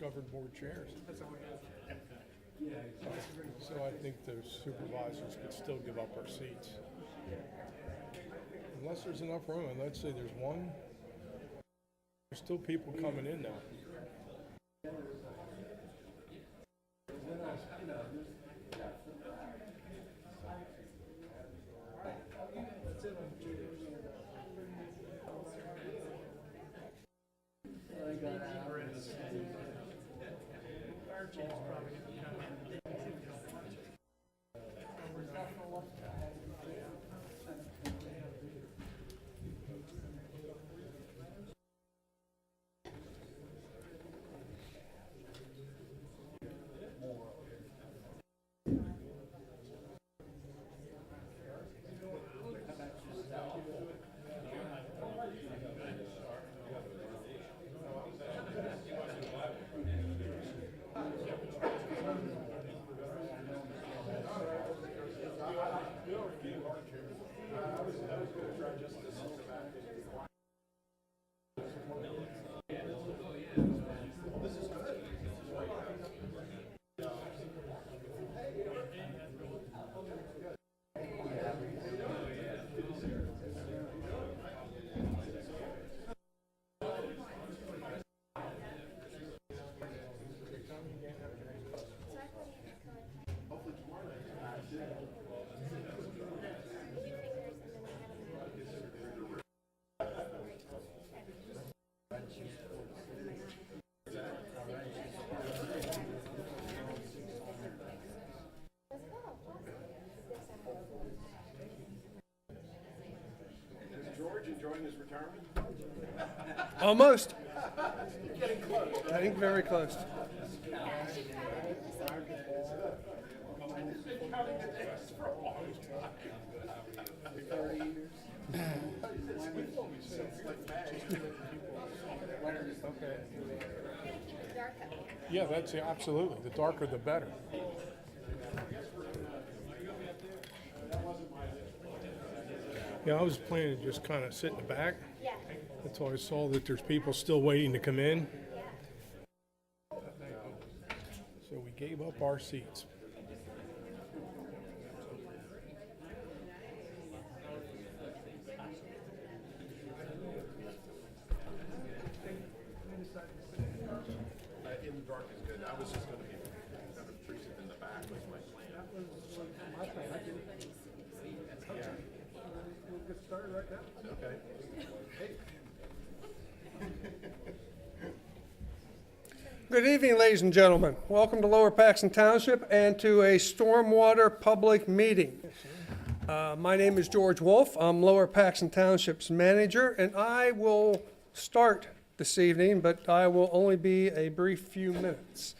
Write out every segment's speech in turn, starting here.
covered board chairs. So I think the supervisors could still give up our seats. Unless there's enough room, and let's say there's one, there's still people coming in now. Enjoying his retirement? Almost. Getting close. I think very close. Okay. Yeah, that's absolutely. The darker, the better. Yeah, I was planning to just kind of sit in the back. Yeah. Until I saw that there's people still waiting to come in. So we gave up our seats. In the dark is good. I was just going to be kind of freezing in the back was my plan. That was my plan. I didn't. Yeah. We'll get started right now. Okay. Hey. Good evening, ladies and gentlemen. Welcome to Lower Paxton Township and to a stormwater public meeting. My name is George Wolf. I'm Lower Paxton Township's manager, and I will start this evening, but I will only be a brief few minutes.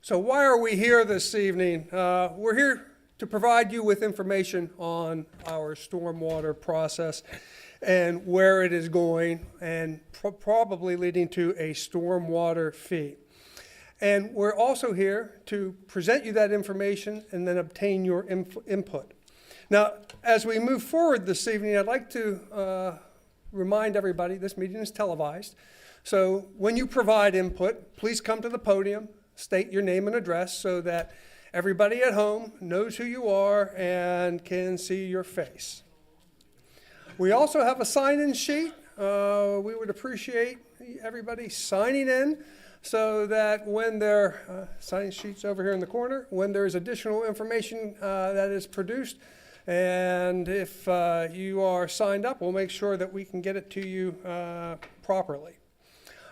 So why are we here this evening? We're here to provide you with information on our stormwater process and where it is going, and probably leading to a stormwater fee. And we're also here to present you that information and then obtain your input. Now, as we move forward this evening, I'd like to remind everybody this meeting is televised. So when you provide input, please come to the podium, state your name and address so that everybody at home knows who you are and can see your face. We also have a sign-in sheet. We would appreciate everybody signing in so that when there, sign sheets over here in the corner, when there's additional information that is produced, and if you are signed up, we'll make sure that we can get it to you properly.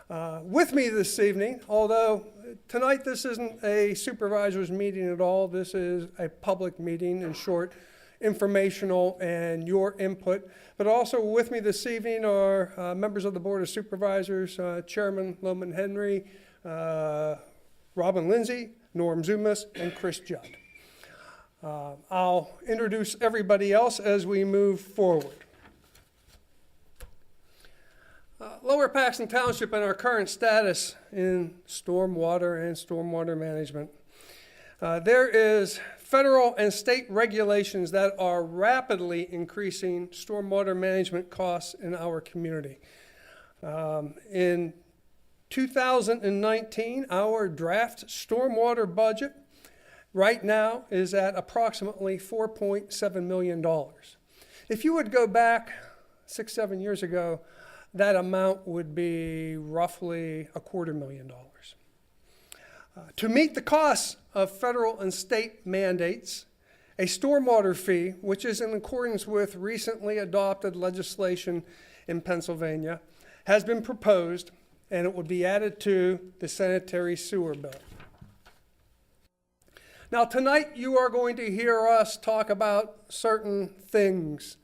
With me this evening, although tonight this isn't a supervisor's meeting at all, this is a public meeting, in short, informational and your input. But also with me this evening are members of the Board of Supervisors, Chairman Loman Henry, Robin Lindsay, Norm Zumas, and Chris Judd. I'll introduce everybody else as we move forward. Lower Paxton Township and our current status in stormwater and stormwater management. There is federal and state regulations that are rapidly increasing stormwater management costs in our community. In 2019, our draft stormwater budget right now is at approximately $4.7 million. If you would go back 6-7 years ago, that amount would be roughly $250,000. To meet the costs of federal and state mandates, a stormwater fee, which is in accordance with recently adopted legislation in Pennsylvania, has been proposed, and it would be added to the sanitary sewer bill. Now, tonight you are going to hear us talk about certain things.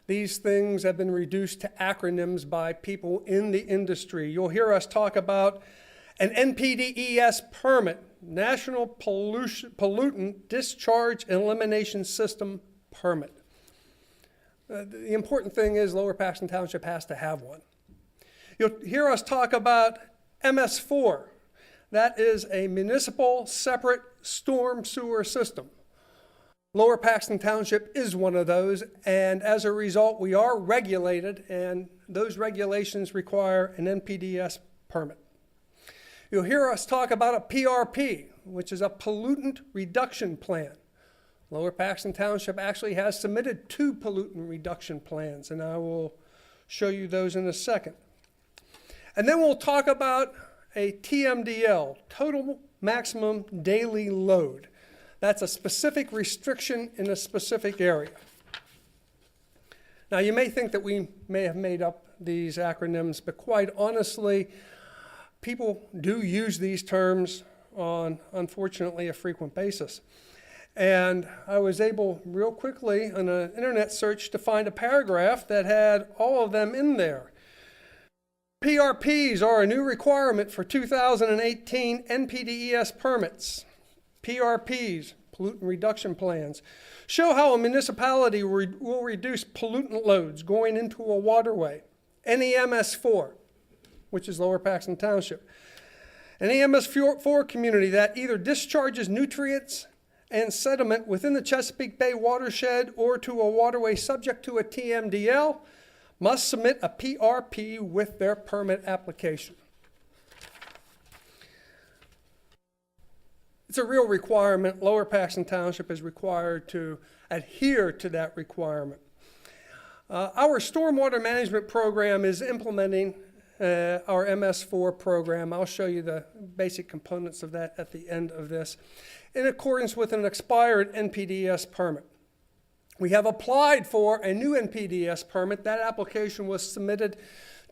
These things have been reduced to acronyms by people in the industry. You'll hear us talk about an NPDES permit, National Pollutant Discharge and Elimination System permit. The important thing is Lower Paxton Township has to have one. You'll hear us talk about MS4. That is a municipal separate storm sewer system. Lower Paxton Township is one of those, and as a result, we are regulated, and those regulations require an NPDES permit. You'll hear us talk about a PRP, which is a pollutant reduction plan. Lower Paxton Township actually has submitted 2 pollutant reduction plans, and I will show you those in a second. And then we'll talk about a TMDL, total maximum daily load. That's a specific restriction in a specific area. Now, you may think that we may have made up these acronyms, but quite honestly, people do use these terms on, unfortunately, a frequent basis. And I was able real quickly on an internet search to find a paragraph that had all of them in there. PRPs are a new requirement for 2018 NPDES permits. PRPs, pollutant reduction plans, show how a municipality will reduce pollutant loads going into a waterway. NEMS4, which is Lower Paxton Township. An EMS4 community that either discharges nutrients and sediment within the Chesapeake Bay watershed or to a waterway subject to a TMDL must submit a PRP with their permit application. It's a real requirement. Lower Paxton Township is required to adhere to that requirement. Our stormwater management program is implementing our MS4 program. I'll show you the basic components of that at the end of this, in accordance with an expired NPDES permit. We have applied for a new NPDES permit. That application was submitted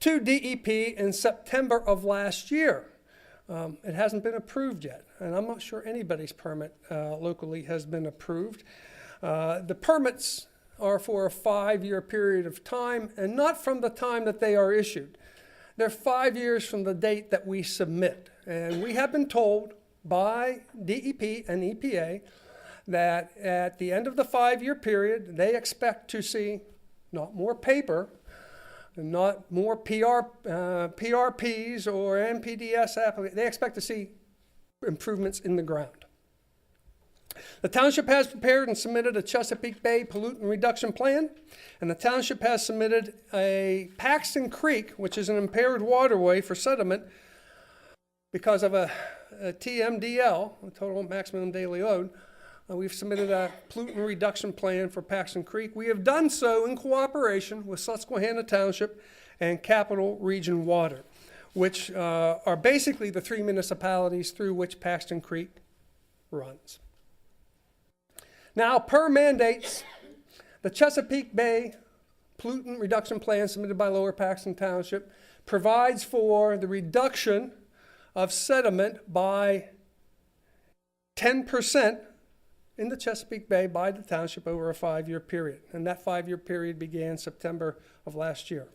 to DEP in September of last year. It hasn't been approved yet, and I'm not sure anybody's permit locally has been approved. The permits are for a 5-year period of time, and not from the time that they are issued. They're 5 years from the date that we submit. And we have been told by DEP and EPA that at the end of the 5-year period, they expect to see not more paper, not more PRPs or NPDES applications. They expect to see improvements in the ground. The township has prepared and submitted a Chesapeake Bay pollutant reduction plan, and the township has submitted a Paxton Creek, which is an impaired waterway for sediment because of a TMDL, a total maximum daily load. We've submitted a pollutant reduction plan for Paxton Creek. We have done so in cooperation with Susquehanna Township and Capital Region Water, which are basically the 3 municipalities through which Paxton Creek runs. Now, per mandates, the Chesapeake Bay pollutant reduction plan submitted by Lower Paxton Township provides for the reduction of sediment by 10% in the Chesapeake Bay by the township over a 5-year period. And that 5-year period began September of last year.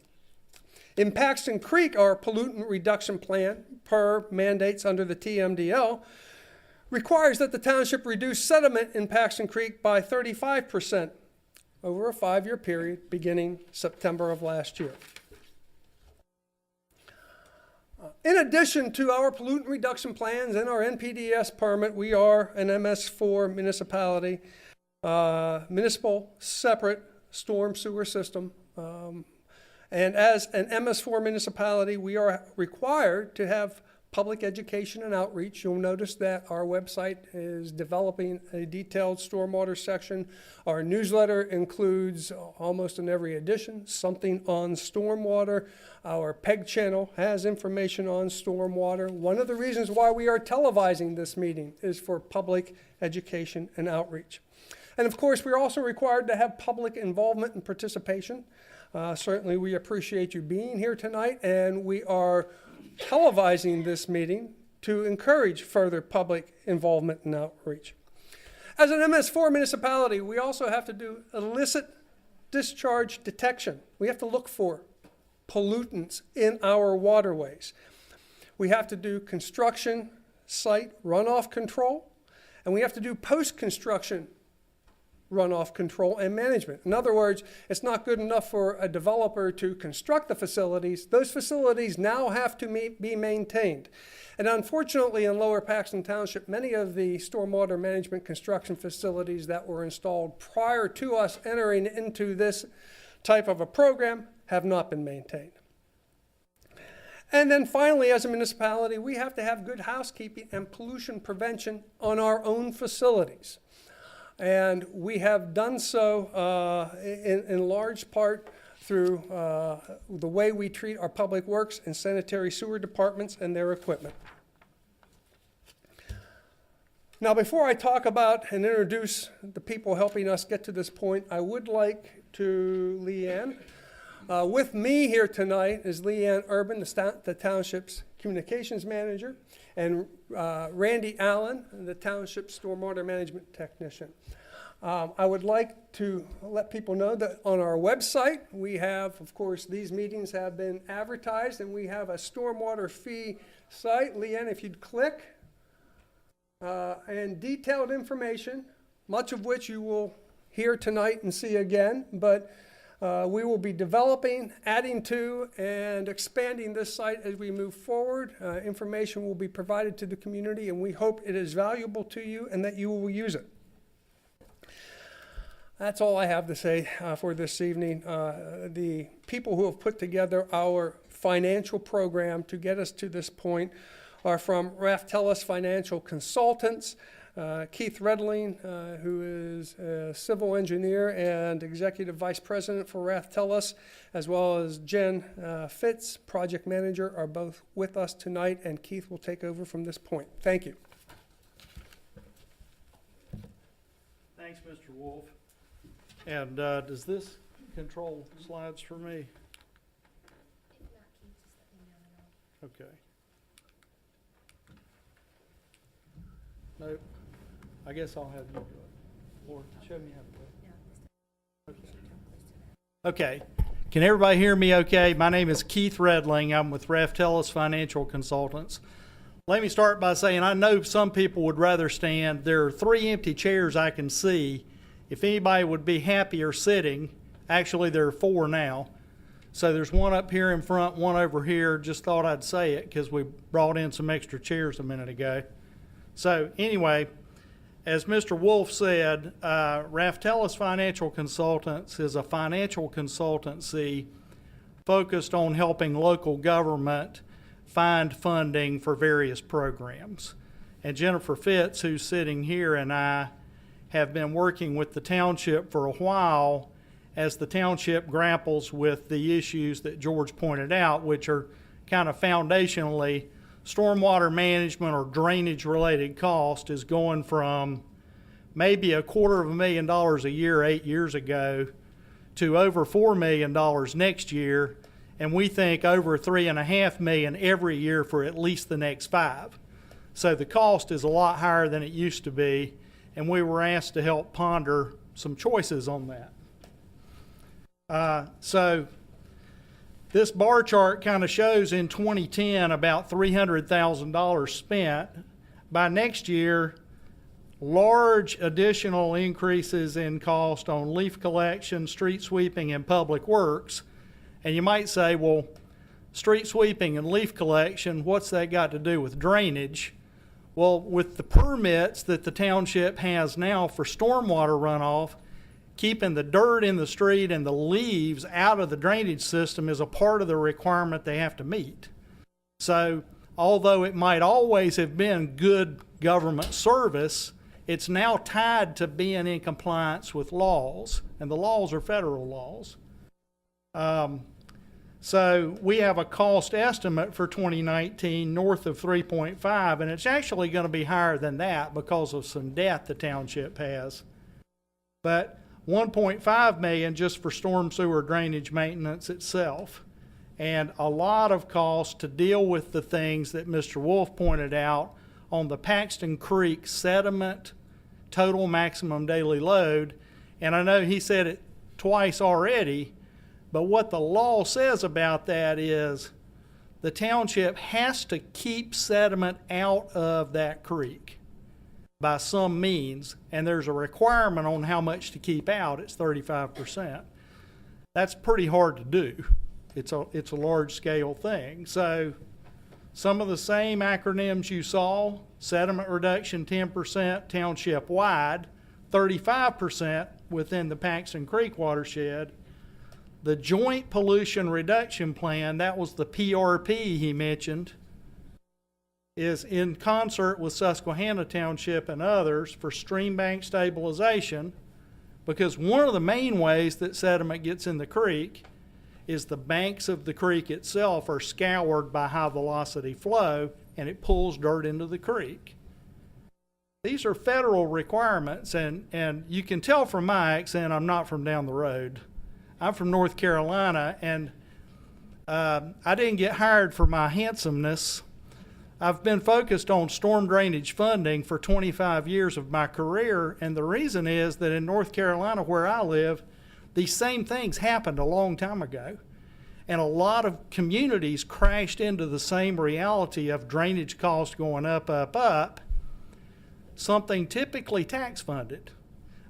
In Paxton Creek, our pollutant reduction plan, per mandates under the TMDL, requires that the township reduce sediment in Paxton Creek by 35% over a 5-year period beginning September of last year. In addition to our pollutant reduction plans and our NPDES permit, we are an MS4 municipality, municipal separate storm sewer system. And as an MS4 municipality, we are required to have public education and outreach. You'll notice that our website is developing a detailed stormwater section. Our newsletter includes, almost in every edition, something on stormwater. Our PEG channel has information on stormwater. One of the reasons why we are televising this meeting is for public education and outreach. And of course, we're also required to have public involvement and participation. Certainly, we appreciate you being here tonight, and we are televising this meeting to encourage further public involvement and outreach. As an MS4 municipality, we also have to do illicit discharge detection. We have to look for pollutants in our waterways. We have to do construction site runoff control, and we have to do post-construction runoff control and management. In other words, it's not good enough for a developer to construct the facilities. Those facilities now have to be maintained. And unfortunately, in Lower Paxton Township, many of the stormwater management construction facilities that were installed prior to us entering into this type of a program have not been maintained. And then finally, as a municipality, we have to have good housekeeping and pollution prevention on our own facilities. And we have done so in large part through the way we treat our public works and sanitary sewer departments and their equipment. Now, before I talk about and introduce the people helping us get to this point, I would like to Leanne. With me here tonight is Leanne Urban, the township's communications manager, and Randy Allen, the township stormwater management technician. I would like to let people know that on our website, we have, of course, these meetings have been advertised, and we have a stormwater fee site. Leanne, if you'd click, and detailed information, much of which you will hear tonight and see again, but we will be developing, adding to, and expanding this site as we move forward. Information will be provided to the community, and we hope it is valuable to you and that you will use it. That's all I have to say for this evening. The people who have put together our financial program to get us to this point are from Raftellus Financial Consultants, Keith Redling, who is a civil engineer and executive vice president for Raftellus, as well as Jen Fitz, project manager, are both with us tonight, and Keith will take over from this point. Thank you. Thanks, Mr. Wolf. And does this control slides for me? Okay. Nope. I guess I'll have you do it. Or show me how to do it. Okay. Can everybody hear me okay? My name is Keith Redling. I'm with Raftellus Financial Consultants. Let me start by saying I know some people would rather stand. There are 3 empty chairs I can see. If anybody would be happier sitting, actually there are 4 now. So there's one up here in front, one over here. Just thought I'd say it because we brought in some extra chairs a minute ago. So anyway, as Mr. Wolf said, Raftellus Financial Consultants is a financial consultancy focused on helping local government find funding for various programs. And Jennifer Fitz, who's sitting here, and I have been working with the township for a while as the township grapples with the issues that George pointed out, which are kind of foundationally stormwater management or drainage related cost is going from maybe $250,000 a year 8 years ago to over $4 million next year, and we think over $3.5 million every year for at least the next 5. So the cost is a lot higher than it used to be, and we were asked to help ponder some choices on that. So this bar chart kind of shows in 2010 about $300,000 spent. By next year, large additional increases in cost on leaf collection, street sweeping, and public works. And you might say, well, street sweeping and leaf collection, what's that got to do with drainage? Well, with the permits that the township has now for stormwater runoff, keeping the dirt in the street and the leaves out of the drainage system is a part of the requirement they have to meet. So although it might always have been good government service, it's now tied to being in compliance with laws, and the laws are federal laws. So we have a cost estimate for 2019 north of 3.5, and it's actually going to be higher than that because of some debt the township has. But 1.5 million just for storm sewer drainage maintenance itself, and a lot of cost to deal with the things that Mr. Wolf pointed out on the Paxton Creek sediment total maximum daily load. And I know he said it twice already, but what the law says about that is the township has to keep sediment out of that creek by some means, and there's a requirement on how much to keep out. It's 35%. That's pretty hard to do. It's a large scale thing. So some of the same acronyms you saw: sediment reduction 10% township wide, 35% within the Paxton Creek watershed. The joint pollution reduction plan, that was the PRP he mentioned, is in concert with Susquehanna Township and others for stream bank stabilization, because one of the main ways that sediment gets in the creek is the banks of the creek itself are scoured by high velocity flow, and it pulls dirt into the creek. These are federal requirements, and you can tell from my accent I'm not from down the road. I'm from North Carolina, and I didn't get hired for my handsomeness. I've been focused on storm drainage funding for 25 years of my career, and the reason is that in North Carolina, where I live, these same things happened a long time ago. And a lot of communities crashed into the same reality of drainage costs going up, up, up, something typically tax funded.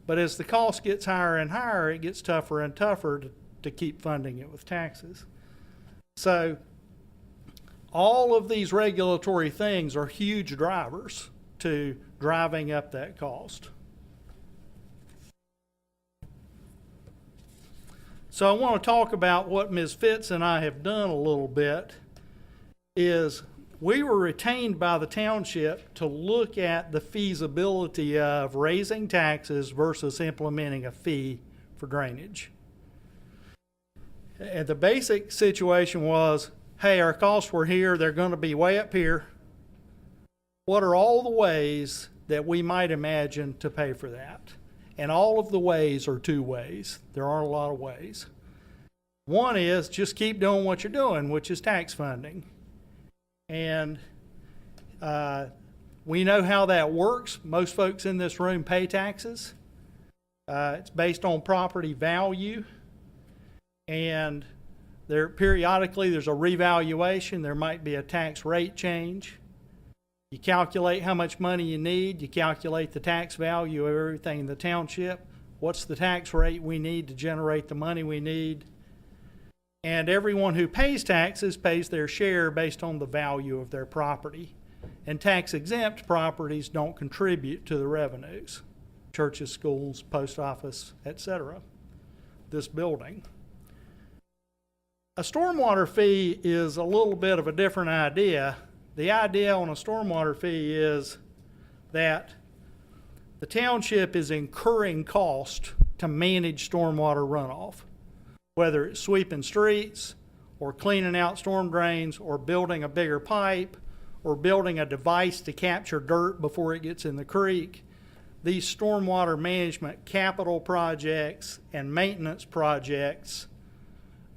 But as the cost gets higher and higher, it gets tougher and tougher to keep funding it with taxes. So all of these regulatory things are huge drivers to driving up that cost. So I want to talk about what Ms. Fitz and I have done a little bit. Is we were retained by the township to look at the feasibility of raising taxes versus implementing a fee for drainage. And the basic situation was, hey, our costs were here, they're going to be way up here. What are all the ways that we might imagine to pay for that? And all of the ways are two ways. There aren't a lot of ways. One is just keep doing what you're doing, which is tax funding. And we know how that works. Most folks in this room pay taxes. It's based on property value. And periodically there's a revaluation. There might be a tax rate change. You calculate how much money you need. You calculate the tax value of everything in the township. What's the tax rate we need to generate the money we need? And everyone who pays taxes pays their share based on the value of their property. And tax-exempt properties don't contribute to the revenues. Churches, schools, post office, etc. This building. A stormwater fee is a little bit of a different idea. The idea on a stormwater fee is that the township is incurring cost to manage stormwater runoff, whether it's sweeping streets or cleaning out storm drains or building a bigger pipe or building a device to capture dirt before it gets in the creek. These stormwater management capital projects and maintenance projects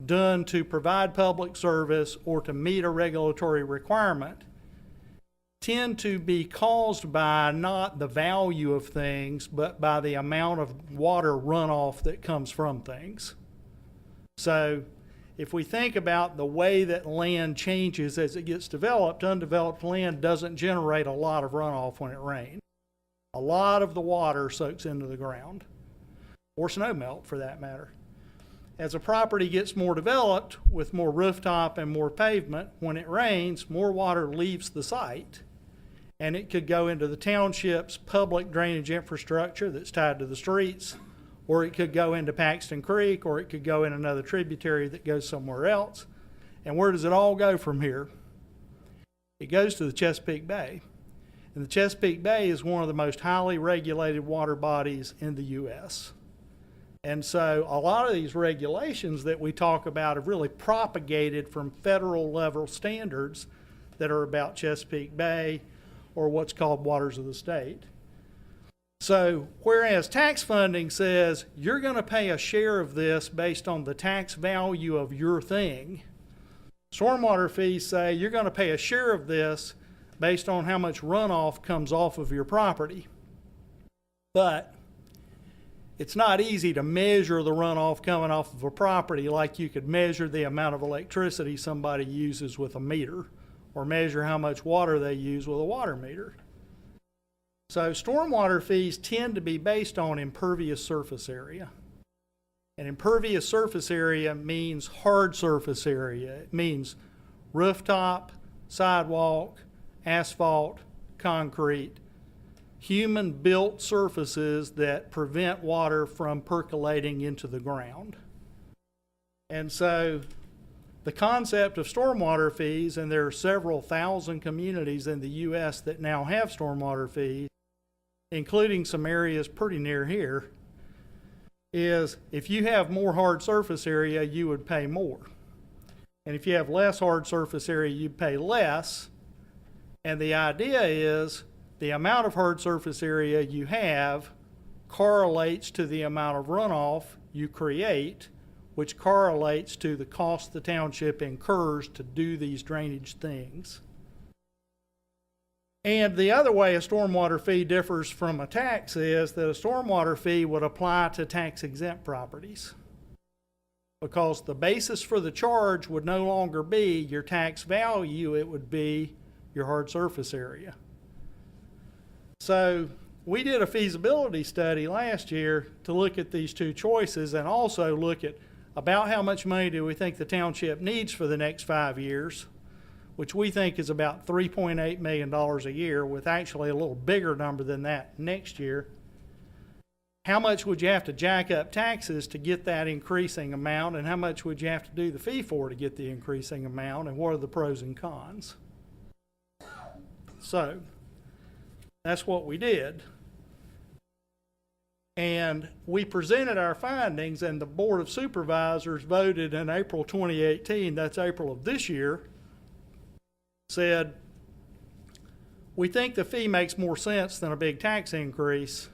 done to provide public service or to meet a regulatory requirement tend to be caused by not the value of things, but by the amount of water runoff that comes from things. So if we think about the way that land changes as it gets developed, undeveloped land doesn't generate a lot of runoff when it rains. A lot of the water soaks into the ground, or snowmelt for that matter. As a property gets more developed with more rooftop and more pavement, when it rains, more water leaves the site, and it could go into the township's public drainage infrastructure that's tied to the streets, or it could go into Paxton Creek, or it could go in another tributary that goes somewhere else. And where does it all go from here? It goes to the Chesapeake Bay. And the Chesapeake Bay is one of the most highly regulated water bodies in the U.S. And so a lot of these regulations that we talk about have really propagated from federal level standards that are about Chesapeake Bay or what's called waters of the state. So whereas tax funding says you're going to pay a share of this based on the tax value of your thing, stormwater fees say you're going to pay a share of this based on how much runoff comes off of your property. But it's not easy to measure the runoff coming off of a property like you could measure the amount of electricity somebody uses with a meter, or measure how much water they use with a water meter. So stormwater fees tend to be based on impervious surface area. And impervious surface area means hard surface area. It means rooftop, sidewalk, asphalt, concrete, human-built surfaces that prevent water from percolating into the ground. And so the concept of stormwater fees, and there are several thousand communities in the U.S. that now have stormwater fees, including some areas pretty near here, is if you have more hard surface area, you would pay more. And if you have less hard surface area, you'd pay less. And the idea is the amount of hard surface area you have correlates to the amount of runoff you create, which correlates to the cost the township incurs to do these drainage things. And the other way a stormwater fee differs from a tax is that a stormwater fee would apply to tax-exempt properties, because the basis for the charge would no longer be your tax value, it would be your hard surface area. So we did a feasibility study last year to look at these two choices, and also look at about how much money do we think the township needs for the next 5 years, which we think is about $3.8 million a year, with actually a little bigger number than that next year. How much would you have to jack up taxes to get that increasing amount, and how much would you have to do the fee for to get the increasing amount, and what are the pros and cons? So that's what we did. And we presented our findings, and the Board of Supervisors voted in April 2018, that's April of this year, said, we think the fee makes more sense than a big tax increase.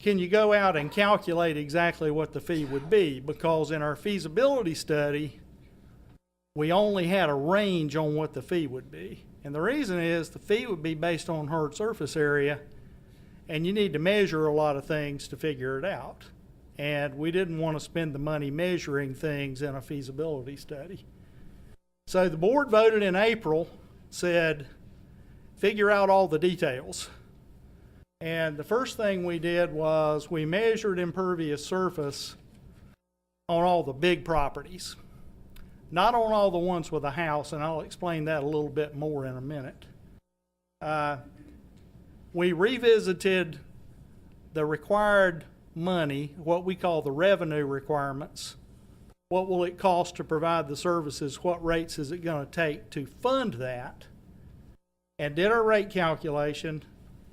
Can you go out and calculate exactly what the fee would be? Because in our feasibility study, we only had a range on what the fee would be. And the reason is the fee would be based on hard surface area, and you need to measure a lot of things to figure it out. And we didn't want to spend the money measuring things in a feasibility study. So the board voted in April, said, figure out all the details. And the first thing we did was we measured impervious surface on all the big properties, not on all the ones with a house, and I'll explain that a little bit more in a minute. We revisited the required money, what we call the revenue requirements. What will it cost to provide the services? What rates is it going to take to fund that? And did our rate calculation,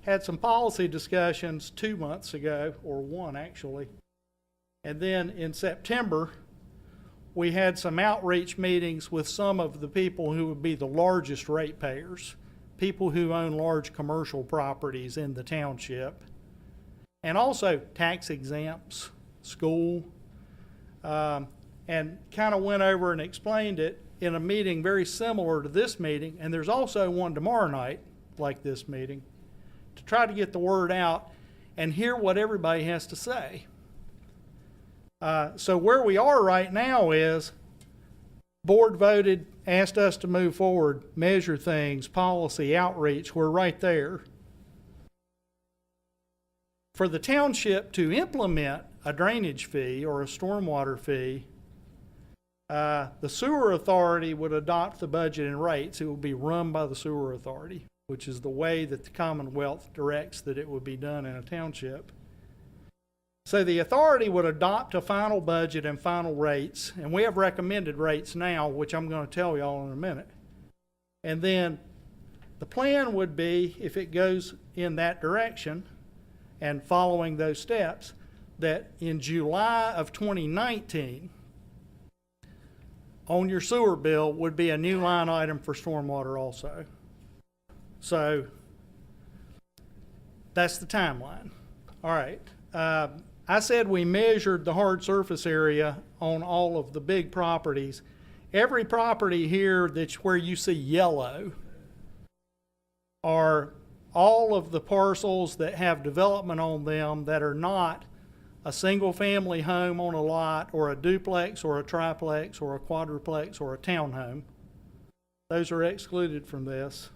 had some policy discussions 2 months ago, or one actually. And then in September, we had some outreach meetings with some of the people who would be the largest ratepayers, people who own large commercial properties in the township, and also tax exempts, school, and kind of went over and explained it in a meeting very similar to this meeting. And there's also one tomorrow night like this meeting, to try to get the word out and hear what everybody has to say. So where we are right now is board voted, asked us to move forward, measure things, policy, outreach, we're right there. For the township to implement a drainage fee or a stormwater fee, the sewer authority would adopt the budget and rates. It will be run by the sewer authority, which is the way that the Commonwealth directs that it would be done in a township. So the authority would adopt a final budget and final rates, and we have recommended rates now, which I'm going to tell y'all in a minute. And then the plan would be, if it goes in that direction and following those steps, that in July of 2019, on your sewer bill would be a new line item for stormwater also. So that's the timeline. All right. I said we measured the hard surface area on all of the big properties. Every property here that's where you see yellow are all of the parcels that have development on them that are not a single family home on a lot, or a duplex or a triplex or a quadruplex or a townhome. Those are excluded from this.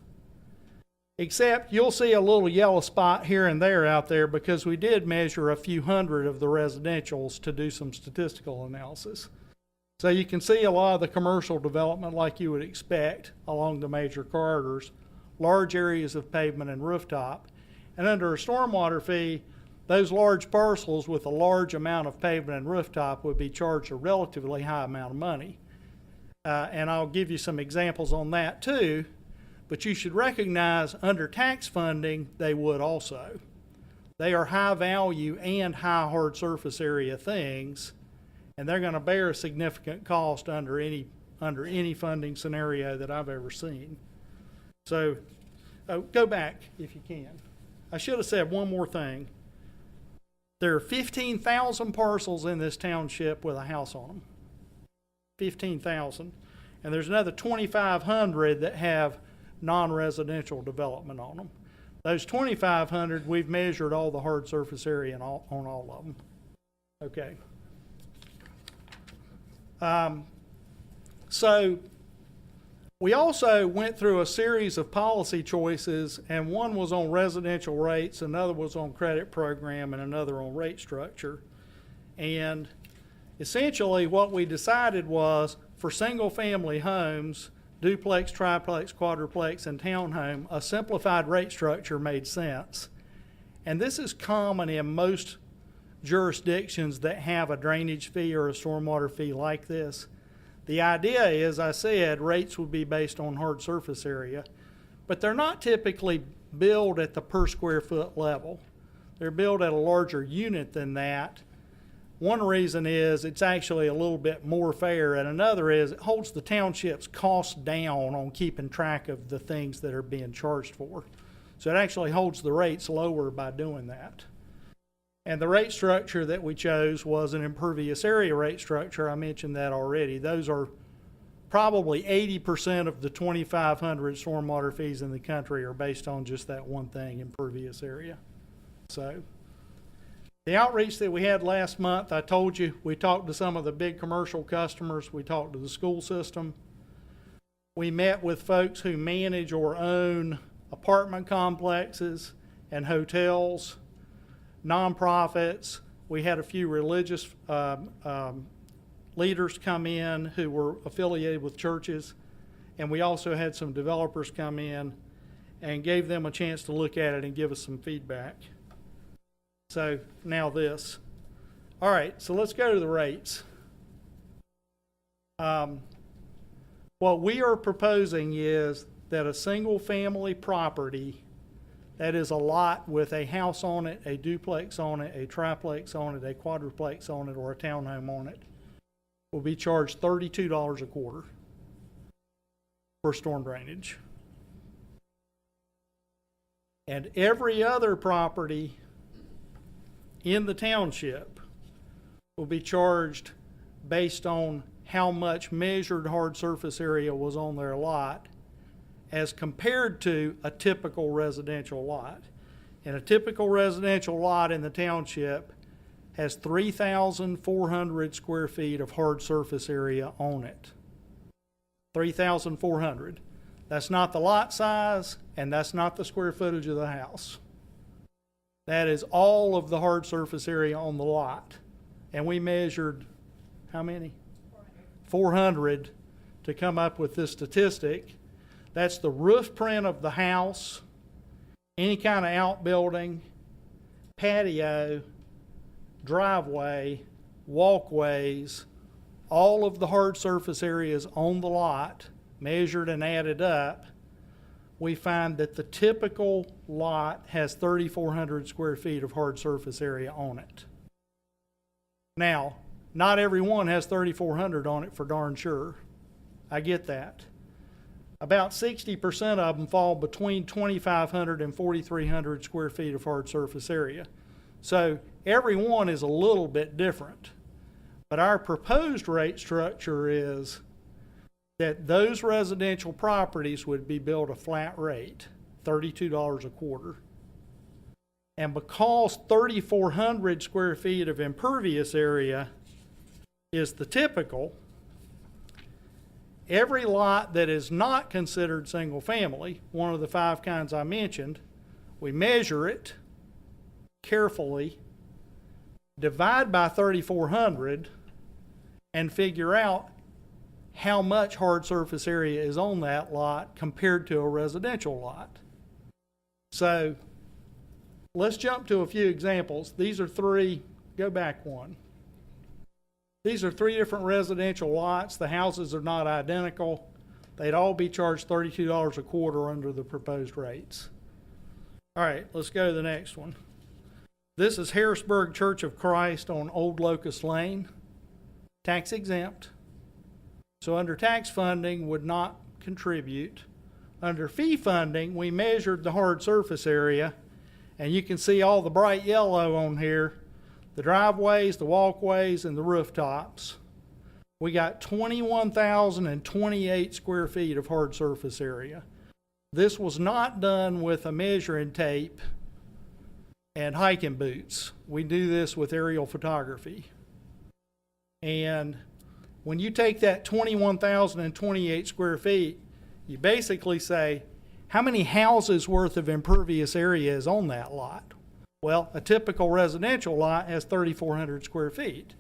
Except you'll see a little yellow spot here and there out there because we did measure a few hundred of the residentials to do some statistical analysis. So you can see a lot of the commercial development like you would expect along the major corridors, large areas of pavement and rooftop. And under a stormwater fee, those large parcels with a large amount of pavement and rooftop would be charged a relatively high amount of money. And I'll give you some examples on that too. But you should recognize under tax funding, they would also. They are high value and high hard surface area things, and they're going to bear a significant cost under any funding scenario that I've ever seen. So go back if you can. I should have said one more thing. There are 15,000 parcels in this township with a house on them. 15,000. And there's another 2,500 that have non-residential development on them. Those 2,500, we've measured all the hard surface area on all of them. Okay. So we also went through a series of policy choices, and one was on residential rates, another was on credit program, and another on rate structure. And essentially what we decided was for single family homes, duplex, triplex, quadruplex, and townhome, a simplified rate structure made sense. And this is common in most jurisdictions that have a drainage fee or a stormwater fee like this. The idea is, I said, rates would be based on hard surface area, but they're not typically billed at the per square foot level. They're billed at a larger unit than that. One reason is it's actually a little bit more fair, and another is it holds the township's costs down on keeping track of the things that are being charged for. So it actually holds the rates lower by doing that. And the rate structure that we chose was an impervious area rate structure. I mentioned that already. Those are probably 80% of the 2,500 stormwater fees in the country are based on just that one thing, impervious area. So the outreach that we had last month, I told you, we talked to some of the big commercial customers. We talked to the school system. We met with folks who manage or own apartment complexes and hotels, nonprofits. We had a few religious leaders come in who were affiliated with churches. And we also had some developers come in and gave them a chance to look at it and give us some feedback. So now this. All right, so let's go to the rates. What we are proposing is that a single family property that is a lot with a house on it, a duplex on it, a triplex on it, a quadruplex on it, or a townhome on it will be charged $32 a quarter for storm drainage. And every other property in the township will be charged based on how much measured hard surface area was on their lot as compared to a typical residential lot. And a typical residential lot in the township has 3,400 square feet of hard surface area on it. 3,400. That's not the lot size, and that's not the square footage of the house. That is all of the hard surface area on the lot. And we measured how many? 400 to come up with this statistic. That's the roof print of the house, any kind of outbuilding, patio, driveway, walkways, all of the hard surface areas on the lot, measured and added up, we find that the typical lot has 3,400 square feet of hard surface area on it. Now, not every one has 3,400 on it for darn sure. I get that. About 60% of them fall between 2,500 and 4,300 square feet of hard surface area. So every one is a little bit different. But our proposed rate structure is that those residential properties would be billed a flat rate, $32 a quarter. And because 3,400 square feet of impervious area is the typical, every lot that is not considered single family, one of the 5 kinds I mentioned, we measure it carefully, divide by 3,400, and figure out how much hard surface area is on that lot compared to a residential lot. So let's jump to a few examples. These are 3, go back one. These are 3 different residential lots. The houses are not identical. They'd all be charged $32 a quarter under the proposed rates. All right, let's go to the next one. This is Harrisburg Church of Christ on Old Locust Lane, tax exempt. So under tax funding would not contribute. Under fee funding, we measured the hard surface area, and you can see all the bright yellow on here, the driveways, the walkways, and the rooftops. We got 21,028 square feet of hard surface area. This was not done with a measuring tape and hiking boots. We do this with aerial photography. And when you take that 21,028 square feet, you basically say, how many houses worth of impervious area is on that lot? Well, a typical residential lot has 3,400 square feet.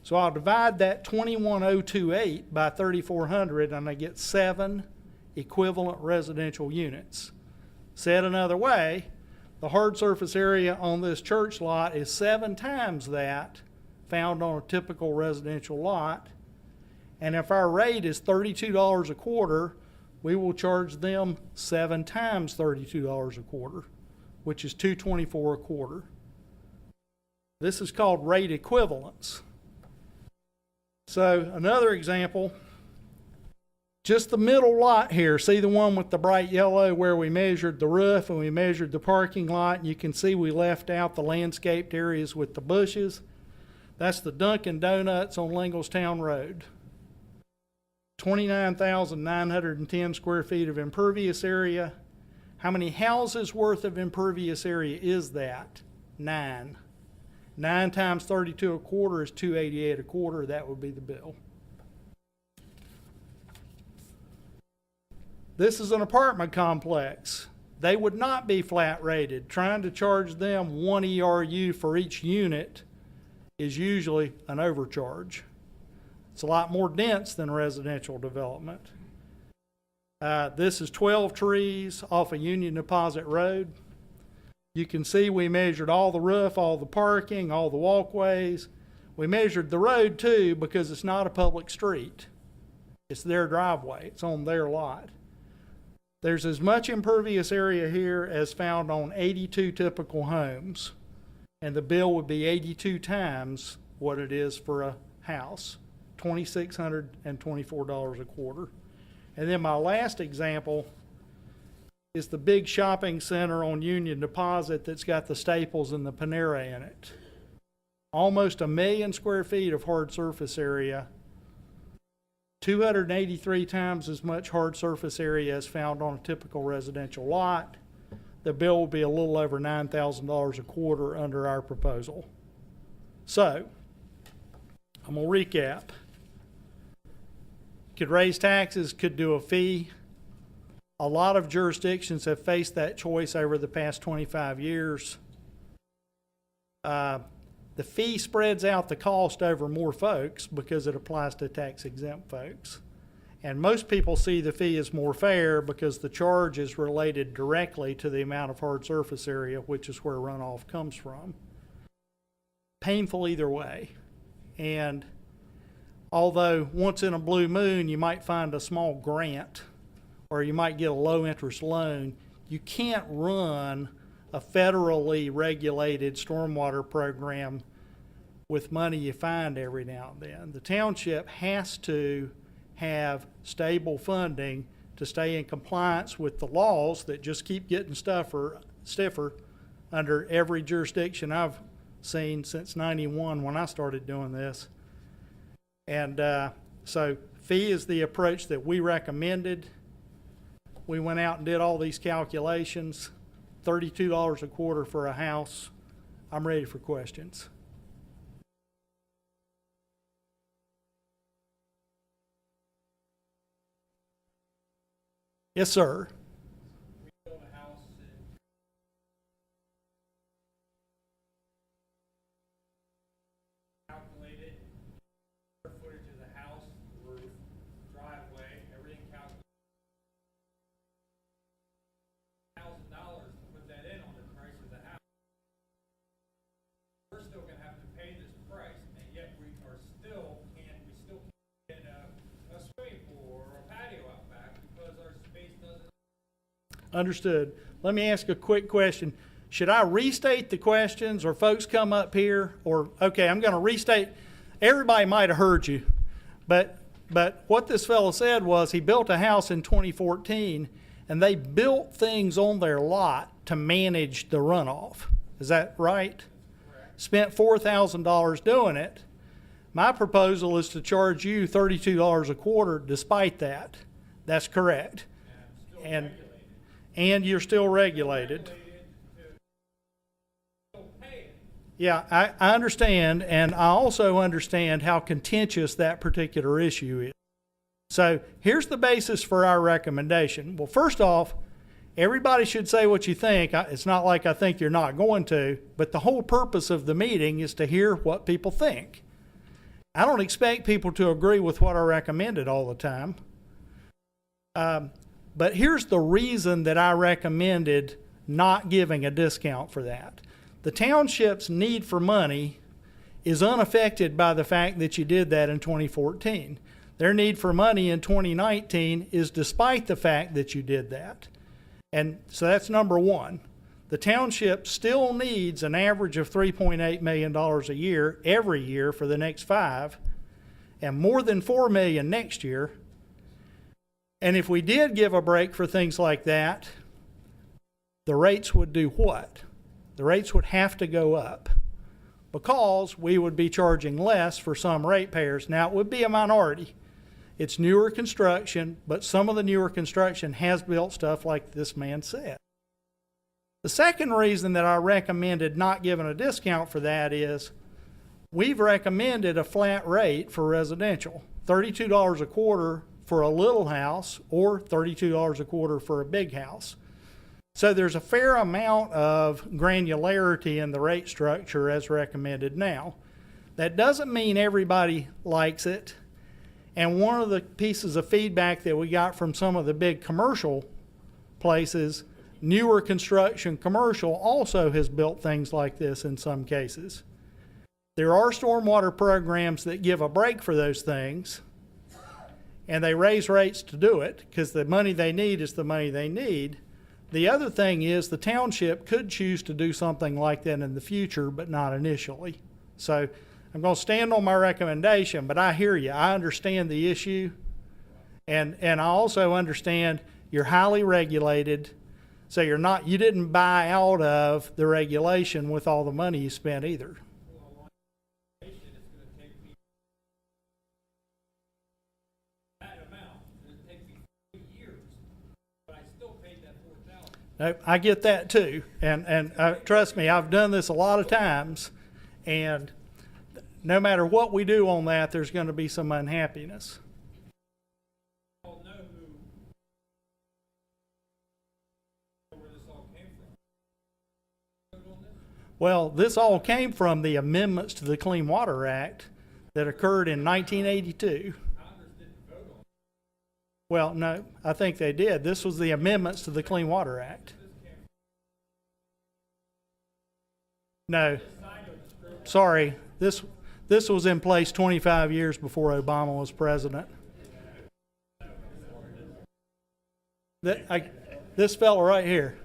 So I'll divide that 21,028 by 3,400 and I get 7 equivalent residential units. Said another way, the hard surface area on this church lot is 7 times that found on a typical residential lot. And if our rate is $32 a quarter, we will charge them 7 times $32 a quarter, which is $224 a quarter. This is called rate equivalence. So another example, just the middle lot here. See the one with the bright yellow where we measured the roof and we measured the parking lot, and you can see we left out the landscaped areas with the bushes. That's the Dunkin' Donuts on Lingelstown Road. 29,910 square feet of impervious area. How many houses worth of impervious area is that? 9. 9 times 32 a quarter is 288 a quarter. That would be the bill. This is an apartment complex. They would not be flat rated. Trying to charge them 1 ERU for each unit is usually an overcharge. It's a lot more dense than residential development. This is 12 trees off of Union Deposit Road. You can see we measured all the roof, all the parking, all the walkways. We measured the road too because it's not a public street. It's their driveway. It's on their lot. There's as much impervious area here as found on 82 typical homes, and the bill would be 82 times what it is for a house, $2,624 a quarter. And then my last example is the big shopping center on Union Deposit that's got the Staples and the Panera in it. Almost 1 million square feet of hard surface area, 283 times as much hard surface area as found on a typical residential lot. The bill will be a little over $9,000 a quarter under our proposal. So, I'm going to recap. Could raise taxes, could do a fee. A lot of jurisdictions have faced that choice over the past 25 years. The fee spreads out the cost over more folks because it applies to tax-exempt folks. And most people see the fee as more fair because the charge is related directly to the amount of hard surface area, which is where runoff comes from. painful either way. And although once in a blue moon you might find a small grant or you might get a low interest loan, you can't run a federally regulated stormwater program with money you find every now and then. The township has to have stable funding to stay in compliance with the laws that just keep getting stiffer under every jurisdiction I've seen since '91 when I started doing this. And so fee is the approach that we recommended. We went out and did all these calculations, $32 a quarter for a house. I'm ready for questions. Yes, sir. Calculated square footage of the house, roof, driveway, everything calculated. $1,000 to put that in on the price of the house. We're still gonna have to pay this price, and yet we still can't get a swimming pool or a patio out back because our space doesn't. Understood. Let me ask a quick question. Should I restate the questions or folks come up here? Or, okay, I'm going to restate. Everybody might have heard you, but what this fellow said was he built a house in 2014 and they built things on their lot to manage the runoff. Is that right? Correct. Spent $4,000 doing it. My proposal is to charge you $32 a quarter despite that. That's correct. And you're still regulated. Yeah, I understand, and I also understand how contentious that particular issue is. So here's the basis for our recommendation. Well, first off, everybody should say what you think. It's not like I think you're not going to, but the whole purpose of the meeting is to hear what people think. I don't expect people to agree with what I recommended all the time. But here's the reason that I recommended not giving a discount for that. The township's need for money is unaffected by the fact that you did that in 2014. Their need for money in 2019 is despite the fact that you did that. And so that's number one. The township still needs an average of $3.8 million a year every year for the next 5, and more than $4 million next year. And if we did give a break for things like that, the rates would do what? The rates would have to go up because we would be charging less for some ratepayers. Now, it would be a minority. It's newer construction, but some of the newer construction has built stuff like this man said. The second reason that I recommended not giving a discount for that is we've recommended a flat rate for residential, $32 a quarter for a little house or $32 a quarter for a big house. So there's a fair amount of granularity in the rate structure as recommended now. That doesn't mean everybody likes it. And one of the pieces of feedback that we got from some of the big commercial places, newer construction commercial also has built things like this in some cases. There are stormwater programs that give a break for those things, and they raise rates to do it because the money they need is the money they need. The other thing is the township could choose to do something like that in the future, but not initially. So I'm going to stand on my recommendation, but I hear you. I understand the issue, and I also understand you're highly regulated, so you didn't buy out of the regulation with all the money you spent either. I get that too, and trust me, I've done this a lot of times, and no matter what we do on that, there's going to be some unhappiness. Well, this all came from the amendments to the Clean Water Act that occurred in 1982. Well, no, I think they did. This was the amendments to the Clean Water Act. No. sorry, this was in place 25 years before Obama was president. This fella right here.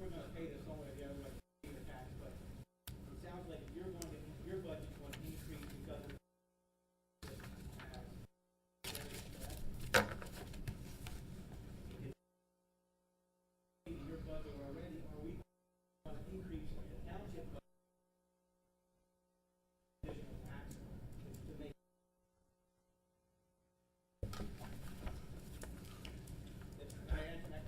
We're gonna pay this one way or the other way, pay the tax, but it sounds like your budget's going to increase because of your budget already, are we going to increase the township budget? Additional tax to make. Can I answer that?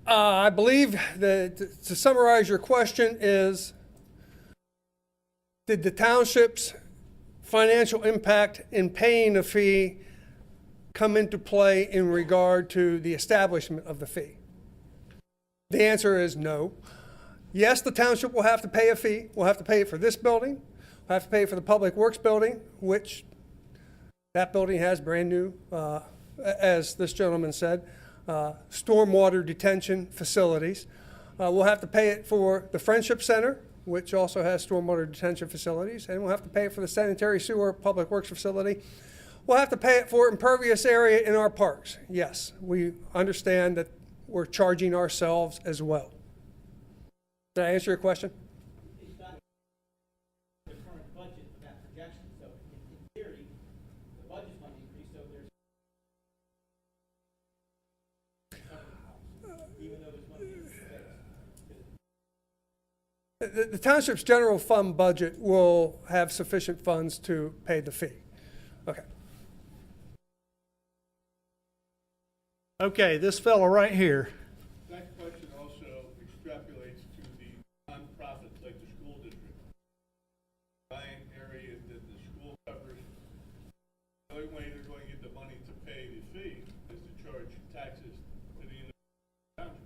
I believe that, to summarize your question, is did the township's financial impact in paying a fee come into play in regard to the establishment of the fee? The answer is no. Yes, the township will have to pay a fee. We'll have to pay it for this building. We'll have to pay it for the Public Works building, which that building has brand new, as this gentleman said, stormwater detention facilities. We'll have to pay it for the Friendship Center, which also has stormwater detention facilities, and we'll have to pay it for the sanitary sewer public works facility. We'll have to pay it for impervious area in our parks. Yes, we understand that we're charging ourselves as well. Did I answer your question? It's not the current budget of that projection, so in theory, the budget's going to increase, so there's even though there's money in the space. The township's general fund budget will have sufficient funds to pay the fee. Okay. Okay, this fella right here. That question also extrapolates to the nonprofits like the school district. Buying areas that the school covers. The only way they're going to get the money to pay the fee is to charge taxes to the township.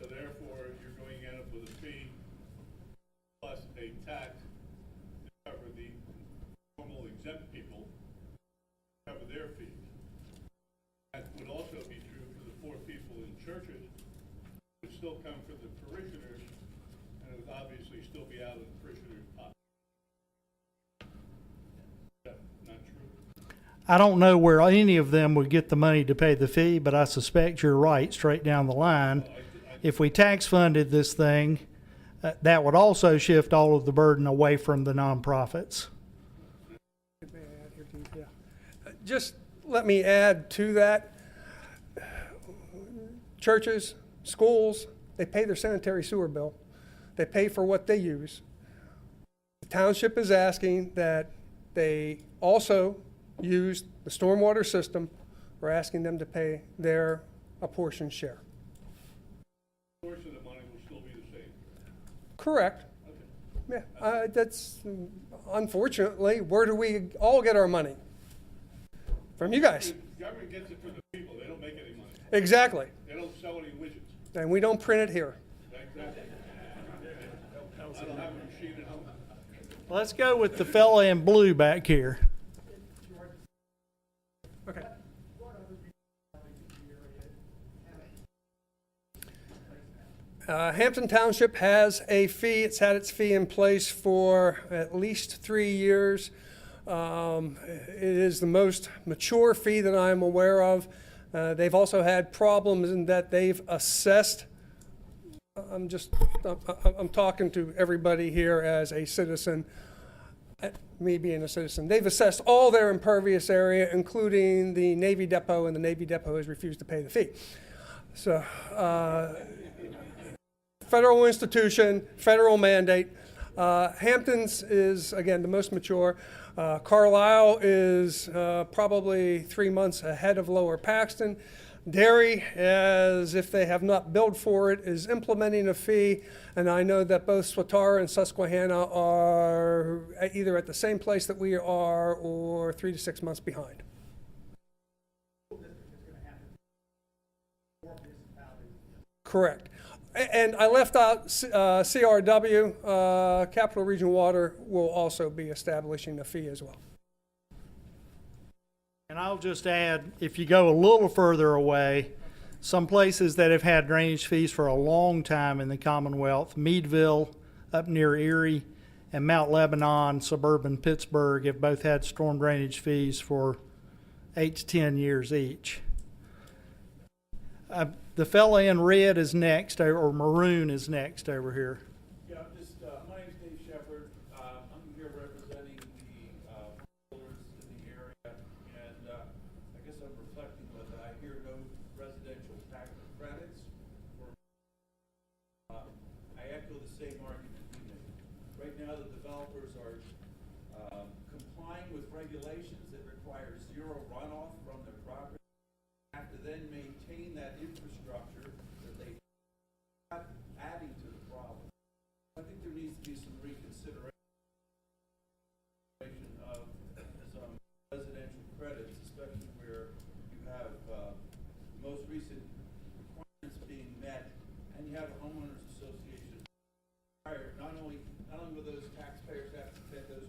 So therefore, you're going to end up with a fee plus a tax to cover the normal exempt people, cover their fees. That would also be true for the poor people in churches. It would still come from the parishioners, and it would obviously still be out of the parishioners' pocket. Is that not true? I don't know where any of them would get the money to pay the fee, but I suspect you're right, straight down the line. If we tax funded this thing, that would also shift all of the burden away from the nonprofits. Just let me add to that. Churches, schools, they pay their sanitary sewer bill. They pay for what they use. The township is asking that they also use the stormwater system. We're asking them to pay their apportioned share. The source of the money will still be the same. Correct. Yeah, that's unfortunately, where do we all get our money? From you guys. The government gets it from the people. They don't make any money. Exactly. They don't sell any widgets. And we don't print it here. Exactly. I don't have a machine at home. Let's go with the fella in blue back here. Okay. Hampton Township has a fee. It's had its fee in place for at least 3 years. It is the most mature fee that I'm aware of. They've also had problems in that they've assessed. I'm talking to everybody here as a citizen, me being a citizen. They've assessed all their impervious area, including the Navy Depot, and the Navy Depot has refused to pay the fee. So, federal institution, federal mandate. Hampton's is, again, the most mature. Carlisle is probably 3 months ahead of Lower Paxton. Derry, as if they have not billed for it, is implementing a fee, and I know that both Swatara and Susquehanna are either at the same place that we are or 3 to 6 months behind. Correct. And I left out CRW, Capital Region Water will also be establishing a fee as well. And I'll just add, if you go a little further away, some places that have had drainage fees for a long time in the Commonwealth, Meadville up near Erie and Mount Lebanon, suburban Pittsburgh, have both had storm drainage fees for 8 to 10 years each. The fella in red is next, or maroon is next over here. Yeah, I'm just, my name's Dave Shepherd. I'm here representing the builders in the area, and I guess I'm reflecting that I hear no residential tax credits. I echo the same argument you made. Right now, the developers are complying with regulations that require zero runoff from their property. Have to then maintain that infrastructure that they not adding to the problem. I think there needs to be some reconsideration of some residential credits, especially where you have the most recent requirements being met, and you have a homeowners association. Not only will those taxpayers have to pay those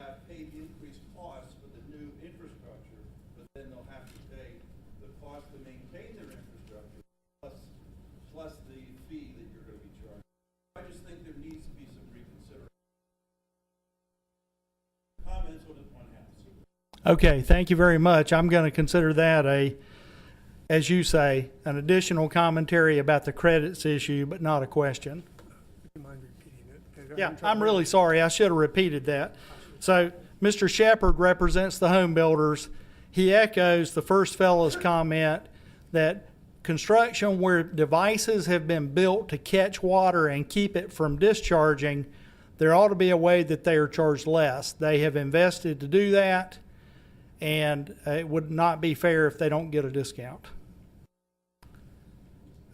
have paid the increased costs for the new infrastructure, but then they'll have to pay the cost to maintain their infrastructure, plus the fee that you're going to be charged. I just think there needs to be some reconsideration. Comments on house. Okay, thank you very much. I'm going to consider that as you say, an additional commentary about the credits issue, but not a question. Do you mind repeating it? Yeah, I'm really sorry. I should have repeated that. So, Mr. Shepherd represents the home builders. He echoes the first fellow's comment that construction where devices have been built to catch water and keep it from discharging, there ought to be a way that they are charged less. They have invested to do that, and it would not be fair if they don't get a discount.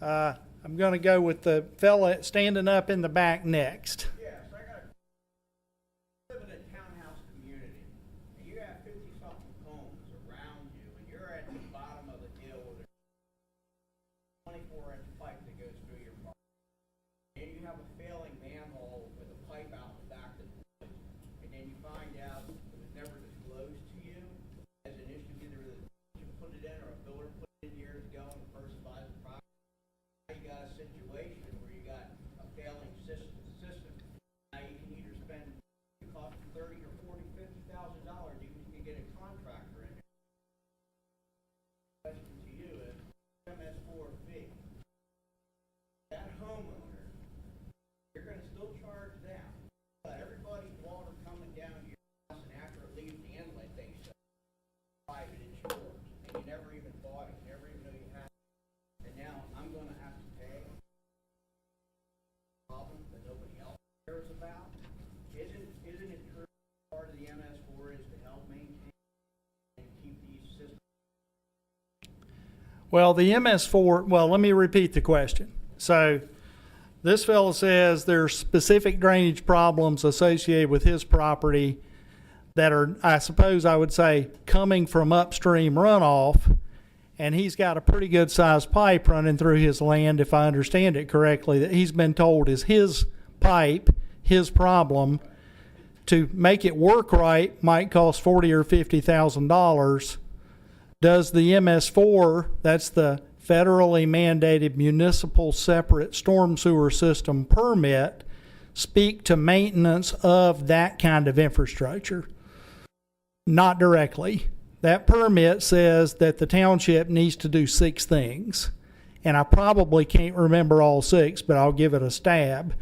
I'm going to go with the fella standing up in the back next. Yes, I live in a townhouse community, and you have 50-something homes around you, and you're at the bottom of the hill with a 24-inch pipe that goes through your property. And you have a failing manhole with a pipe out the back of the place, and then you find out it was never disclosed to you as an issue, either you put it in or a builder put it in years ago and the person buys the property. Now you got a situation where you got a failing system. Now you can either spend, it costs $30,000 or $40,000, $50,000, you can get a contractor in there. Question to you is, MS4 fee. That homeowner, you're gonna still charge them, but everybody's water coming down to your house, and after it leaves the inlet, they say private insurance, and you never even bought it, you never even know you had it. And now I'm gonna have to pay a problem that nobody else cares about. Isn't it true part of the MS4 is to help maintain and keep these systems? Well, the MS4, well, let me repeat the question. So this fellow says there's specific drainage problems associated with his property that are, I suppose I would say, coming from upstream runoff, and he's got a pretty good sized pipe running through his land, if I understand it correctly, that he's been told is his pipe, his problem. To make it work right might cost $40,000 or $50,000. Does the MS4, that's the federally mandated municipal separate storm sewer system permit, speak to maintenance of that kind of infrastructure? Not directly. That permit says that the township needs to do 6 things. And I probably can't remember all 6, but I'll give it a stab.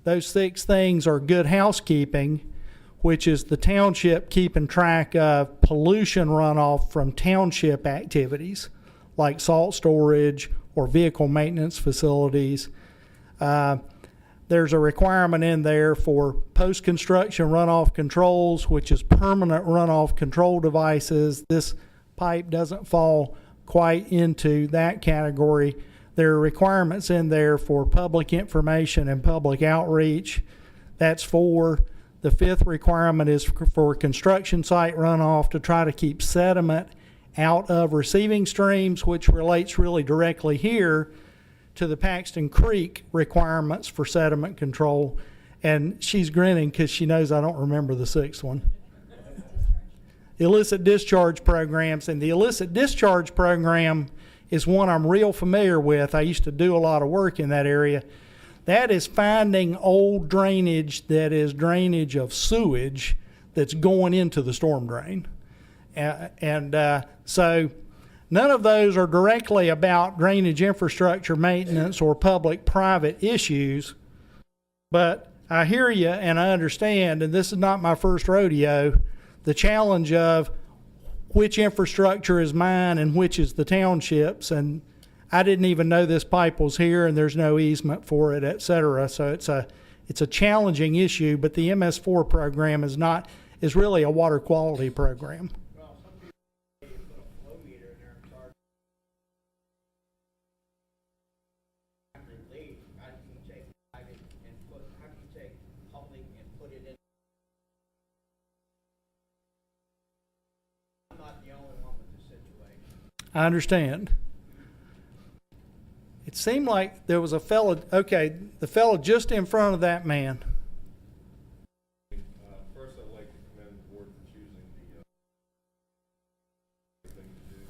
Those 6 things are good housekeeping, which is the township keeping track of pollution runoff from township activities like salt storage or vehicle maintenance facilities. There's a requirement in there for post-construction runoff controls, which is permanent runoff control devices. This pipe doesn't fall quite into that category. There are requirements in there for public information and public outreach. That's 4. The 5th requirement is for construction site runoff to try to keep sediment out of receiving streams, which relates really directly here to the Paxton Creek requirements for sediment control. And she's grinning because she knows I don't remember the 6th one. Illicit discharge programs. And the illicit discharge program is one I'm real familiar with. I used to do a lot of work in that area. That is finding old drainage that is drainage of sewage that's going into the storm drain. So none of those are directly about drainage infrastructure maintenance or public-private issues, but I hear you and I understand, and this is not my first rodeo, the challenge of which infrastructure is mine and which is the township's, and I didn't even know this pipe was here and there's no easement for it, et cetera. So it's a challenging issue, but the MS4 program is really a water quality program. Well, some people say you put a flow meter in there and charge. After it leaves, how do you take private and put, how do you take public and put it in? I'm not the only one with this situation. I understand. It seemed like there was a fella, okay, the fella just in front of that man. First, I'd like to commend the board for choosing the thing to do.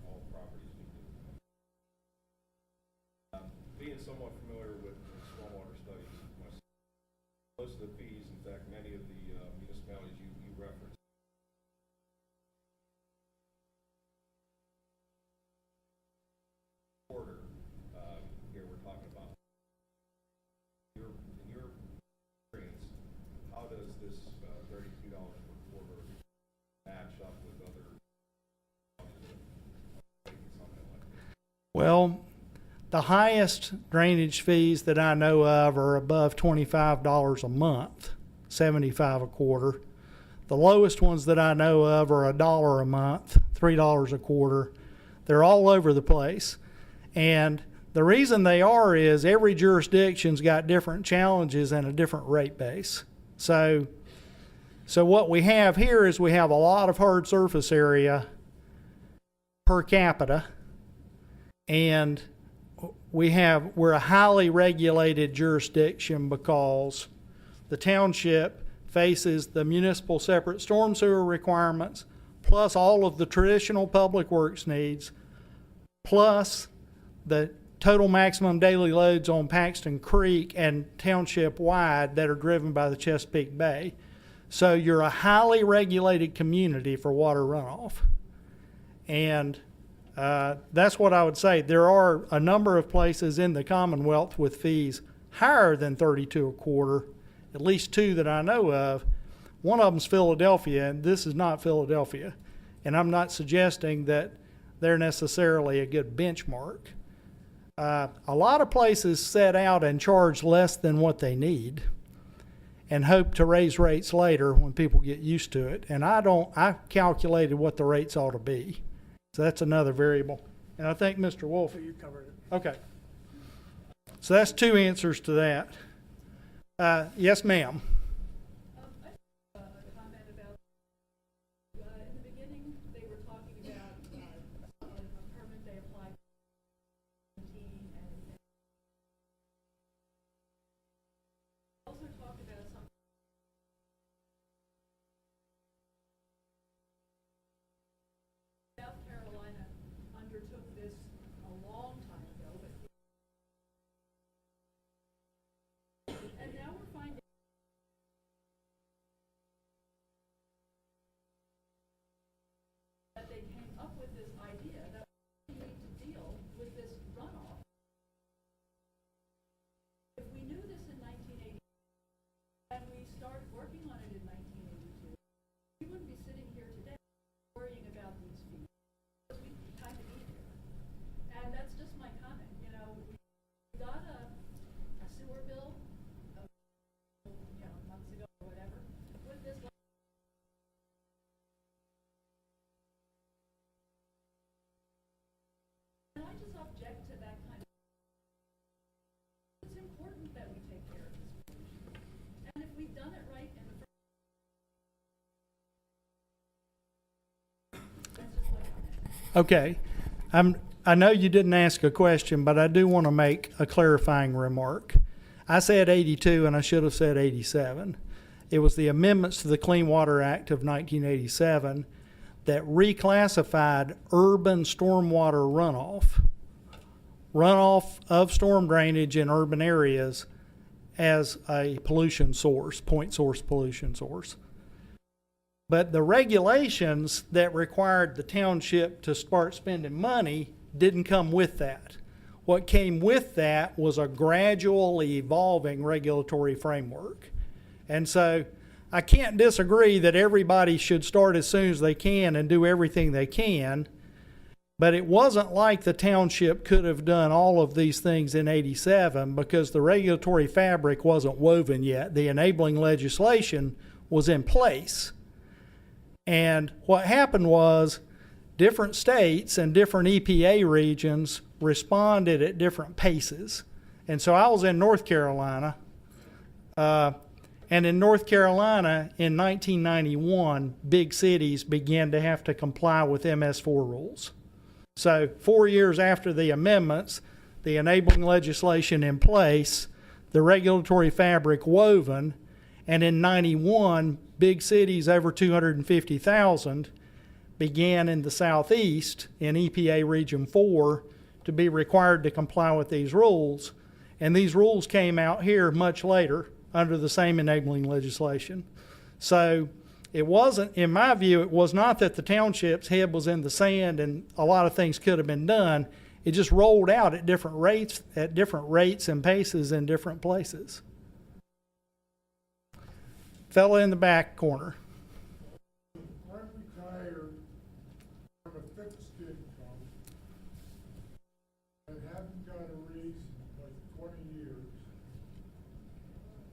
All properties need to. Being somewhat familiar with stormwater studies, most of the fees, in fact, many of the municipalities you referenced, quarter, here we're talking about. In your experience, how does this $32 per quarter match up with other something like that? Well, the highest drainage fees that I know of are above $25 a month, $75 a quarter. The lowest ones that I know of are $1 a month, $3 a quarter. They're all over the place. And the reason they are is every jurisdiction's got different challenges and a different rate base. So what we have here is we have a lot of hard surface area per capita, and we're a highly regulated jurisdiction because the township faces the municipal separate storm sewer requirements, plus all of the traditional public works needs, plus the total maximum daily loads on Paxton Creek and township wide that are driven by the Chesapeake Bay. So you're a highly regulated community for water runoff. And that's what I would say. There are a number of places in the Commonwealth with fees higher than $32 a quarter, at least two that I know of. One of them's Philadelphia, and this is not Philadelphia. And I'm not suggesting that they're necessarily a good benchmark. A lot of places set out and charge less than what they need and hope to raise rates later when people get used to it. And I calculated what the rates ought to be. So that's another variable. And I think Mr. Wolf. You covered it. Okay. So that's two answers to that. Yes, ma'am. I have a comment about, in the beginning, they were talking about a permit they applied for 17 and also talked about something. South Carolina undertook this a long time ago, and now we're finding that they came up with this idea that we need to deal with this runoff. If we knew this in 1980 and we started working on it in 1982, we wouldn't be sitting here today worrying about these fees. Because we kind of need it. And that's just my comment. You know, we got a sewer bill, months ago or whatever, with this. And I just object to that kind of. It's important that we take care of this pollution. And if we've done it right in the first. That's just my comment. Okay. I know you didn't ask a question, but I do want to make a clarifying remark. I said 82 and I should have said 87. It was the amendments to the Clean Water Act of 1987 that reclassified urban stormwater runoff of storm drainage in urban areas as a pollution source, point source pollution source. But the regulations that required the township to start spending money didn't come with that. What came with that was a gradual evolving regulatory framework. And so I can't disagree that everybody should start as soon as they can and do everything they can, but it wasn't like the township could have done all of these things in '87 because the regulatory fabric wasn't woven yet. The enabling legislation was in place. And what happened was different states and different EPA regions responded at different paces. And so I was in North Carolina, and in North Carolina in 1991, big cities began to have to comply with MS4 rules. So 4 years after the amendments, the enabling legislation in place, the regulatory fabric woven, and in 91, big cities over 250,000 began in the southeast in EPA Region 4 to be required to comply with these rules. And these rules came out here much later under the same enabling legislation. So it wasn't, in my view, it was not that the township's head was in the sand and a lot of things could have been done. It just rolled out at different rates and paces in different places. Fella in the back corner. I'm retired from a fixed income and haven't got a raise in like 20 years.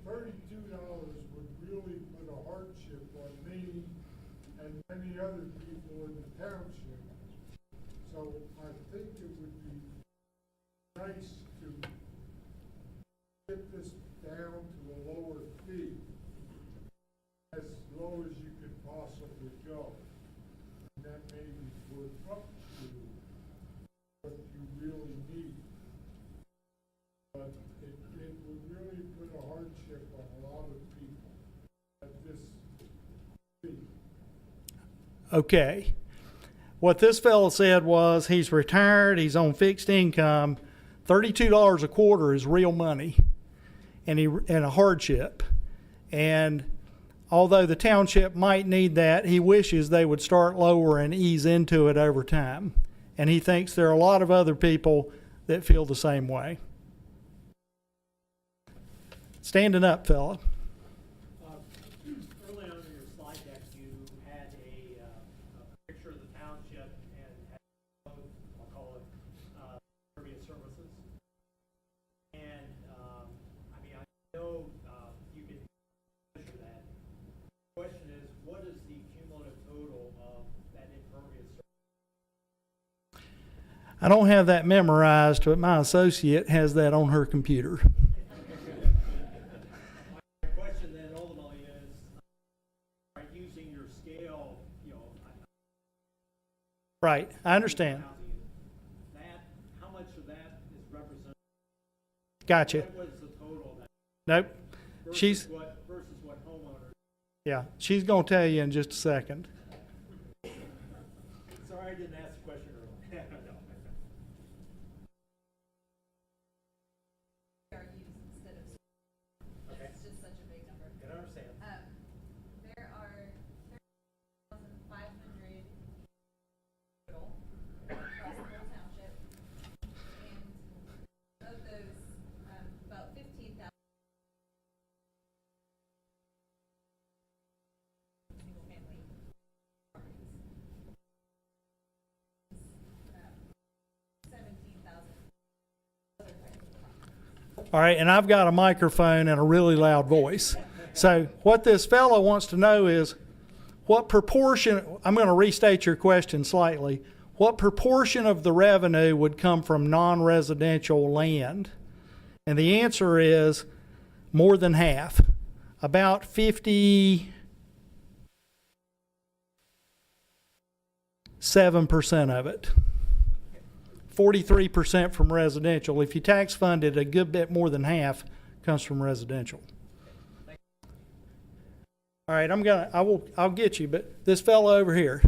$32 would really put a hardship on me and many other people in the township. So I think it would be nice to get this down to a lower fee, as low as you could possibly go. And that may be worth up to what you really need. But it would really put a hardship on a lot of people at this fee. Okay. What this fellow said was he's retired, he's on fixed income, $32 a quarter is real money and a hardship. And although the township might need that, he wishes they would start lower and ease into it over time. And he thinks there are a lot of other people that feel the same way. Standing up, fella. Early on in your slide deck, you had a picture of the township and had both, I'll call it, impervious surfaces. And, I mean, I know you can measure that. The question is, what is the cumulative total of that impervious surface? I don't have that memorized, but my associate has that on her computer. My question then ultimately is, by using your scale, you know, Right, I understand. that, how much of that is represented? Gotcha. What was the total of that? Nope. Versus She's, what homeowners? yeah, she's going to tell you in just a second. Sorry, I didn't ask the question earlier. Are used instead of. Okay. It's just such a big number. Can I understand? There are 30,500 total across the whole township, and of those, about 15,000 single family properties. 17,000 other types of properties. All right, and I've got a microphone and a really loud voice. So what this fellow wants to know is what proportion, I'm going to restate your question slightly, what proportion of the revenue would come from non-residential land? And the answer is more than half, about 57% of it. 43% from residential. If you tax fund it, a good bit more than half comes from residential. All right, I'll get you, but this fellow over here.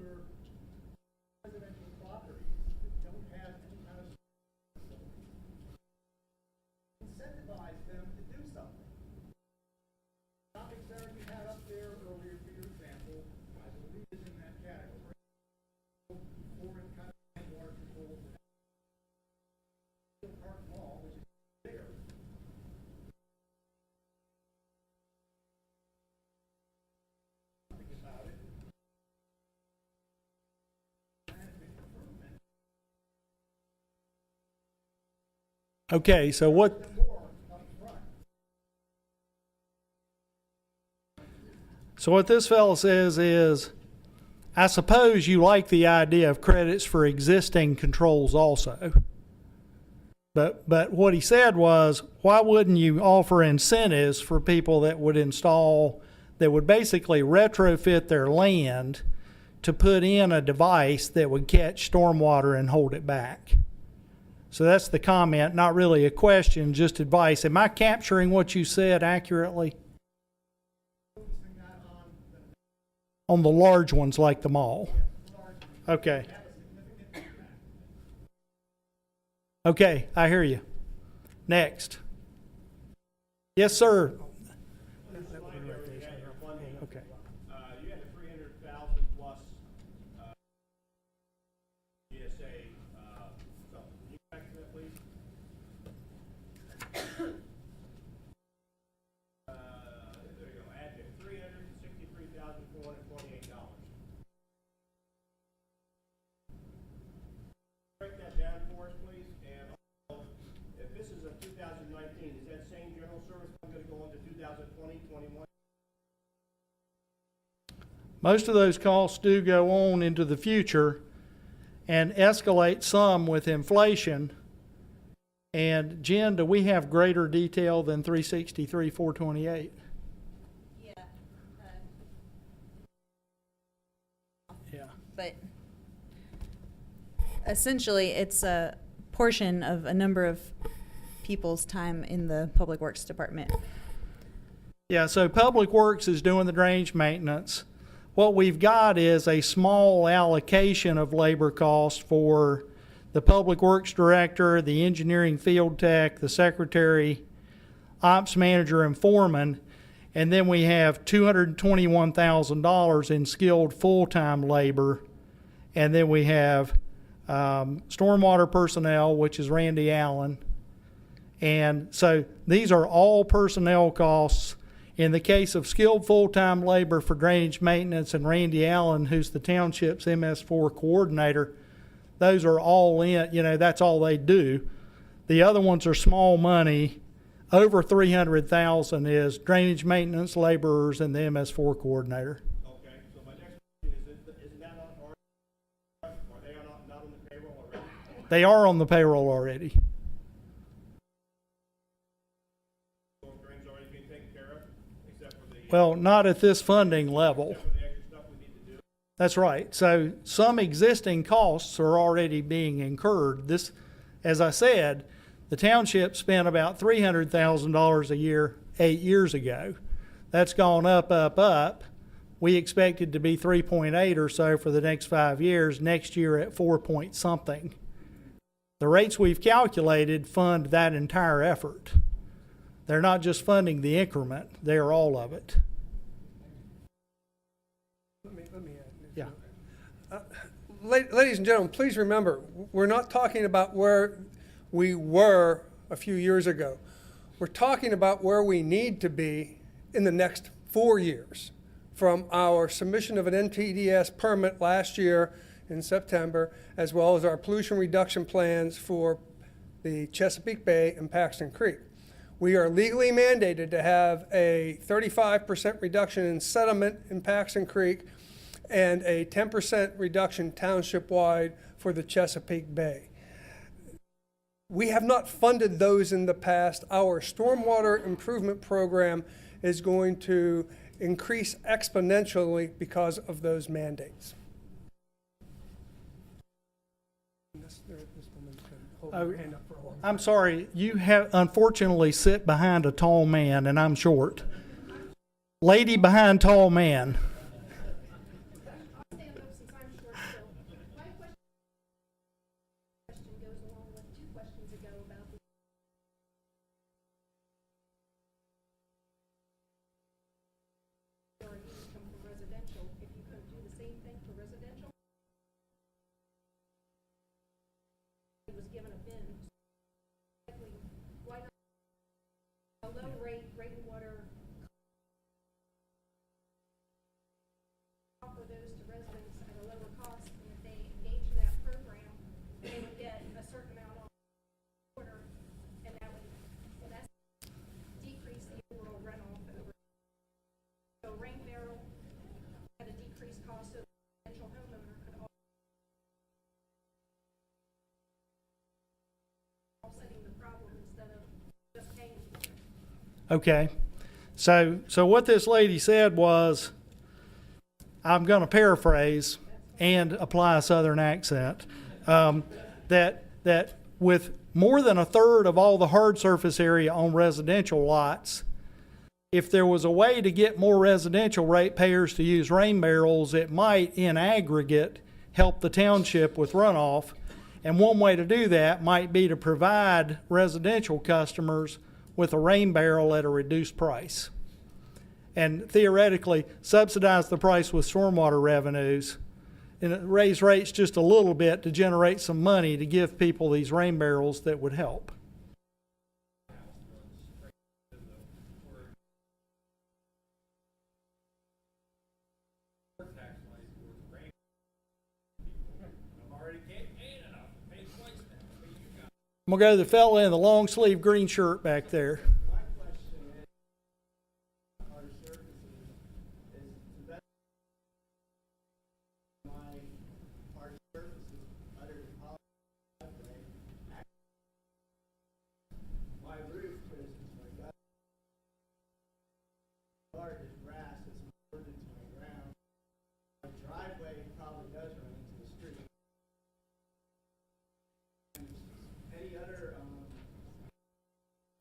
older residential properties that don't have any kind of facility. Incentivize them to do something. Topics that you had up there earlier, for your example, I believe is in that category. Or in kind of water control. Park Mall, which is bigger. Something about it. Okay, so what? So what this fellow says is, I suppose you like the idea of credits for existing controls also. But what he said was, why wouldn't you offer incentives for people that would basically retrofit their land to put in a device that would catch stormwater and hold it back? So that's the comment, not really a question, just advice. Am I capturing what you said accurately? On the large ones like the mall? Okay. Okay, I hear you. Next. Yes, sir. Okay. You had a 300,000 plus GSA. So, can you back to that, please? There you go. Add to $363,428. Break that down for us, please. And also, if this is a 2019, is that same general service fund going to go into 2020, 21? Most of those costs do go on into the future and escalate some with inflation. And Jen, do we have greater detail than 363, 428? Yeah. Yeah. But essentially, it's a portion of a number of people's time in the Public Works Department. Yeah, so Public Works is doing the drainage maintenance. What we've got is a small allocation of labor costs for the Public Works Director, the engineering field tech, the secretary, ops manager, and foreman. And then we have $221,000 in skilled full-time labor. And then we have stormwater personnel, which is Randy Allen. And so these are all personnel costs. In the case of skilled full-time labor for drainage maintenance and Randy Allen, who's the township's MS4 coordinator, those are all in, that's all they do. The other ones are small money. Over $300,000 is drainage maintenance laborers and the MS4 coordinator. Okay, so my next question is that on, are they not on the payroll already? They are on the payroll already. Drain's already being taken care of, except for the Well, not at this funding level. extra stuff we need to do. That's right. So some existing costs are already being incurred. This, as I said, the township spent about $300,000 a year 8 years ago. That's gone up. We expect it to be 3.8 or so for the next 5 years. Next year at 4 point something. The rates we've calculated fund that entire effort. They're not just funding the increment, they're all of it. Let me add. Yeah. Ladies and gentlemen, please remember, we're not talking about where we were a few years ago. We're talking about where we need to be in the next 4 years, from our submission of an NTDS permit last year in September, as well as our pollution reduction plans for the Chesapeake Bay and Paxton Creek. We are legally mandated to have a 35% reduction in sediment in Paxton Creek and a 10% reduction township-wide for the Chesapeake Bay. We have not funded those in the past. Our stormwater improvement program is going to increase exponentially because of those mandates. I'm sorry, you have unfortunately sit behind a tall man and I'm short. Lady behind tall man. I'll stand up since I'm offer those to residents at a lower cost, and if they engage in that program, they would get a certain amount off order, and that would, in essence, decrease the overall runoff over. So rain barrel at a decreased cost, so the potential homeowner could offsetting the problem instead of just paying for it. Okay. So what this lady said was, I'm going to paraphrase and apply a Southern accent, that with more than a third of all the hard surface area on residential lots, if there was a way to get more residential ratepayers to use rain barrels, it might, in aggregate, help the township with runoff. And one way to do that might be to provide residential customers with a rain barrel at a reduced price. And theoretically, subsidize the price with stormwater revenues and raise rates just a little bit to generate some money to give people these rain barrels that would help. I'm going to go to the fella in the long sleeve green shirt back there. My question is, our services is the best my hard surfaces under the driveway. My roof, for instance, my yard is grass, it's poured into my ground. My driveway probably does run into the street. Any other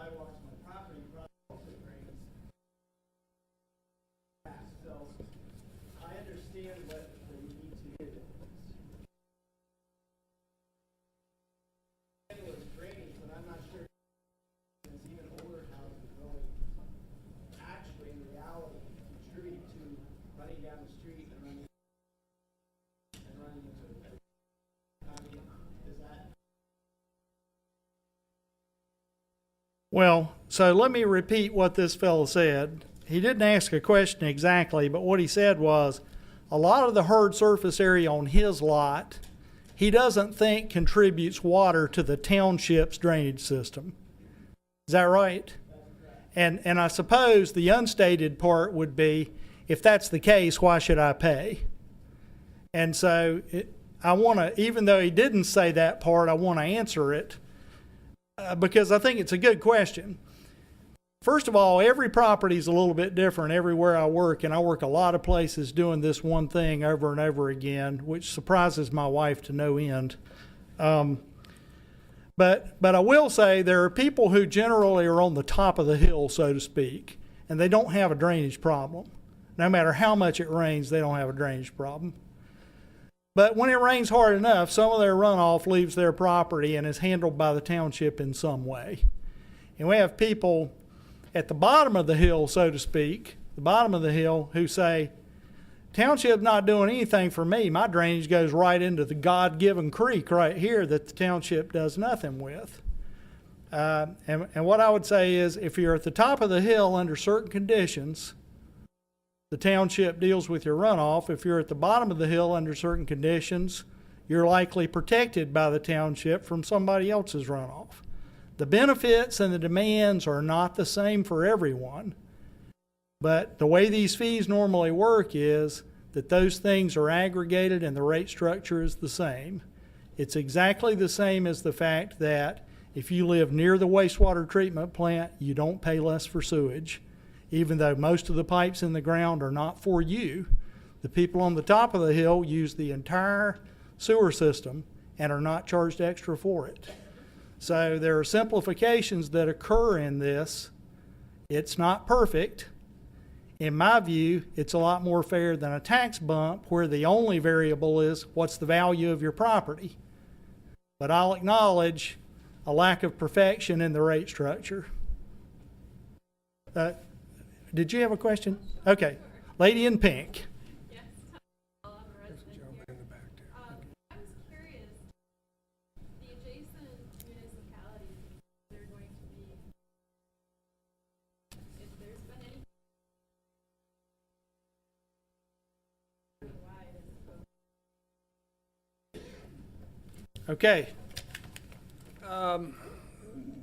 sidewalks on my property probably also drains. So I understand what we need to do. It's drainage, but I'm not sure it's even older houses really actually in reality contribute to running down the street and running into it. I mean, is that? Well, so let me repeat what this fellow said. He didn't ask a question exactly, but what he said was, a lot of the hard surface area on his lot, he doesn't think contributes water to the township's drainage system. Is that right? And I suppose the unstated part would be, if that's the case, why should I pay? And so I want to, even though he didn't say that part, I want to answer it. Because I think it's a good question. First of all, every property is a little bit different everywhere I work, and I work a lot of places doing this one thing over and over again, which surprises my wife to no end. But I will say there are people who generally are on the top of the hill, so to speak, and they don't have a drainage problem. No matter how much it rains, they don't have a drainage problem. But when it rains hard enough, some of their runoff leaves their property and is handled by the township in some way. And we have people at the bottom of the hill, so to speak, the bottom of the hill, who say, township's not doing anything for me. My drainage goes right into the God-given creek right here that the township does nothing with. And what I would say is, if you're at the top of the hill under certain conditions, the township deals with your runoff. If you're at the bottom of the hill under certain conditions, you're likely protected by the township from somebody else's runoff. The benefits and the demands are not the same for everyone, but the way these fees normally work is that those things are aggregated and the rate structure is the same. It's exactly the same as the fact that if you live near the wastewater treatment plant, you don't pay less for sewage. Even though most of the pipes in the ground are not for you, the people on the top of the hill use the entire sewer system and are not charged extra for it. So there are simplifications that occur in this. It's not perfect. In my view, it's a lot more fair than a tax bump where the only variable is what's the value of your property. But I'll acknowledge a lack of perfection in the rate structure. Did you have a question? Okay. Lady in pink. Yes. I'm a resident here. I was curious, the adjacent municipalities, they're going to be, if there's been any Okay.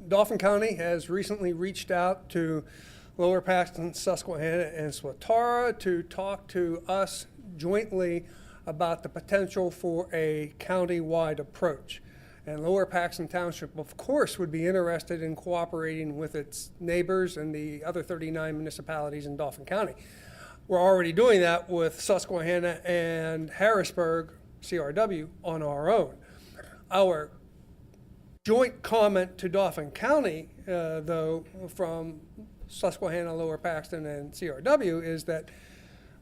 Dauphin County has recently reached out to Lower Paxton, Susquehanna, and Swatara to talk to us jointly about the potential for a county-wide approach. And Lower Paxton Township, of course, would be interested in cooperating with its neighbors and the other 39 municipalities in Dauphin County. We're already doing that with Susquehanna and Harrisburg, CRW, on our own. Our joint comment to Dauphin County, though, from Susquehanna, Lower Paxton, and CRW is that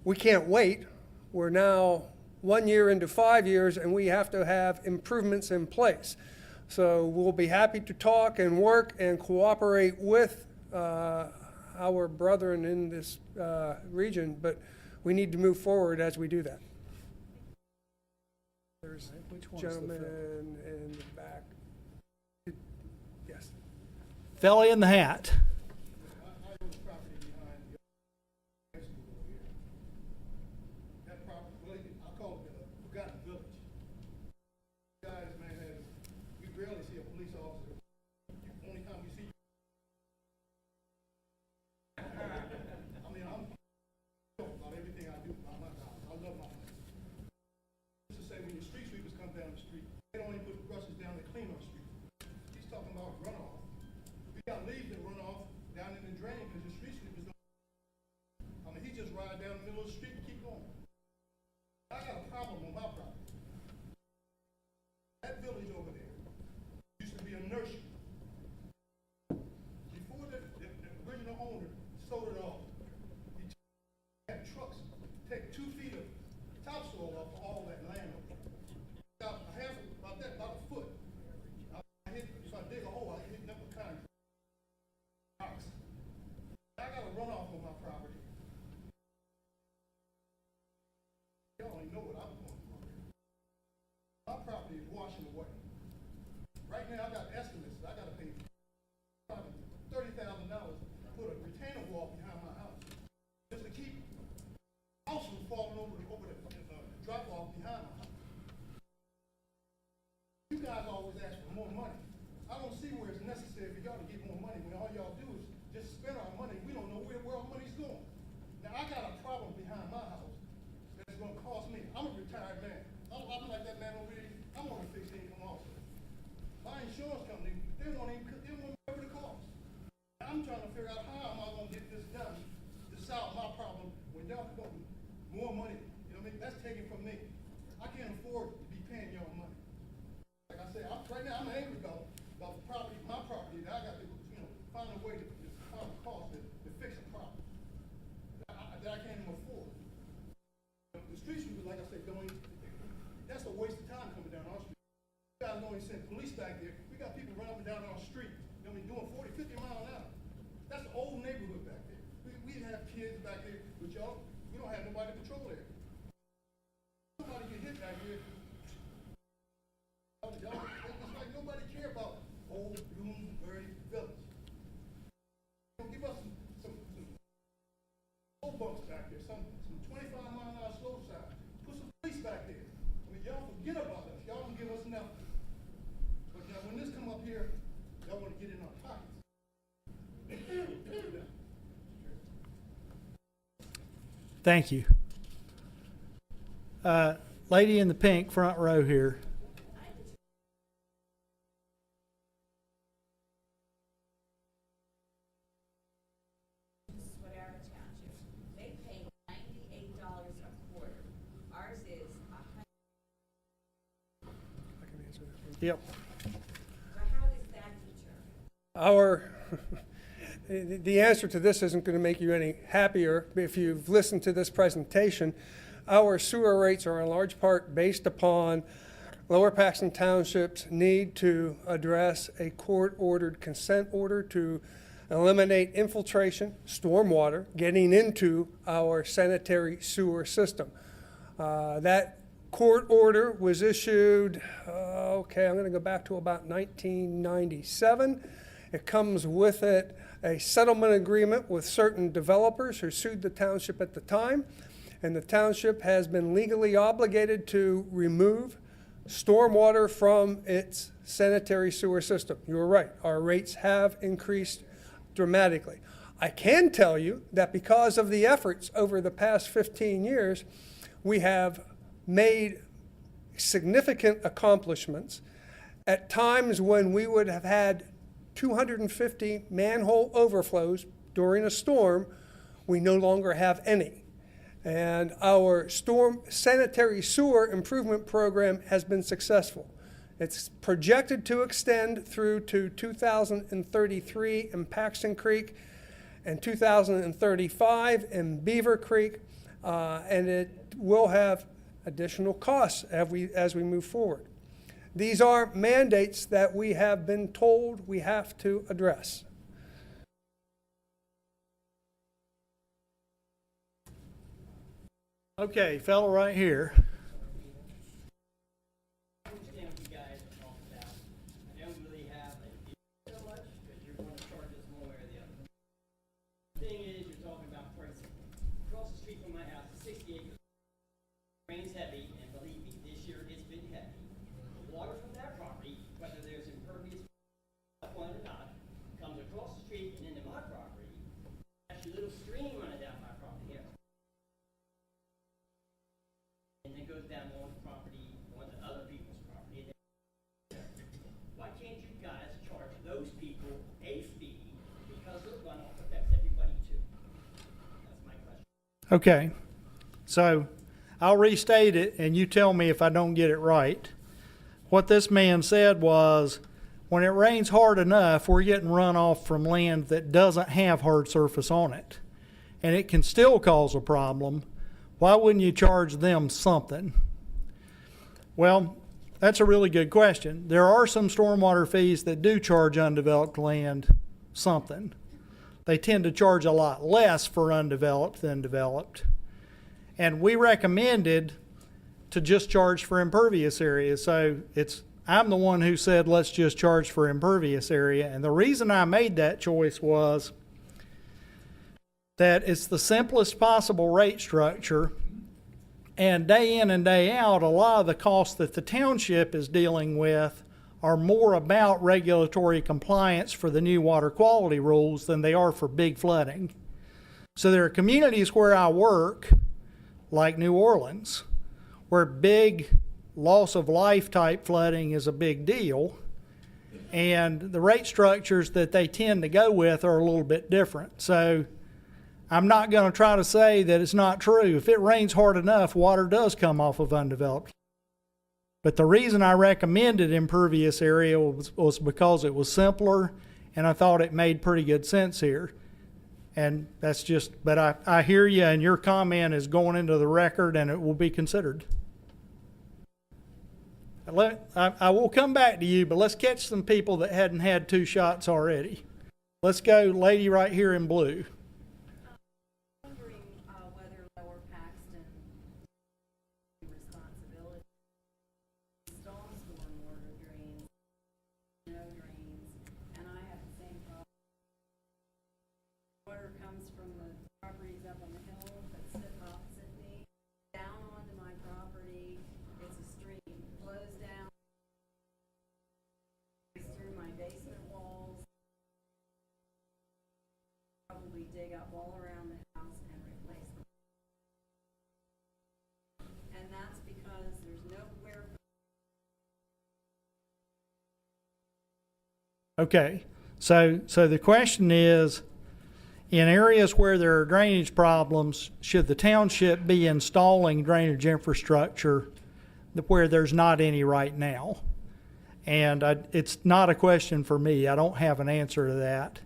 we can't wait. We're now 1 year into 5 years, and we have to have improvements in place. So we'll be happy to talk and work and cooperate with our brethren in this region, but we need to move forward as we do that. There's a gentleman in the back. Yes. Fella in the hat. I own the property behind the high school over here. That property, well, I call it the forgotten village. Guys, man, we rarely see a police officer. Only time we see. I mean, I'm about everything I do by my house. I love my house. Just to say, when your street sweepers come down the street, they don't even put brushes down to clean up streets. He's talking about runoff. We got leaves that run off down in the drain because the street sweepers don't. I mean, he just ride down the middle of the street and keep going. I got a problem on my property. That village over there used to be a nursery. Before the original owner sold it off, he had trucks take 2 feet of topsoil off of all that land over there. About a foot. If I dig a hole, I hit up with concrete. Rocks. I got a runoff on my property. Y'all don't even know what I'm going through. My property is washing away. Right now, I got estimates. I got to pay probably $30,000 to put a retaining wall behind my house just to keep the house from falling over the drop off behind my house. You guys always ask for more money. I don't see where it's necessary for y'all to get more money when all y'all do is just spend our money. We don't know where our money's going. Now, I got a problem behind my house that's going to cost me. I'm a retired man. I'm like that man over there. I'm on a fixed income also. My insurance company, they won't cover the cost. Now, I'm trying to figure out how am I going to get this done to solve my problem when y'all come up with more money. You know what I mean? That's taken from me. I can't afford to be paying y'all money. Like I said, right now I'm angry about the property, my property, that I got to, find a way to find a cost to fix a problem that I can't even afford. The street sweepers, like I said, that's a waste of time coming down our street. You guys don't even send police back there. We got people running up and down our street, doing 40, 50 miles an hour. That's the old neighborhood back there. We have kids back there, but y'all, we don't have nobody to patrol there. Somebody get hit back here. It's like nobody care about old Bloomsbury Village. Give us some slow bumps back there, some 25-mile-an-hour slow sign. Put some police back there. I mean, y'all forget about us. Y'all don't give us nothing. But now when this come up here, y'all want to get in our pockets. Thank you. Lady in the pink, front row here. Yep. So how does that deter? The answer to this isn't going to make you any happier if you've listened to this presentation. Our sewer rates are in large part based upon Lower Paxton Township's need to address a court-ordered consent order to eliminate infiltration, stormwater, getting into our sanitary sewer system. That court order was issued, I'm going to go back to about 1997. It comes with it a settlement agreement with certain developers who sued the township at the time, and the township has been legally obligated to remove stormwater from its sanitary sewer system. You were right, our rates have increased dramatically. I can tell you that because of the efforts over the past 15 years, we have made significant accomplishments. At times when we would have had 250 manhole overflows during a storm, we no longer have any. And our storm sanitary sewer improvement program has been successful. It's projected to extend through to 2033 in Paxton Creek and 2035 in Beaver Creek, and it will have additional costs as we move forward. These are mandates that we have been told we have to address. Okay, fellow right here. I understand what you guys are talking about. I don't really have a deal so much because you're going to charge us one way or the other. The thing is, you're talking about pricing. Across the street from my house is 60 acres. Rain's heavy, and believe me, this year it's been heavy. The water from that property, whether there's impervious one or not, comes across the street and into my property. There's a little stream running down my property here. And then goes down on the property, onto other people's property. Why can't you guys charge those people a fee because the runoff affects everybody too? That's my question. Okay, so I'll restate it and you tell me if I don't get it right. What this man said was, when it rains hard enough, we're getting runoff from land that doesn't have hard surface on it. And it can still cause a problem. Why wouldn't you charge them something? Well, that's a really good question. There are some stormwater fees that do charge undeveloped land something. They tend to charge a lot less for undeveloped than developed. And we recommended to just charge for impervious areas. So I'm the one who said, let's just charge for impervious area. And the reason I made that choice was that it's the simplest possible rate structure. And day in and day out, a lot of the costs that the township is dealing with are more about regulatory compliance for the new water quality rules than they are for big flooding. So there are communities where I work, like New Orleans, where big loss of life type flooding is a big deal, and the rate structures that they tend to go with are a little bit different. So I'm not going to try to say that it's not true. If it rains hard enough, water does come off of undeveloped. But the reason I recommended impervious area was because it was simpler, and I thought it made pretty good sense here. And that's just, but I hear you, and your comment is going into the record, and it will be considered. I will come back to you, but let's catch some people that hadn't had 2 shots already. Let's go, lady right here in blue. Wondering whether Lower Paxton responsibility install stormwater drains, no drains, and I have the same problem. Water comes from the properties up on the hill that sit opposite me, down onto my property. It's a stream, flows down through my basement walls. Probably dig up all around the house and replace them. And that's because there's nowhere. Okay, so the question is, in areas where there are drainage problems, should the township be installing drainage infrastructure where there's not any right now? And it's not a question for me. I don't have an answer to that.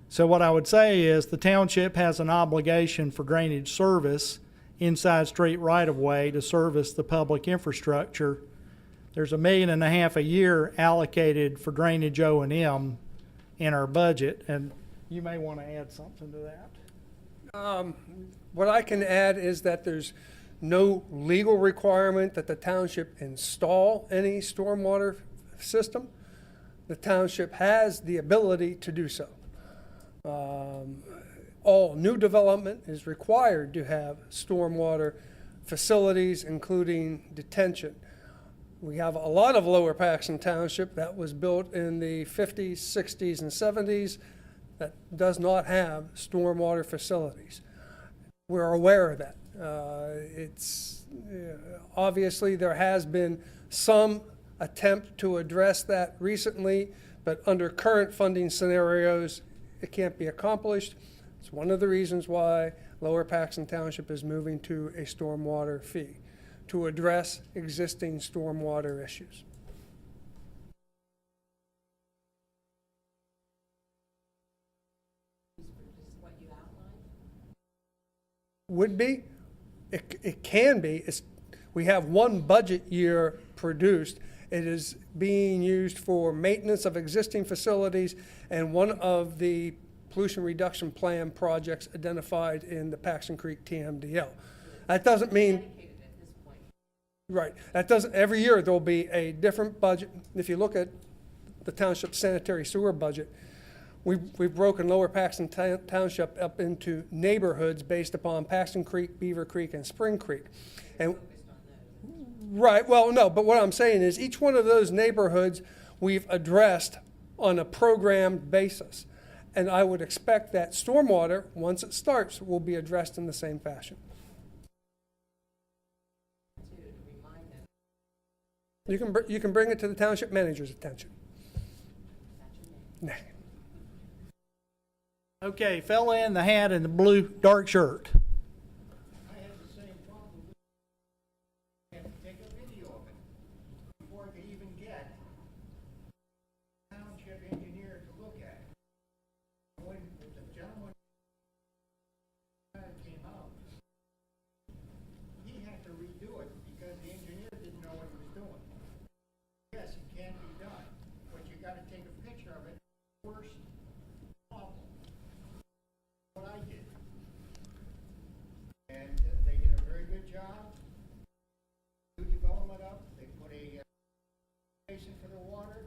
So what I would say is the township has an obligation for drainage service inside street right-of-way to service the public infrastructure. There's $1.5 million a year allocated for drainage O&M in our budget, and you may want to add something to that. What I can add is that there's no legal requirement that the township install any stormwater system. The township has the ability to do so. All new development is required to have stormwater facilities, including detention. We have a lot of Lower Paxton Township that was built in the 50s, 60s, and 70s that does not have stormwater facilities. We're aware of that. Obviously there has been some attempt to address that recently, but under current funding scenarios, it can't be accomplished. It's one of the reasons why Lower Paxton Township is moving to a stormwater fee, to address existing stormwater issues. What you outlined? Would be, it can be. We have one budget year produced. It is being used for maintenance of existing facilities and one of the pollution reduction plan projects identified in the Paxton Creek TMDL. That doesn't mean, Dedicated at this point. right, that doesn't, every year there'll be a different budget. If you look at the township sanitary sewer budget, we've broken Lower Paxton Township up into neighborhoods based upon Paxton Creek, Beaver Creek, and Spring Creek. And right, well, no, but what I'm saying is each one of those neighborhoods we've addressed on a programmed basis. And I would expect that stormwater, once it starts, will be addressed in the same fashion. To remind them. You can bring it to the township manager's attention. Nah. Okay, fella in the hat and the blue dark shirt. I had the same problem. I had to take a video of it before I could even get township engineer to look at it. When the gentleman came out, he had to redo it because the engineer didn't know what he was doing. Yes, it can be done, but you gotta take a picture of it first. What I did. And they did a very good job. New development up, they put a basin for the water,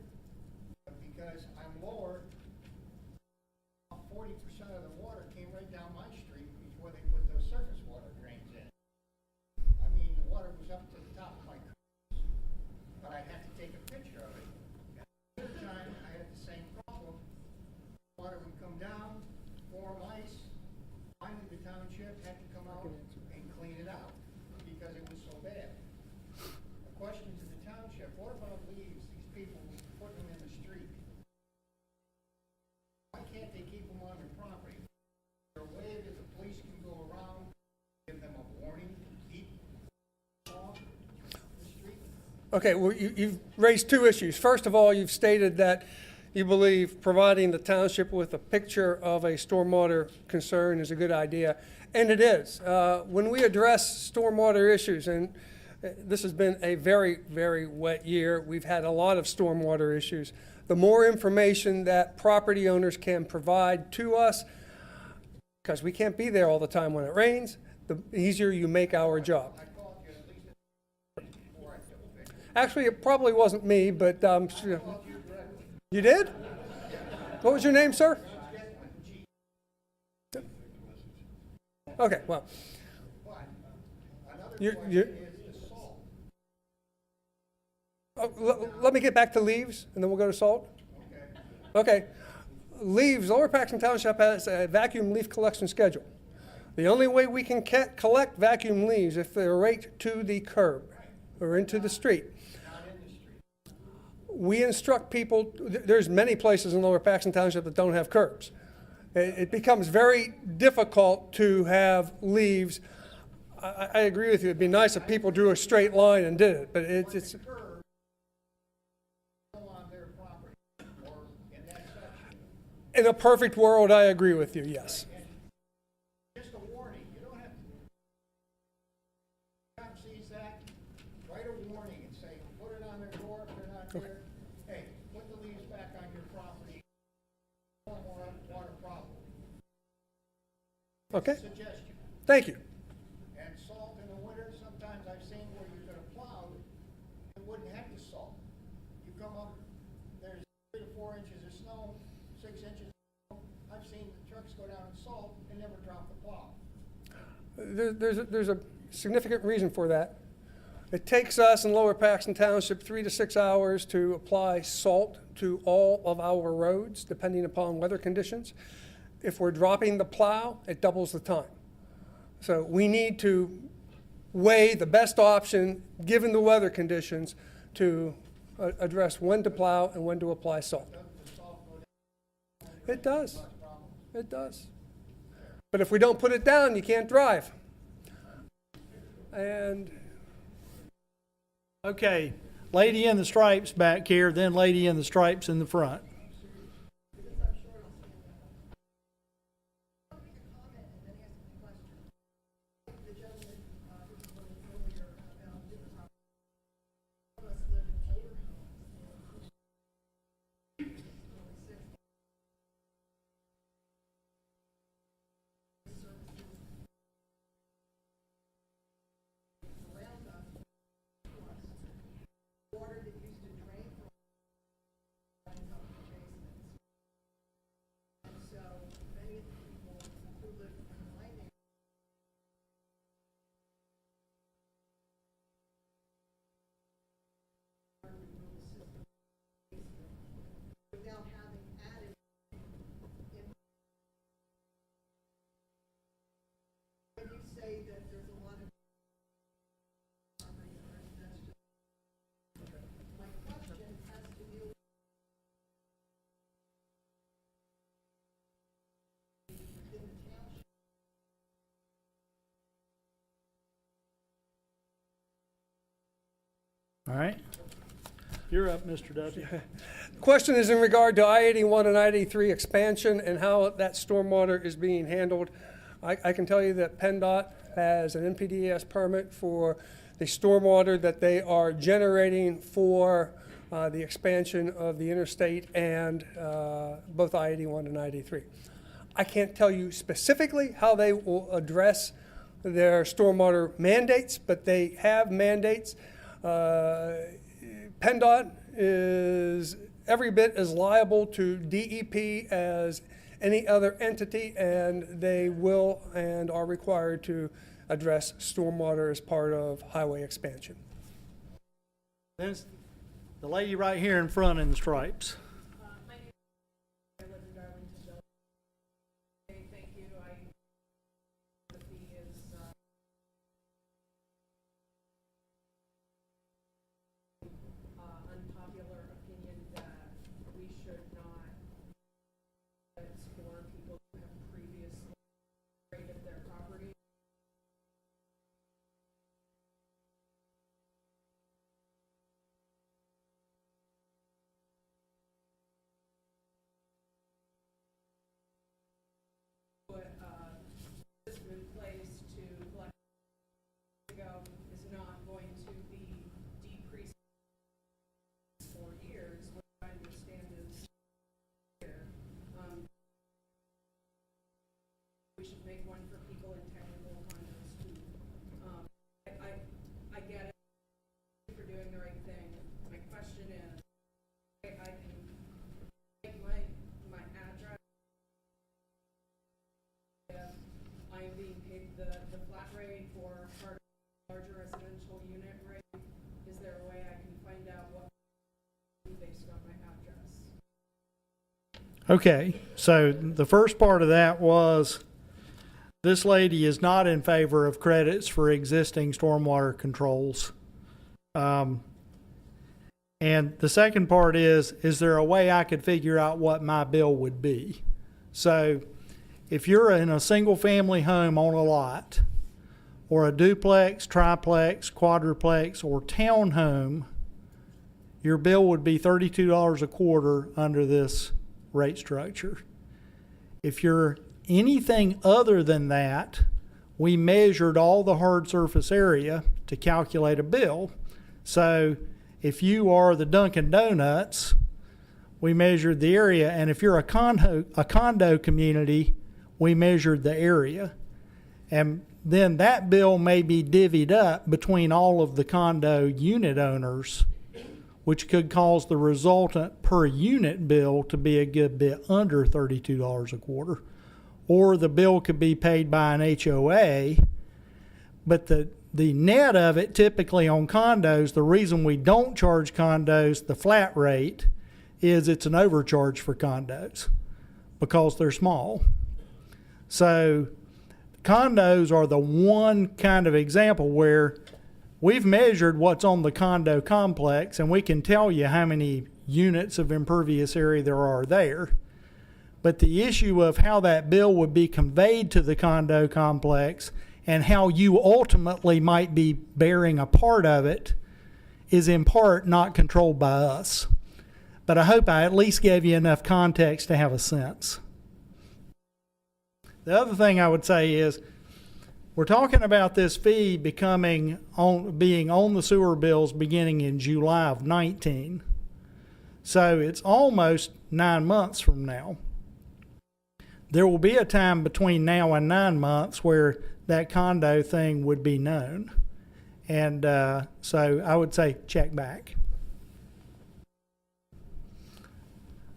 but because I'm lower, 40% of the water came right down my street before they put those surface water drains in. I mean, the water was up to the top of my curves, but I had to take a picture of it. At the time, I had the same problem. Water would come down, form ice. Finally, the township had to come out and clean it out because it was so bad. A question to the township, what about leaves, these people putting them in the street? Why can't they keep them on their property? Is there a way that the police can go around, give them a warning, keep off the street? Okay, well, you've raised two issues. First of all, you've stated that you believe providing the township with a picture of a stormwater concern is a good idea, and it is. When we address stormwater issues, and this has been a very, very wet year, we've had a lot of stormwater issues. The more information that property owners can provide to us, because we can't be there all the time when it rains, the easier you make our job. Actually, it probably wasn't me, but you did? What was your name, sir? Okay, well. Let me get back to leaves, and then we'll go to salt. Okay. Leaves, Lower Paxton Township has a vacuum leaf collection schedule. The only way we can collect vacuum leaves if they're right to the curb or into the street. We instruct people, there's many places in Lower Paxton Township that don't have curbs. It becomes very difficult to have leaves. I agree with you, it'd be nice if people drew a straight line and did it, but it's in a perfect world, I agree with you, yes. Just a warning, you don't have to. Cop sees that, write a warning and say, put it on their door if they're not there. Hey, put the leaves back on your property. Water problem. Okay. Suggestion. Thank you. And salt in the winter, sometimes I've seen where you're gonna plow, it wouldn't have to salt. You come up, there's 3 to 4 inches of snow, 6 inches of snow. I've seen the trucks go down and salt and never drop the plow. There's a significant reason for that. It takes us in Lower Paxton Township 3 to 6 hours to apply salt to all of our roads, depending upon weather conditions. If we're dropping the plow, it doubles the time. So we need to weigh the best option, given the weather conditions, to address when to plow and when to apply salt. It does. It does. But if we don't put it down, you can't drive. And Okay, lady in the stripes back here, then lady in the stripes in the front. All right. You're up, Mr. Duffy. question is in regard to I-81 and I-83 expansion and how that stormwater is being handled. I can tell you that PennDOT has an NPDES permit for the stormwater that they are generating for the expansion of the interstate and both I-81 and I-83. I can't tell you specifically how they will address their stormwater mandates, but they have mandates. PennDOT is every bit as liable to DEP as any other entity, and they will and are required to address stormwater as part of highway expansion. There's the lady right here in front in the stripes. My name is, I live in Darlington. Thank you. The fee is unpopular opinion that we should not for people who have previously rated their property. Put system in place to collect ago is not going to be decreased for years. What I understand is here. We should make one for people in technical condos too. I get it for doing the right thing. My question is, I can make my address. I am being paid the flat rate for part of the larger residential unit rate. Is there a way I can find out what based on my address? Okay, so the first part of that was this lady is not in favor of credits for existing stormwater controls. And the second part is there a way I could figure out what my bill would be? So if you're in a single family home on a lot, or a duplex, triplex, quadruplex, or townhome, your bill would be $32 a quarter under this rate structure. If you're anything other than that, we measured all the hard surface area to calculate a bill. So if you are the Dunkin' Donuts, we measured the area, and if you're a condo community, we measured the area. And then that bill may be divvied up between all of the condo unit owners, which could cause the resultant per unit bill to be a good bit under $32 a quarter. Or the bill could be paid by an HOA, but the the net of it, typically on condos, the reason we don't charge condos the flat rate is it's an overcharge for condos because they're small. So condos are the one kind of example where we've measured what's on the condo complex and we can tell you how many units of impervious area there are there. But the issue of how that bill would be conveyed to the condo complex and how you ultimately might be bearing a part of it is in part not controlled by us. But I hope I at least gave you enough context to have a sense. The other thing I would say is we're talking about this fee being on the sewer bills beginning in July of 19. So it's almost 9 months from now. There will be a time between now and 9 months where that condo thing would be known. And so I would say check back.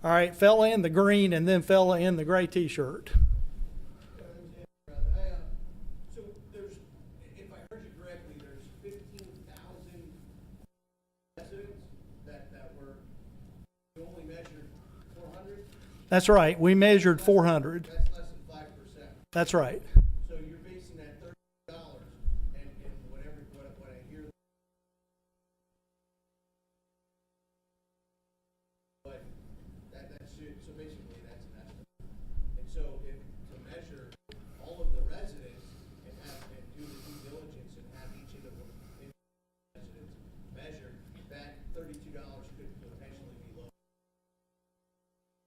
All right, fella in the green and then fella in the gray t-shirt. So there's, if I heard you correctly, there's 15,000 residents that were, you only measured 400? That's right, we measured 400. That's less than 5%. That's right. So you're basing that $30 and whatever, what I hear. But that's it. So basically that's an estimate. And so if to measure all of the residents and do the due diligence and have each of the residents measured, that $32 could potentially be low.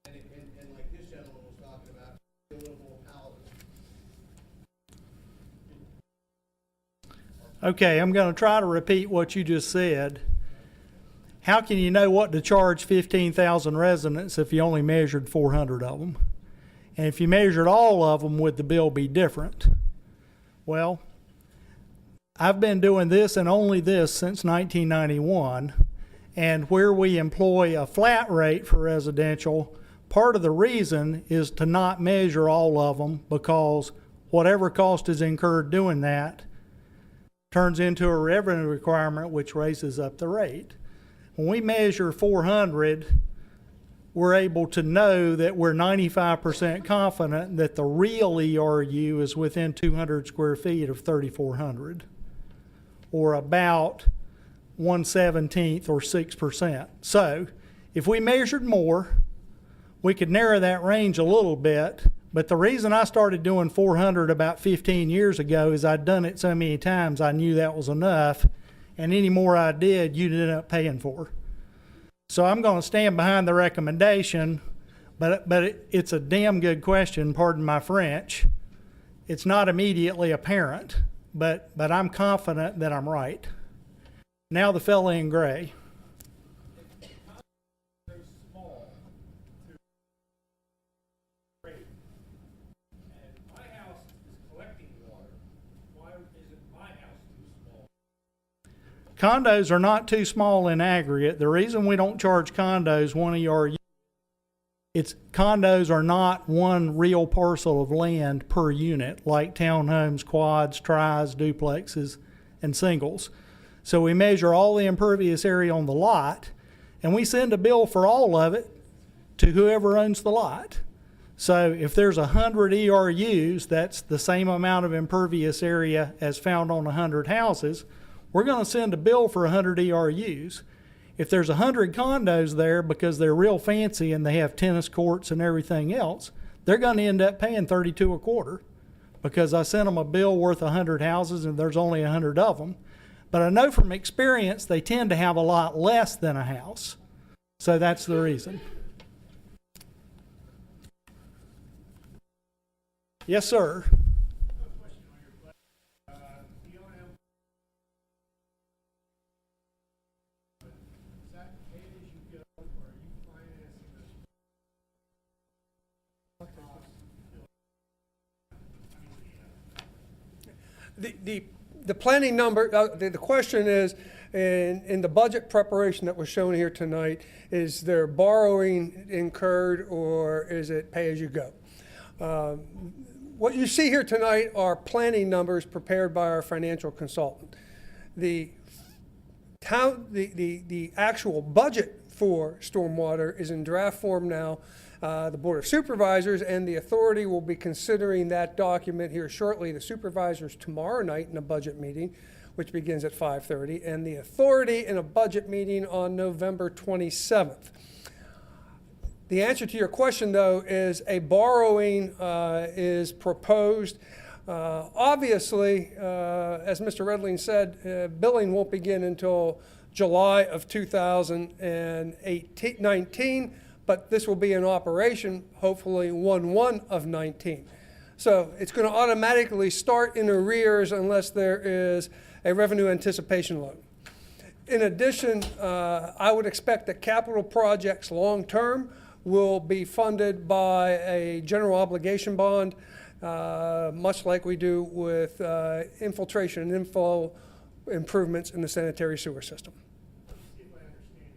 And like this gentleman was talking about, a little more palatable. Okay, I'm going to try to repeat what you just said. How can you know what to charge 15,000 residents if you only measured 400 of them? And if you measured all of them, would the bill be different? Well, I've been doing this and only this since 1991, and where we employ a flat rate for residential, part of the reason is to not measure all of them because whatever cost is incurred doing that turns into a revenue requirement which raises up the rate. When we measure 400, we're able to know that we're 95% confident that the real ERU is within 200 square feet of 3,400, or about 1/17 or 6%. So if we measured more, we could narrow that range a little bit. But the reason I started doing 400 about 15 years ago is I'd done it so many times I knew that was enough, and any more I did, you'd end up paying for. So I'm going to stand behind the recommendation, but it's a damn good question, pardon my French. It's not immediately apparent, but I'm confident that I'm right. Now the fella in gray. Condos are not too small in aggregate. The reason we don't charge condos one ERU, condos are not one real parcel of land per unit, like townhomes, quads, tris, duplexes, and singles. So we measure all the impervious area on the lot, and we send a bill for all of it to whoever owns the lot. So if there's 100 ERUs, that's the same amount of impervious area as found on 100 houses. We're going to send a bill for 100 ERUs. If there's 100 condos there because they're real fancy and they have tennis courts and everything else, they're going to end up paying $32 a quarter because I sent them a bill worth 100 houses and there's only 100 of them. But I know from experience they tend to have a lot less than a house. So that's the reason. Yes, sir. The planning number, the question is, in the budget preparation that was shown here tonight, is there borrowing incurred or is it pay as you go? what you see here tonight are planning numbers prepared by our financial consultant. The actual budget for stormwater is in draft form now. The Board of Supervisors and the authority will be considering that document here shortly. The supervisors tomorrow night in a budget meeting, which begins at 5:30, and the authority in a budget meeting on November 27th. The answer to your question, though, is a borrowing is proposed. Obviously, as Mr. Redling said, billing won't begin until July of 2019, but this will be in operation hopefully 1/1 of 19. So it's going to automatically start in arrears unless there is a revenue anticipation loan. In addition, I would expect that capital projects long-term will be funded by a general obligation bond, much like we do with infiltration and inflow improvements in the sanitary sewer system. See if I understand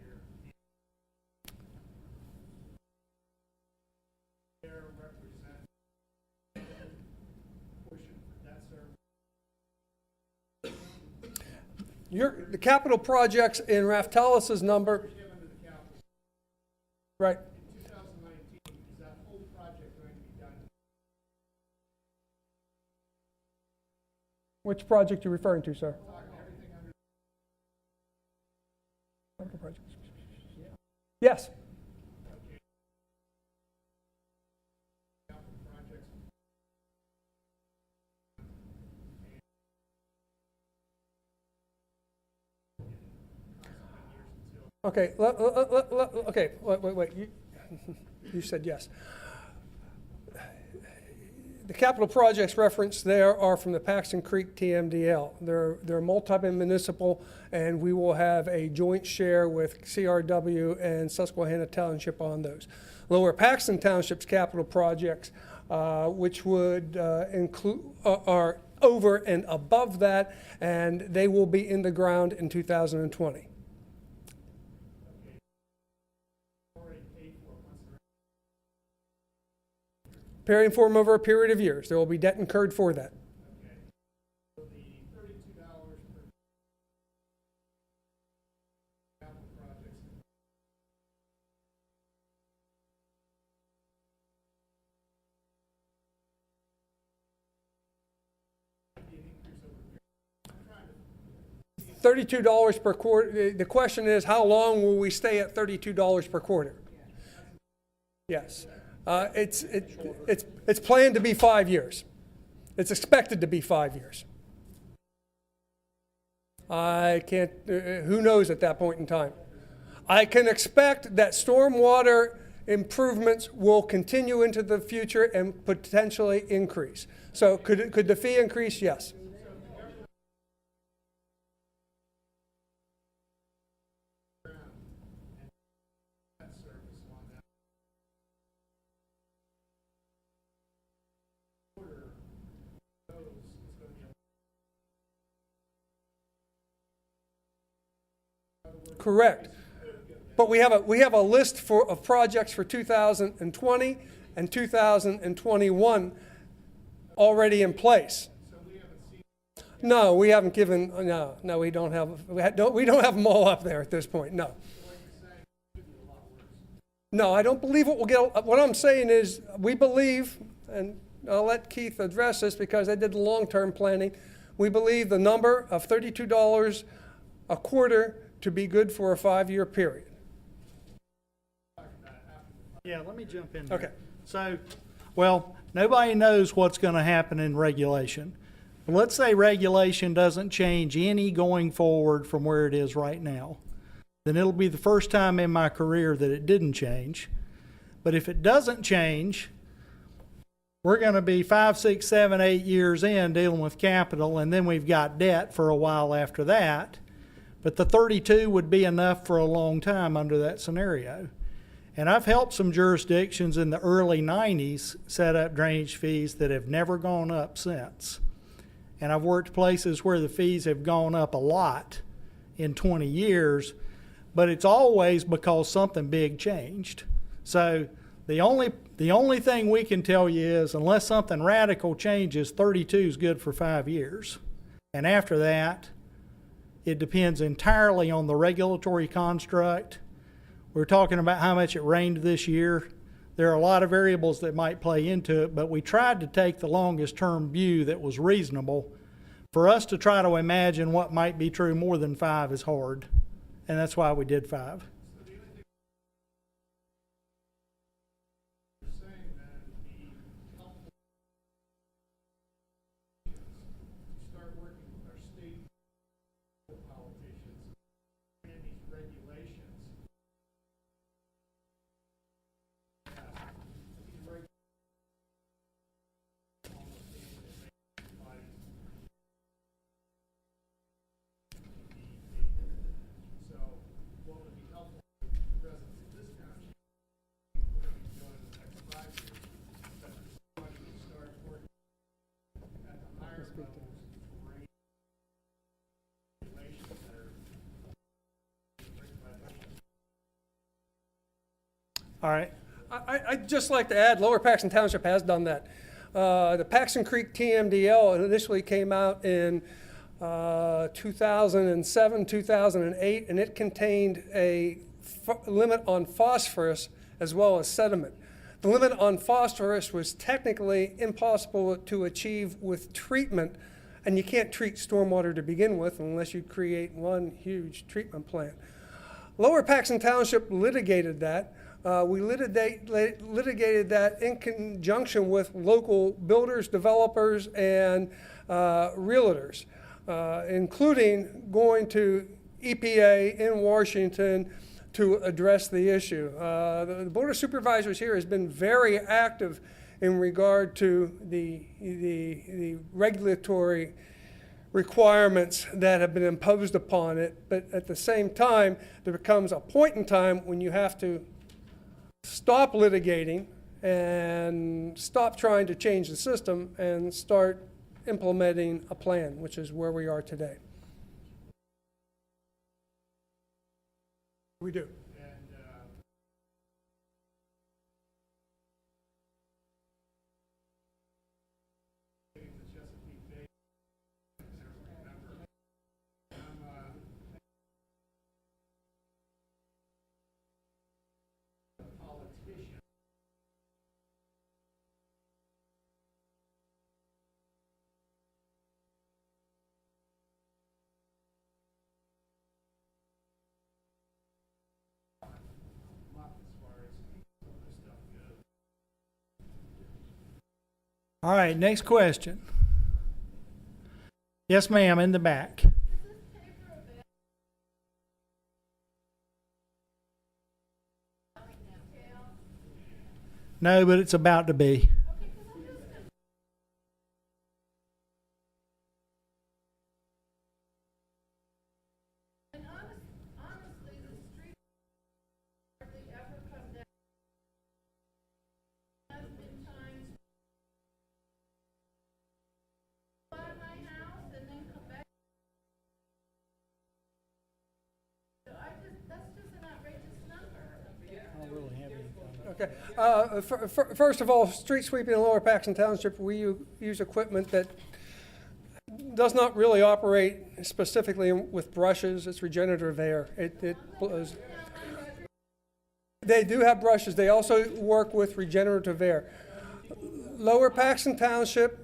your represent portion for debt service. The capital projects in Raftelis's number, Given to the capital. right? In 2019, is that whole project going to be done? Which project are you referring to, sir? Talking everything under Capital projects. Yes. capital projects. Okay, okay, wait. You said yes. The capital projects referenced there are from the Paxton Creek TMDL. They're multi-municipal, and we will have a joint share with CRW and Susquehanna Township on those. Lower Paxton Township's capital projects, which would include, are over and above that, and they will be in the ground in 2020. Paying for them over a period of years. There will be debt incurred for that. So the $32 per capital projects. $32 per quarter. The question is, how long will we stay at $32 per quarter? Yes. It's planned to be 5 years. It's expected to be 5 years. I can't, who knows at that point in time. I can expect that stormwater improvements will continue into the future and potentially increase. So could the fee increase? Yes. Correct. But we have a list of projects for 2020 and 2021 already in place. No, we haven't given. No, we don't have. We don't have them all up there at this point. No. No, I don't believe what we'll get. What I'm saying is, we believe, and I'll let Keith address this because they did the long-term planning. We believe the number of $32 a quarter to be good for a 5-year period. Yeah, let me jump in there. Okay. So, well, nobody knows what's going to happen in regulation. But let's say regulation doesn't change any going forward from where it is right now. Then it'll be the first time in my career that it didn't change. But if it doesn't change, we're going to be 5, 6, 7, 8 years in dealing with capital, and then we've got debt for a while after that. But the 32 would be enough for a long time under that scenario. And I've helped some jurisdictions in the early 90s set up drainage fees that have never gone up since. And I've worked places where the fees have gone up a lot in 20 years, but it's always because something big changed. So The only thing we can tell you is unless something radical changes, 32 is good for 5 years. And after that, it depends entirely on the regulatory construct. We're talking about how much it rained this year. There are a lot of variables that might play into it, but we tried to take the longest term view that was reasonable. For us to try to imagine what might be true more than 5 is hard, and that's why we did 5. Start working with our state politicians and these regulations. So what would be helpful for the residents of this township, what we do in the next 5 years, that somebody can start working at the higher levels for regulations that are written by the All right. I'd just like to add, Lower Paxton Township has done that. The Paxton Creek TMDL initially came out in 2007, 2008, and it contained a limit on phosphorus as well as sediment. The limit on phosphorus was technically impossible to achieve with treatment, and you can't treat stormwater to begin with unless you create one huge treatment plant. Lower Paxton Township litigated that. We litigated that in conjunction with local builders, developers, and realtors, including going to EPA in Washington to address the issue. The Board of Supervisors here has been very active in regard to the regulatory requirements that have been imposed upon it, but at the same time, there becomes a point in time when you have to stop litigating and stop trying to change the system and start implementing a plan, which is where we are today. We do. All right, next question. Yes, ma'am, in the back. No, but it's about to be. Okay. First of all, street sweeping in Lower Paxton Township, we use equipment that does not really operate specifically with brushes. It's regenerative air. It blows. They do have brushes. They also work with regenerative air. Lower Paxton Township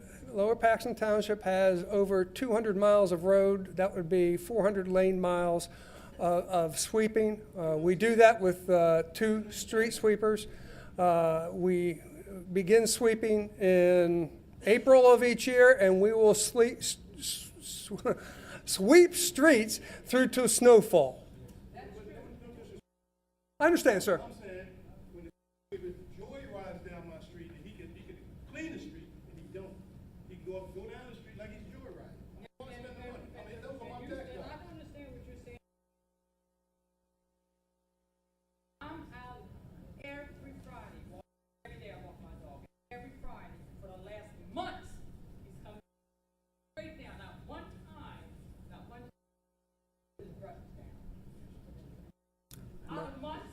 has over 200 miles of road. That would be 400 lane miles of sweeping. We do that with 2 street sweepers. We begin sweeping in April of each year, and we will sweep streets through to snowfall. I understand, sir. I'm saying, when the Joy rides down my street, and he can clean the street, and he don't. He can go down the street like he's Joy riding. I'm spending the money. I mean, those are my tax dollars. I don't understand what you're saying. I'm out every Friday, every day I walk my dog. Every Friday for the last months, he's coming straight down. Not one time, his brushes down. Out of months.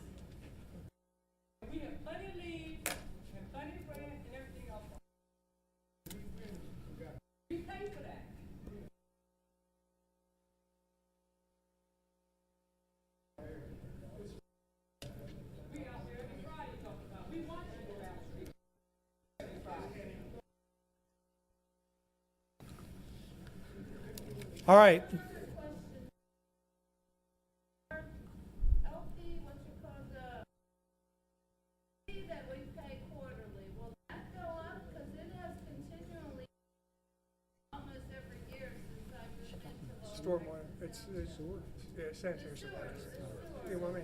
All right. LP, what you call the fee that we pay quarterly, will that go up? Cause it has continually, almost every year since I've been to the. Stormwater, it's sanitary sewer. You want me?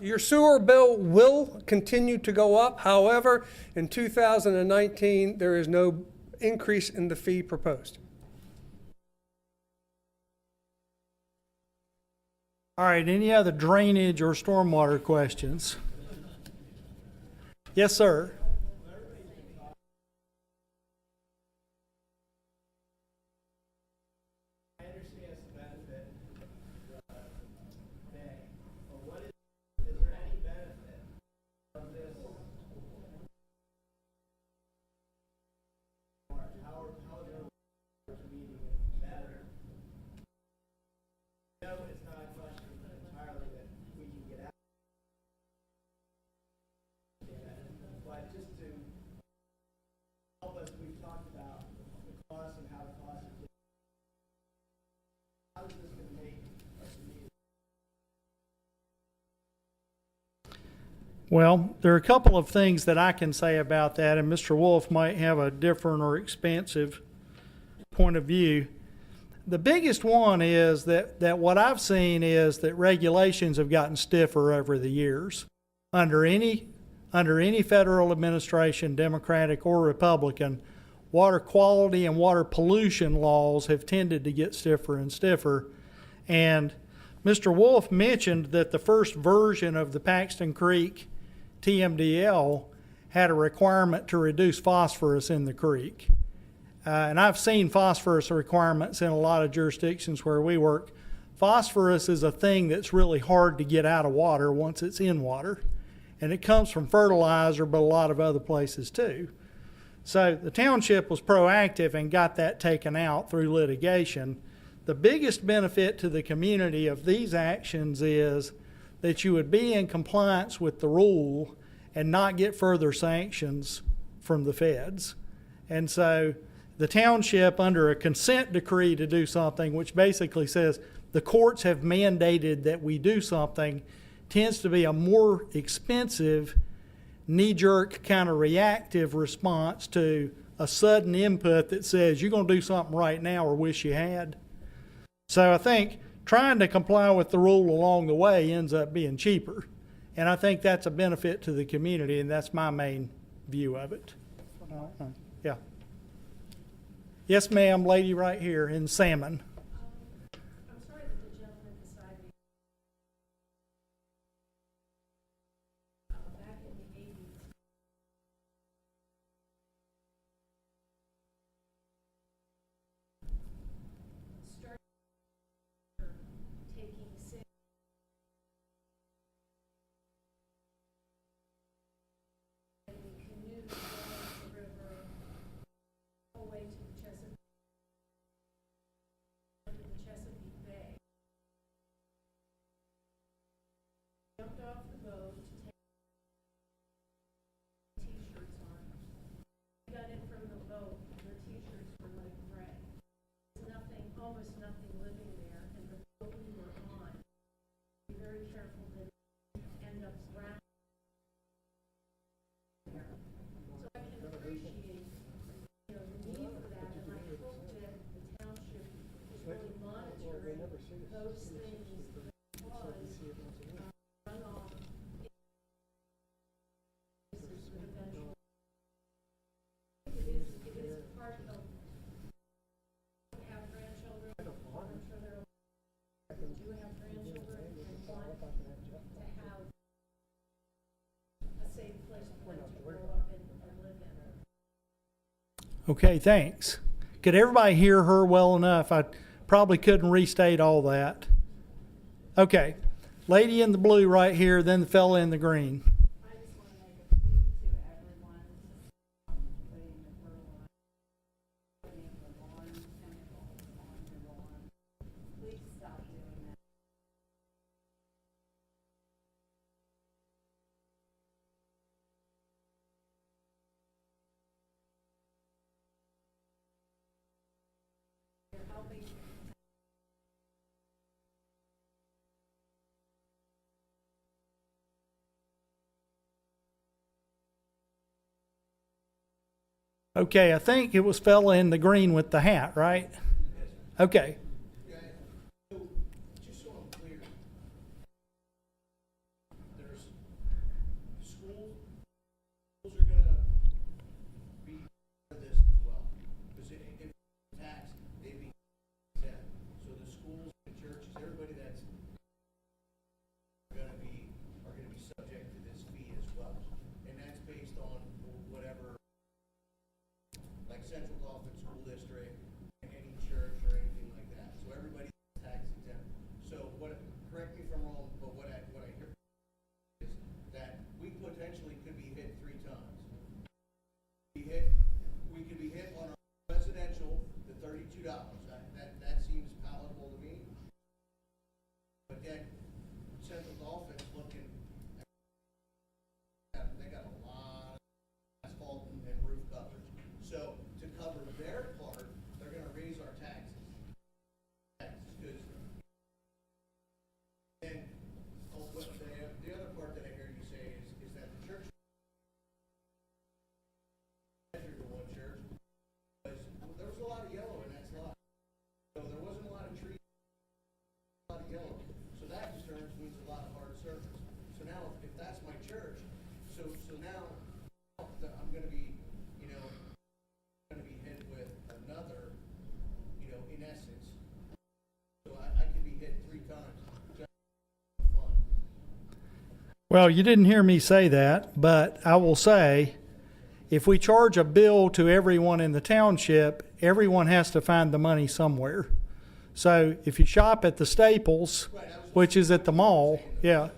Your sewer bill will continue to go up. However, in 2019, there is no increase in the fee proposed. All right, any other drainage or stormwater questions? Yes, sir. I understand the benefit today, but what is there any benefit of this? How are the meeting better? No, it's not a question entirely that we can get out. But just to help us, we've talked about the cost and how the cost is. How is this going to make us meet? Well, there are a couple of things that I can say about that, and Mr. Wolf might have a different or expansive point of view. The biggest one is that what I've seen is that regulations have gotten stiffer over the years. Under any federal administration, Democratic or Republican, water quality and water pollution laws have tended to get stiffer and stiffer. And Mr. Wolf mentioned that the first version of the Paxton Creek TMDL had a requirement to reduce phosphorus in the creek. And I've seen phosphorus requirements in a lot of jurisdictions where we work. Phosphorus is a thing that's really hard to get out of water once it's in water. And it comes from fertilizer, but a lot of other places too. So the township was proactive and got that taken out through litigation. The biggest benefit to the community of these actions is that you would be in compliance with the rule and not get further sanctions from the feds. And so the township, under a consent decree to do something, which basically says the courts have mandated that we do something, tends to be a more expensive, knee-jerk kind of reactive response to a sudden input that says you're going to do something right now or wish you had. So I think trying to comply with the rule along the way ends up being cheaper. And I think that's a benefit to the community, and that's my main view of it. Yeah. Yes, ma'am, lady right here in salmon. I'm sorry that the gentleman beside me. Back in the 80s. Started taking sick. And we canoed down the river, all the way to the Chesapeake. To the Chesapeake Bay. Jumped off the boat to take t-shirts on. We got in from the boat, their t-shirts were like gray. There's nothing, almost nothing living there, and the boat we were on, be very careful that it end up drowning there. So I can appreciate, the need for that, and I hope that the township is really monitoring those things because runoff is eventually. It is part of have grandchildren. I'm sure there are do have grandchildren and want to have a safe place for them to grow up and live in. Okay, thanks. Could everybody hear her well enough? I probably couldn't restate all that. Okay, lady in the blue right here, then the fella in the green. I just want to make a plea to everyone, putting the fertilizer, putting the lawn chemicals on your lawn. Please stop doing that. be. Okay, I think it was fella in the green with the hat, right? Okay. So, just so I'm clear, there's schools are gonna be part of this as well. Because if tax, they'd be exempt. So the schools and churches, everybody that's are gonna be subject to this fee as well. And that's based on whatever, like Central Dauphin School District, any church or anything like that. So everybody's tax exempt. So correct me if I'm wrong, but what I hear is that we potentially could be hit 3 times. We could be hit on our residential, the $32. That seems palatable to me. But then Central Dauphin's looking at, they got a lot of asphalt and roof coverage. So to cover their part, they're gonna raise our taxes. Because then, the other part that I hear you say is that the church measured to one church, because there was a lot of yellow in that slot. So there wasn't a lot of trees, a lot of yellow. So that in turn means a lot of hard surface. So now if that's my church, so now I'm gonna be, gonna be hit with another, in essence. So I could be hit 3 times just for fun. Well, you didn't hear me say that, but I will say, if we charge a bill to everyone in the township, everyone has to find the money somewhere. So if you shop at the Staples, which is at the mall, yeah.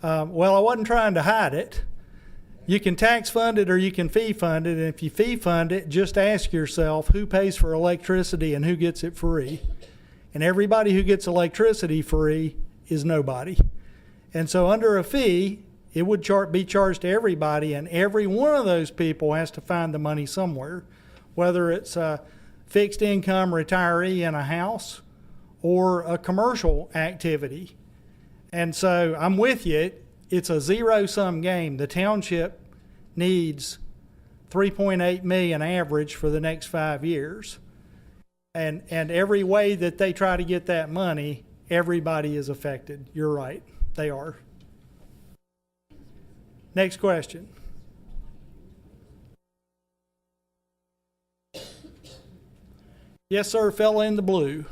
Well, I wasn't trying to hide it. You can tax fund it or you can fee fund it. And if you fee fund it, just ask yourself who pays for electricity and who gets it free. And everybody who gets electricity free is nobody. And so under a fee, it would be charged to everybody, and every one of those people has to find the money somewhere, whether it's a fixed income retiree in a house or a commercial activity. And so I'm with you. It's a zero-sum game. The township needs $3.8 million average for the next 5 years. And every way that they try to get that money, everybody is affected. You're right. They are. Next question. Yes, sir, fella in the blue.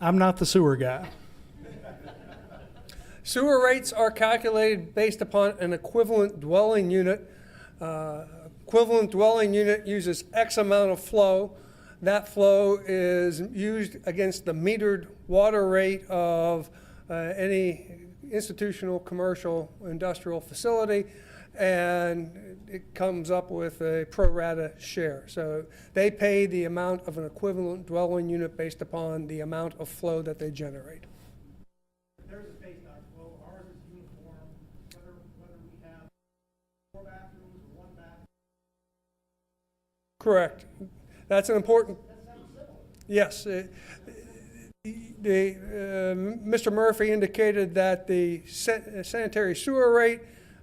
I'm not the sewer guy. Sewer rates are calculated based upon an equivalent dwelling unit. Equivalent dwelling unit uses X amount of flow. That flow is used against the metered water rate of any institutional, commercial, industrial facility, and it comes up with a pro rata share. So they pay the amount of an equivalent dwelling unit based upon the amount of flow that they generate. Theirs is based on flow, ours is uniform, whether we have 4 bathrooms or 1 bathroom. Correct. That's an important. That sounds similar. Yes. Mr. Murphy indicated that the sanitary sewer rate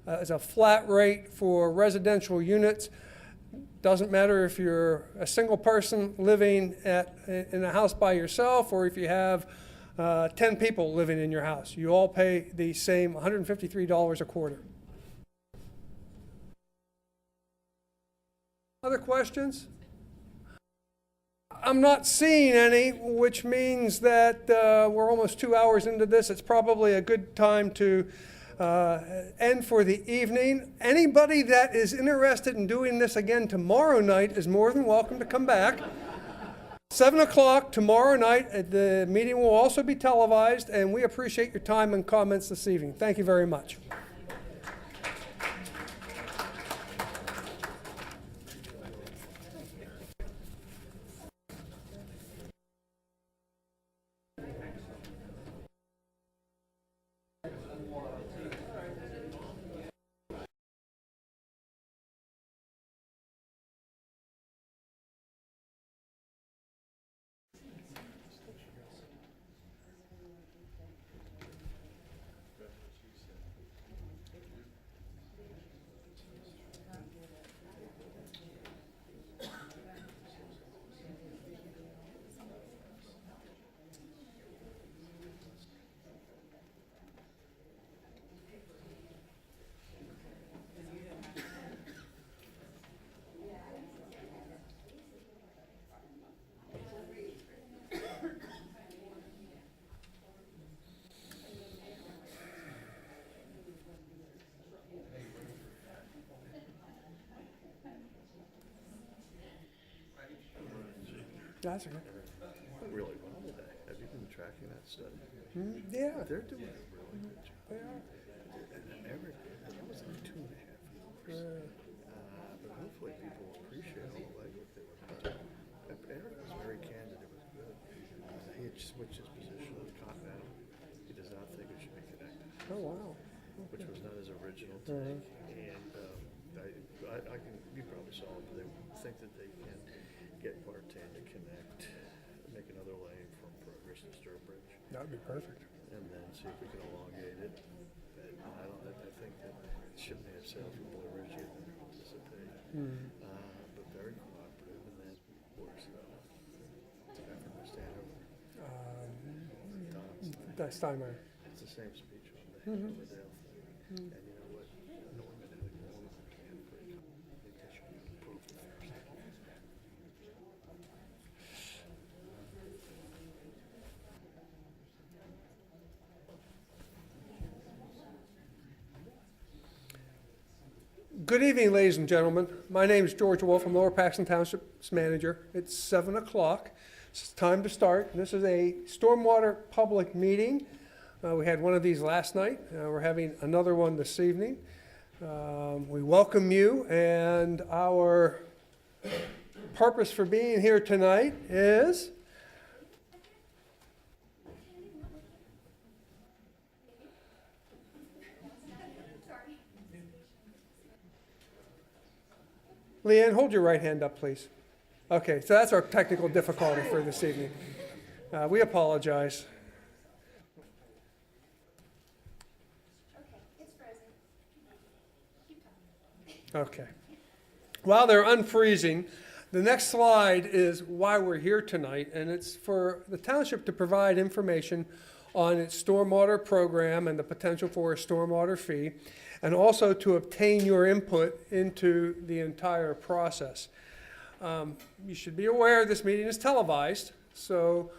is a flat rate for residential units. Doesn't matter if you're a single person living in a house by yourself or if you have 10 people living in your house. You all pay the same $153 a quarter. Other questions? I'm not seeing any, which means that we're almost 2 hours into this. It's probably a good time to end for the evening. Anybody that is interested in doing this again tomorrow night is more than welcome to come back. 7 o'clock tomorrow night. The meeting will also be televised, and we appreciate your time and comments this evening. Thank you very much. That's okay. really well today. Have you been tracking that study? Yeah, They're doing a really good job. they are. And that was like 2.5 years. But hopefully people appreciate all the legwork they were putting. Eric was very candid. It was good. He had switched his position on Continental. He does not think it should be connected. Oh, wow. Which was not his original take. And I can, you probably saw it, but they think that they can get Bartan to connect, make another lane from Progress to Sturbridge, That would be perfect. and then see if we can elongate it. And I think that it shouldn't have sales from Blue Ridge yet than anticipate. But very cooperative, and then, of course, after my stand over, That's Steinmeier. it's the same speech on the Riverdale thing. And you know what? Norman had a Norman can break. I think that should be approved first. Good evening, ladies and gentlemen. My name is George Wolf. I'm Lower Paxton Township's manager. It's 7 o'clock. It's time to start. This is a stormwater public meeting. We had one of these last night. We're having another one this evening. We welcome you, and our purpose for being here tonight is Leanne, hold your right hand up, please. Okay, so that's our technical difficulty for this evening. We apologize. Okay, it's frozen. Keep talking. Okay. While they're unfreezing, the next slide is why we're here tonight, and it's for the township to provide information on its stormwater program and the potential for a stormwater fee, and also to obtain your input into the entire process. You should be aware this meeting is televised, so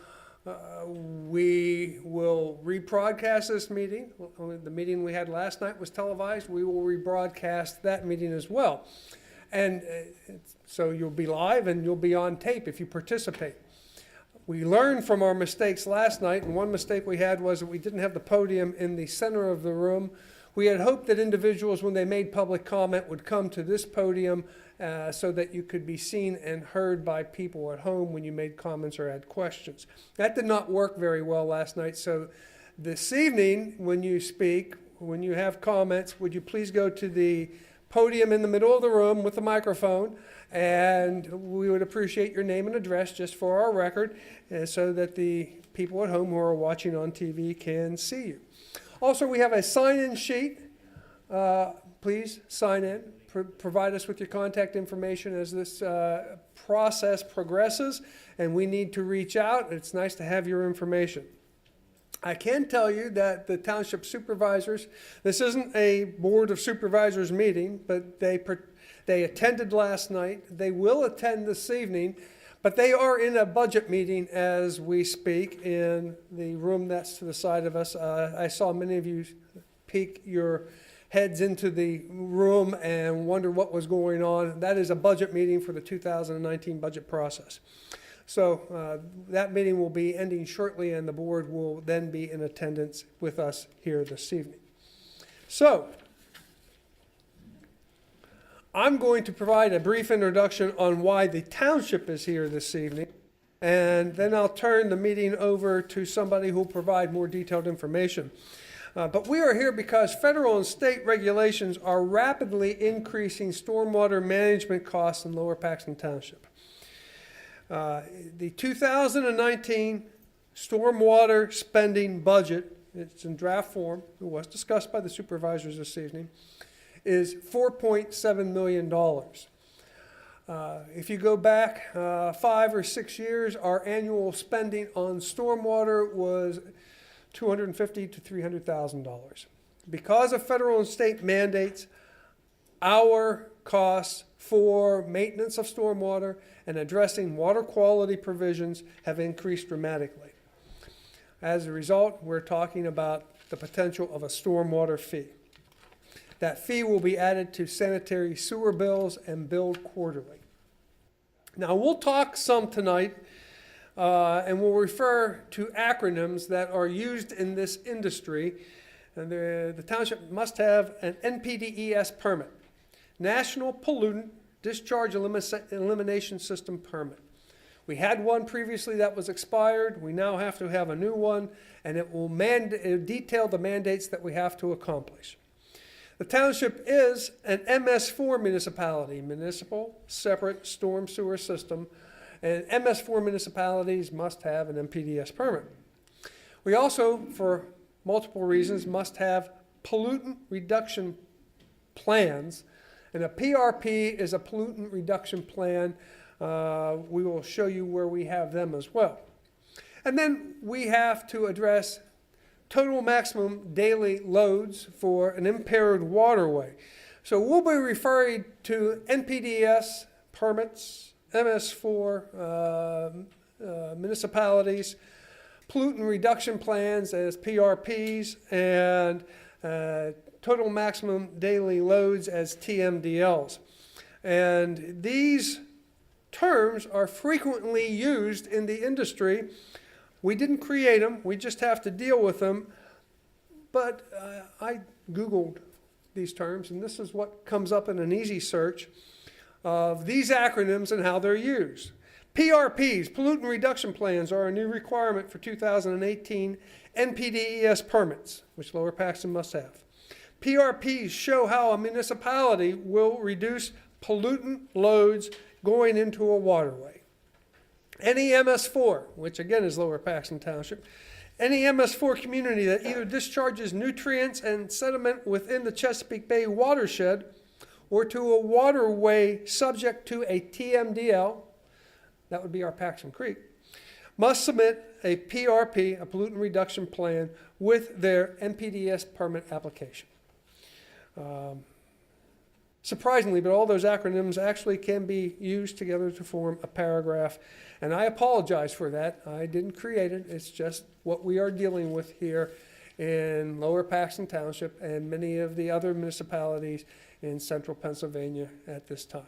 we will rebroadcast this meeting. The meeting we had last night was televised. We will rebroadcast that meeting as well. And so you'll be live and you'll be on tape if you participate. We learned from our mistakes last night, and one mistake we had was that we didn't have the podium in the center of the room. We had hoped that individuals, when they made public comment, would come to this podium so that you could be seen and heard by people at home when you made comments or had questions. That did not work very well last night, so this evening, when you speak, when you have comments, would you please go to the podium in the middle of the room with the microphone, and we would appreciate your name and address just for our record so that the people at home who are watching on TV can see you. Also, we have a sign-in sheet. Please sign in. Provide us with your contact information as this process progresses, and we need to reach out. It's nice to have your information. I can tell you that the township supervisors, this isn't a board of supervisors meeting, but they attended last night. They will attend this evening, but they are in a budget meeting as we speak in the room that's to the side of us. I saw many of you peek your heads into the room and wonder what was going on. That is a budget meeting for the 2019 budget process. So that meeting will be ending shortly, and the board will then be in attendance with us here this evening. So I'm going to provide a brief introduction on why the township is here this evening, and then I'll turn the meeting over to somebody who will provide more detailed information. But we are here because federal and state regulations are rapidly increasing stormwater management costs in Lower Paxton Township. The 2019 stormwater spending budget, it's in draft form, it was discussed by the supervisors this evening, is $4.7 million. If you go back 5 or 6 years, our annual spending on stormwater was $250,000 to $300,000. Because of federal and state mandates, our costs for maintenance of stormwater and addressing water quality provisions have increased dramatically. As a result, we're talking about the potential of a stormwater fee. That fee will be added to sanitary sewer bills and billed quarterly. Now, we'll talk some tonight and we'll refer to acronyms that are used in this industry. And the township must have an NPDES permit, National Pollutant Discharge Elimination System permit. We had one previously that was expired. We now have to have a new one, and it will detail the mandates that we have to accomplish. The township is an MS4 municipality, Municipal Separate Storm Sewer System, and MS4 municipalities must have an NPDES permit. We also, for multiple reasons, must have pollutant reduction plans, and a PRP is a pollutant reduction plan. We will show you where we have them as well. And then we have to address total maximum daily loads for an impaired waterway. So we'll be referring to NPDES permits, MS4 municipalities, pollutant reduction plans as PRPs, and total maximum daily loads as TMDLs. And these terms are frequently used in the industry. We didn't create them, we just have to deal with them. But I Googled these terms, and this is what comes up in an easy search of these acronyms and how they're used. PRPs, pollutant reduction plans, are a new requirement for 2018 NPDES permits, which Lower Paxton must have. PRPs show how a municipality will reduce pollutant loads going into a waterway. Any MS4, which again is Lower Paxton Township, any MS4 community that either discharges nutrients and sediment within the Chesapeake Bay watershed or to a waterway subject to a TMDL, that would be our Paxton Creek, must submit a PRP, a pollutant reduction plan, with their NPDES permit application. Surprisingly, but all those acronyms actually can be used together to form a paragraph. And I apologize for that. I didn't create it. It's just what we are dealing with here in Lower Paxton Township and many of the other municipalities in central Pennsylvania at this time.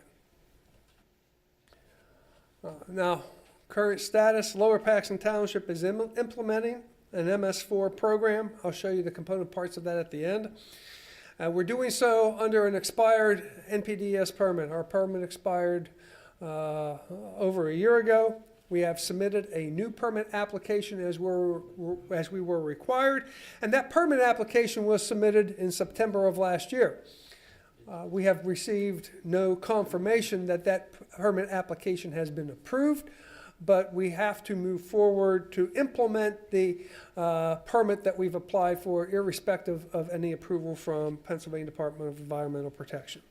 Now, current status, Lower Paxton Township is implementing an MS4 program. I'll show you the component parts of that at the end. We're doing so under an expired NPDES permit. Our permit expired over a year ago. We have submitted a new permit application as we were required, and that permit application was submitted in September of last year. We have received no confirmation that that permit application has been approved, but we have to move forward to implement the permit that we've applied for, irrespective of any approval from Pennsylvania Department of Environmental Protection.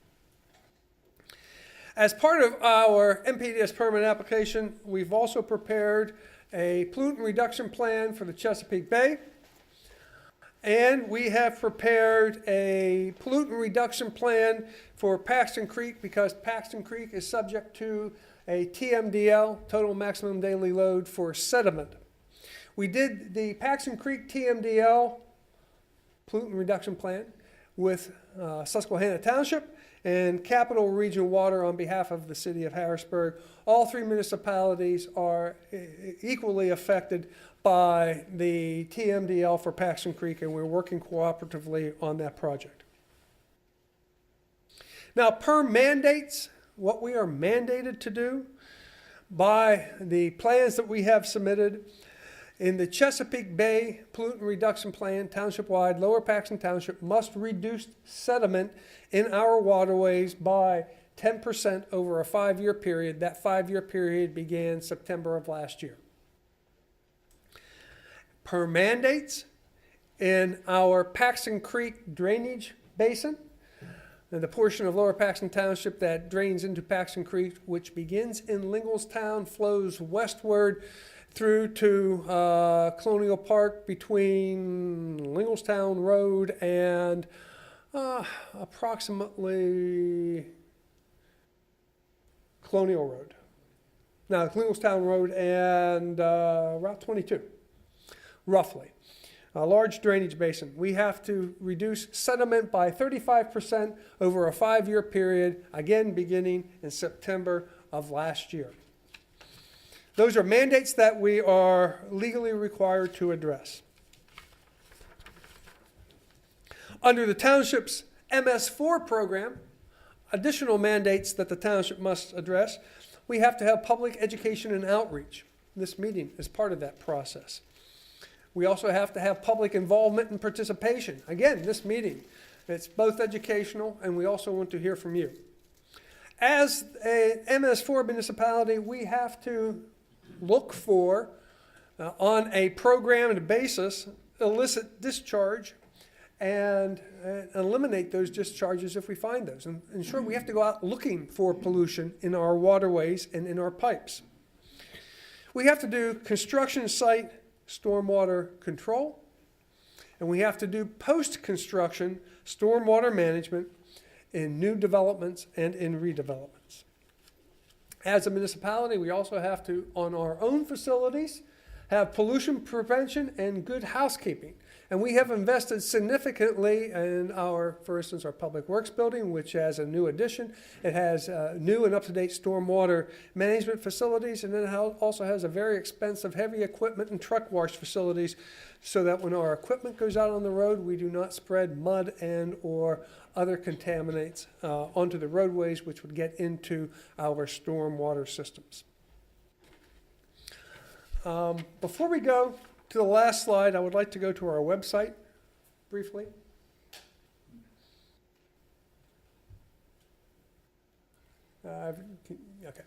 As part of our NPDES permit application, we've also prepared a pollutant reduction plan for the Chesapeake Bay. And we have prepared a pollutant reduction plan for Paxton Creek, because Paxton Creek is subject to a TMDL, total maximum daily load, for sediment. We did the Paxton Creek TMDL pollutant reduction plan with Susquehanna Township and Capital Region Water on behalf of the city of Harrisburg. All three municipalities are equally affected by the TMDL for Paxton Creek, and we're working cooperatively on that project. Now, per mandates, what we are mandated to do by the plans that we have submitted in the Chesapeake Bay Pollutant Reduction Plan, township-wide, Lower Paxton Township must reduce sediment in our waterways by 10% over a 5-year period. That 5-year period began September of last year. Per mandates, in our Paxton Creek drainage basin, and the portion of Lower Paxton Township that drains into Paxton Creek, which begins in Linglestown, flows westward through to Colonial Park between Linglestown Road and approximately Colonial Road. Now, Linglestown Road and Route 22, roughly. A large drainage basin. We have to reduce sediment by 35% over a 5-year period, again beginning in September of last year. Those are mandates that we are legally required to address. Under the township's MS4 program, additional mandates that the township must address, we have to have public education and outreach. This meeting is part of that process. We also have to have public involvement and participation. Again, this meeting, it's both educational and we also want to hear from you. As a MS4 municipality, we have to look for, on a programmed basis, illicit discharge and eliminate those discharges if we find those. And in short, we have to go out looking for pollution in our waterways and in our pipes. We have to do construction site stormwater control, and we have to do post-construction stormwater management in new developments and in redevelopments. As a municipality, we also have to, on our own facilities, have pollution prevention and good housekeeping. And we have invested significantly in our, for instance, our Public Works building, which has a new addition. It has new and up-to-date stormwater management facilities, and then it also has a very expensive heavy equipment and truck wash facilities so that when our equipment goes out on the road, we do not spread mud and or other contaminants onto the roadways, which would get into our stormwater systems. Before we go to the last slide, I would like to go to our website briefly. Okay.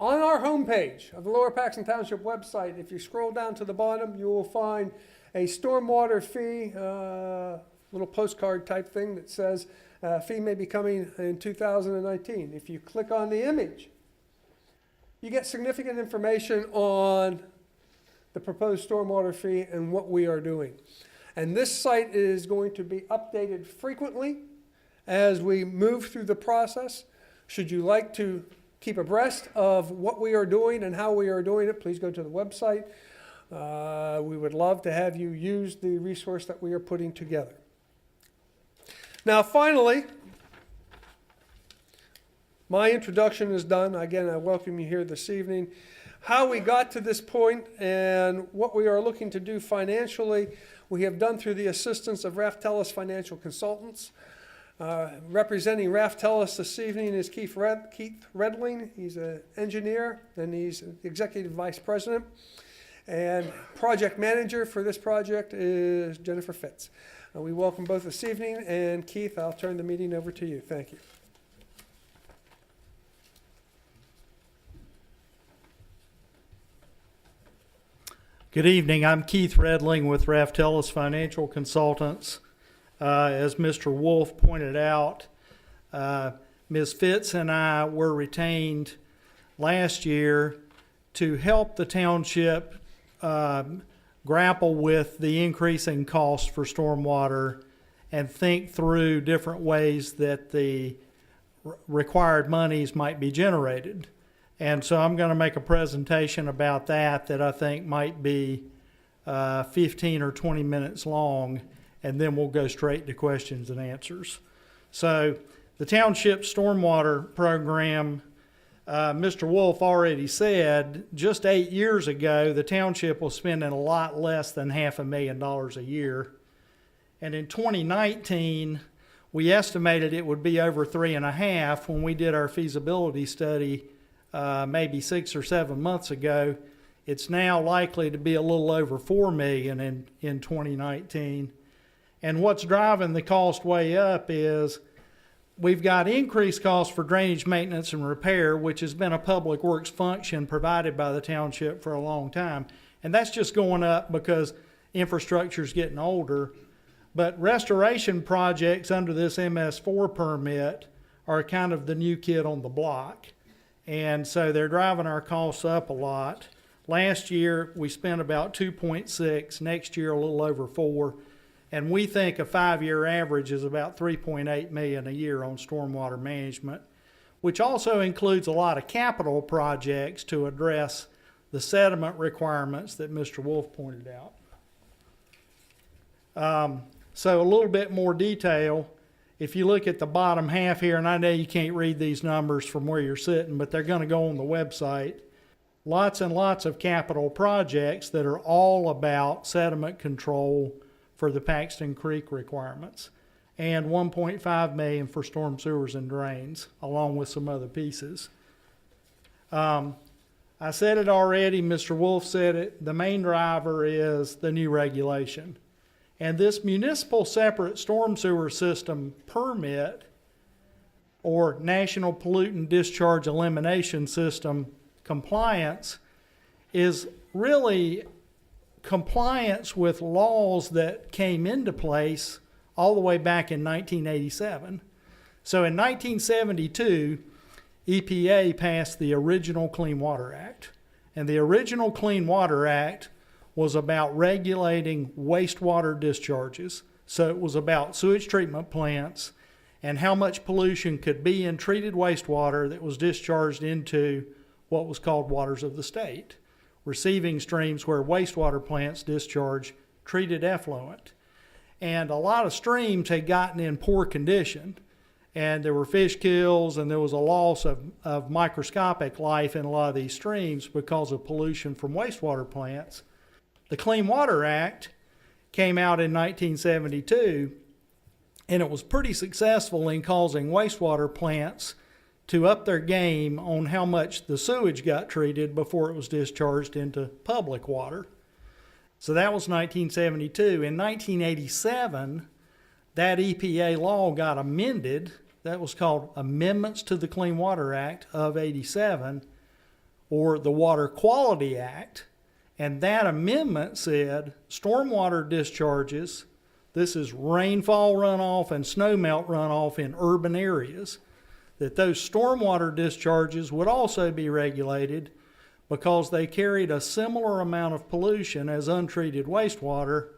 On our homepage of the Lower Paxton Township website, if you scroll down to the bottom, you will find a stormwater fee, little postcard type thing that says fee may be coming in 2019. If you click on the image, you get significant information on the proposed stormwater fee and what we are doing. And this site is going to be updated frequently as we move through the process. Should you like to keep abreast of what we are doing and how we are doing it, please go to the website. We would love to have you use the resource that we are putting together. Now, finally, my introduction is done. Again, I welcome you here this evening. How we got to this point and what we are looking to do financially, we have done through the assistance of Raftellus Financial Consultants. Representing Raftellus this evening is Keith Redling. He's an engineer and he's the Executive Vice President. And project manager for this project is Jennifer Fitz. We welcome both this evening, and Keith, I'll turn the meeting over to you. Thank you. Good evening. I'm Keith Redling with Raftellus Financial Consultants. As Mr. Wolf pointed out, Ms. Fitz and I were retained last year to help the township grapple with the increasing costs for stormwater and think through different ways that the required monies might be generated. And so I'm going to make a presentation about that I think might be 15 or 20 minutes long, and then we'll go straight to questions and answers. So the township stormwater program, Mr. Wolf already said, just 8 years ago, the township was spending a lot less than $500,000 a year. And in 2019, we estimated it would be over 3.5 when we did our feasibility study maybe 6 or 7 months ago. It's now likely to be a little over $4 million in 2019. And what's driving the cost way up is we've got increased costs for drainage maintenance and repair, which has been a public works function provided by the township for a long time. And that's just going up because infrastructure is getting older. But restoration projects under this MS4 permit are kind of the new kid on the block. And so they're driving our costs up a lot. Last year, we spent about 2.6. Next year, a little over 4. And we think a 5-year average is about $3.8 million a year on stormwater management, which also includes a lot of capital projects to address the sediment requirements that Mr. Wolf pointed out. So a little bit more detail. If you look at the bottom half here, and I know you can't read these numbers from where you're sitting, but they're going to go on the website. lots and lots of capital projects that are all about sediment control for the Paxton Creek requirements, and $1.5 million for storm sewers and drains, along with some other pieces. I said it already, Mr. Wolf said it, the main driver is the new regulation. And this municipal separate storm sewer system permit, or National Pollutant Discharge Elimination System compliance, is really compliance with laws that came into place all the way back in 1987. So in 1972, EPA passed the original Clean Water Act. And the original Clean Water Act was about regulating wastewater discharges. So it was about sewage treatment plants and how much pollution could be in treated wastewater that was discharged into what was called waters of the state, receiving streams where wastewater plants discharge treated effluent. And a lot of streams had gotten in poor condition, and there were fish kills, and there was a loss of microscopic life in a lot of these streams because of pollution from wastewater plants. The Clean Water Act came out in 1972, and it was pretty successful in causing wastewater plants to up their game on how much the sewage got treated before it was discharged into public water. So that was 1972. In 1987, that EPA law got amended. That was called Amendments to the Clean Water Act of '87, or the Water Quality Act. And that amendment said stormwater discharges, this is rainfall runoff and snowmelt runoff in urban areas, that those stormwater discharges would also be regulated because they carried a similar amount of pollution as untreated wastewater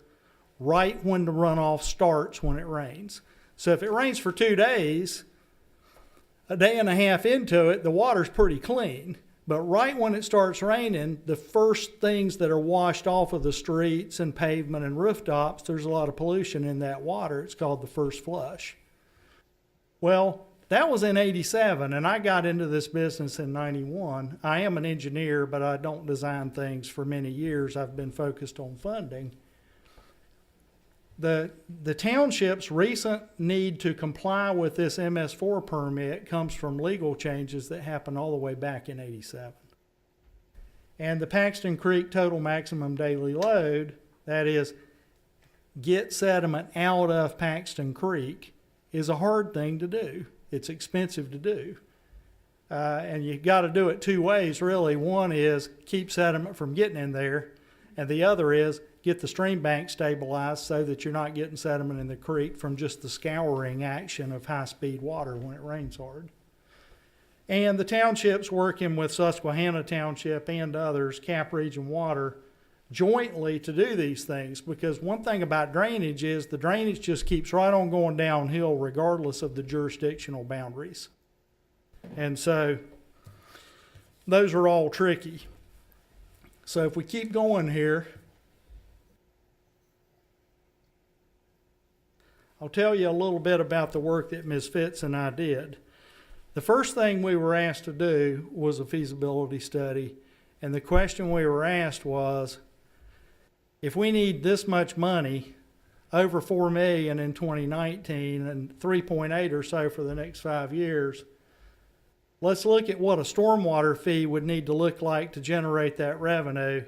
right when the runoff starts when it rains. So if it rains for 2 days, a day and a half into it, the water's pretty clean. But right when it starts raining, the first things that are washed off of the streets and pavement and rooftops, there's a lot of pollution in that water. It's called the first flush. Well, that was in '87, and I got into this business in '91. I am an engineer, but I don't design things for many years. I've been focused on funding. The township's recent need to comply with this MS4 permit comes from legal changes that happened all the way back in '87. And the Paxton Creek total maximum daily load, that is, get sediment out of Paxton Creek, is a hard thing to do. It's expensive to do. And you got to do it two ways, really. One is keep sediment from getting in there, and the other is get the stream bank stabilized so that you're not getting sediment in the creek from just the scouring action of high-speed water when it rains hard. And the township's working with Susquehanna Township and others, Cap Region Water, jointly to do these things, because one thing about drainage is the drainage just keeps right on going downhill regardless of the jurisdictional boundaries. And so those are all tricky. So if we keep going here, I'll tell you a little bit about the work that Ms. Fitz and I did. The first thing we were asked to do was a feasibility study, and the question we were asked was, if we need this much money, over $4 million in 2019 and 3.8 or so for the next 5 years, let's look at what a stormwater fee would need to look like to generate that revenue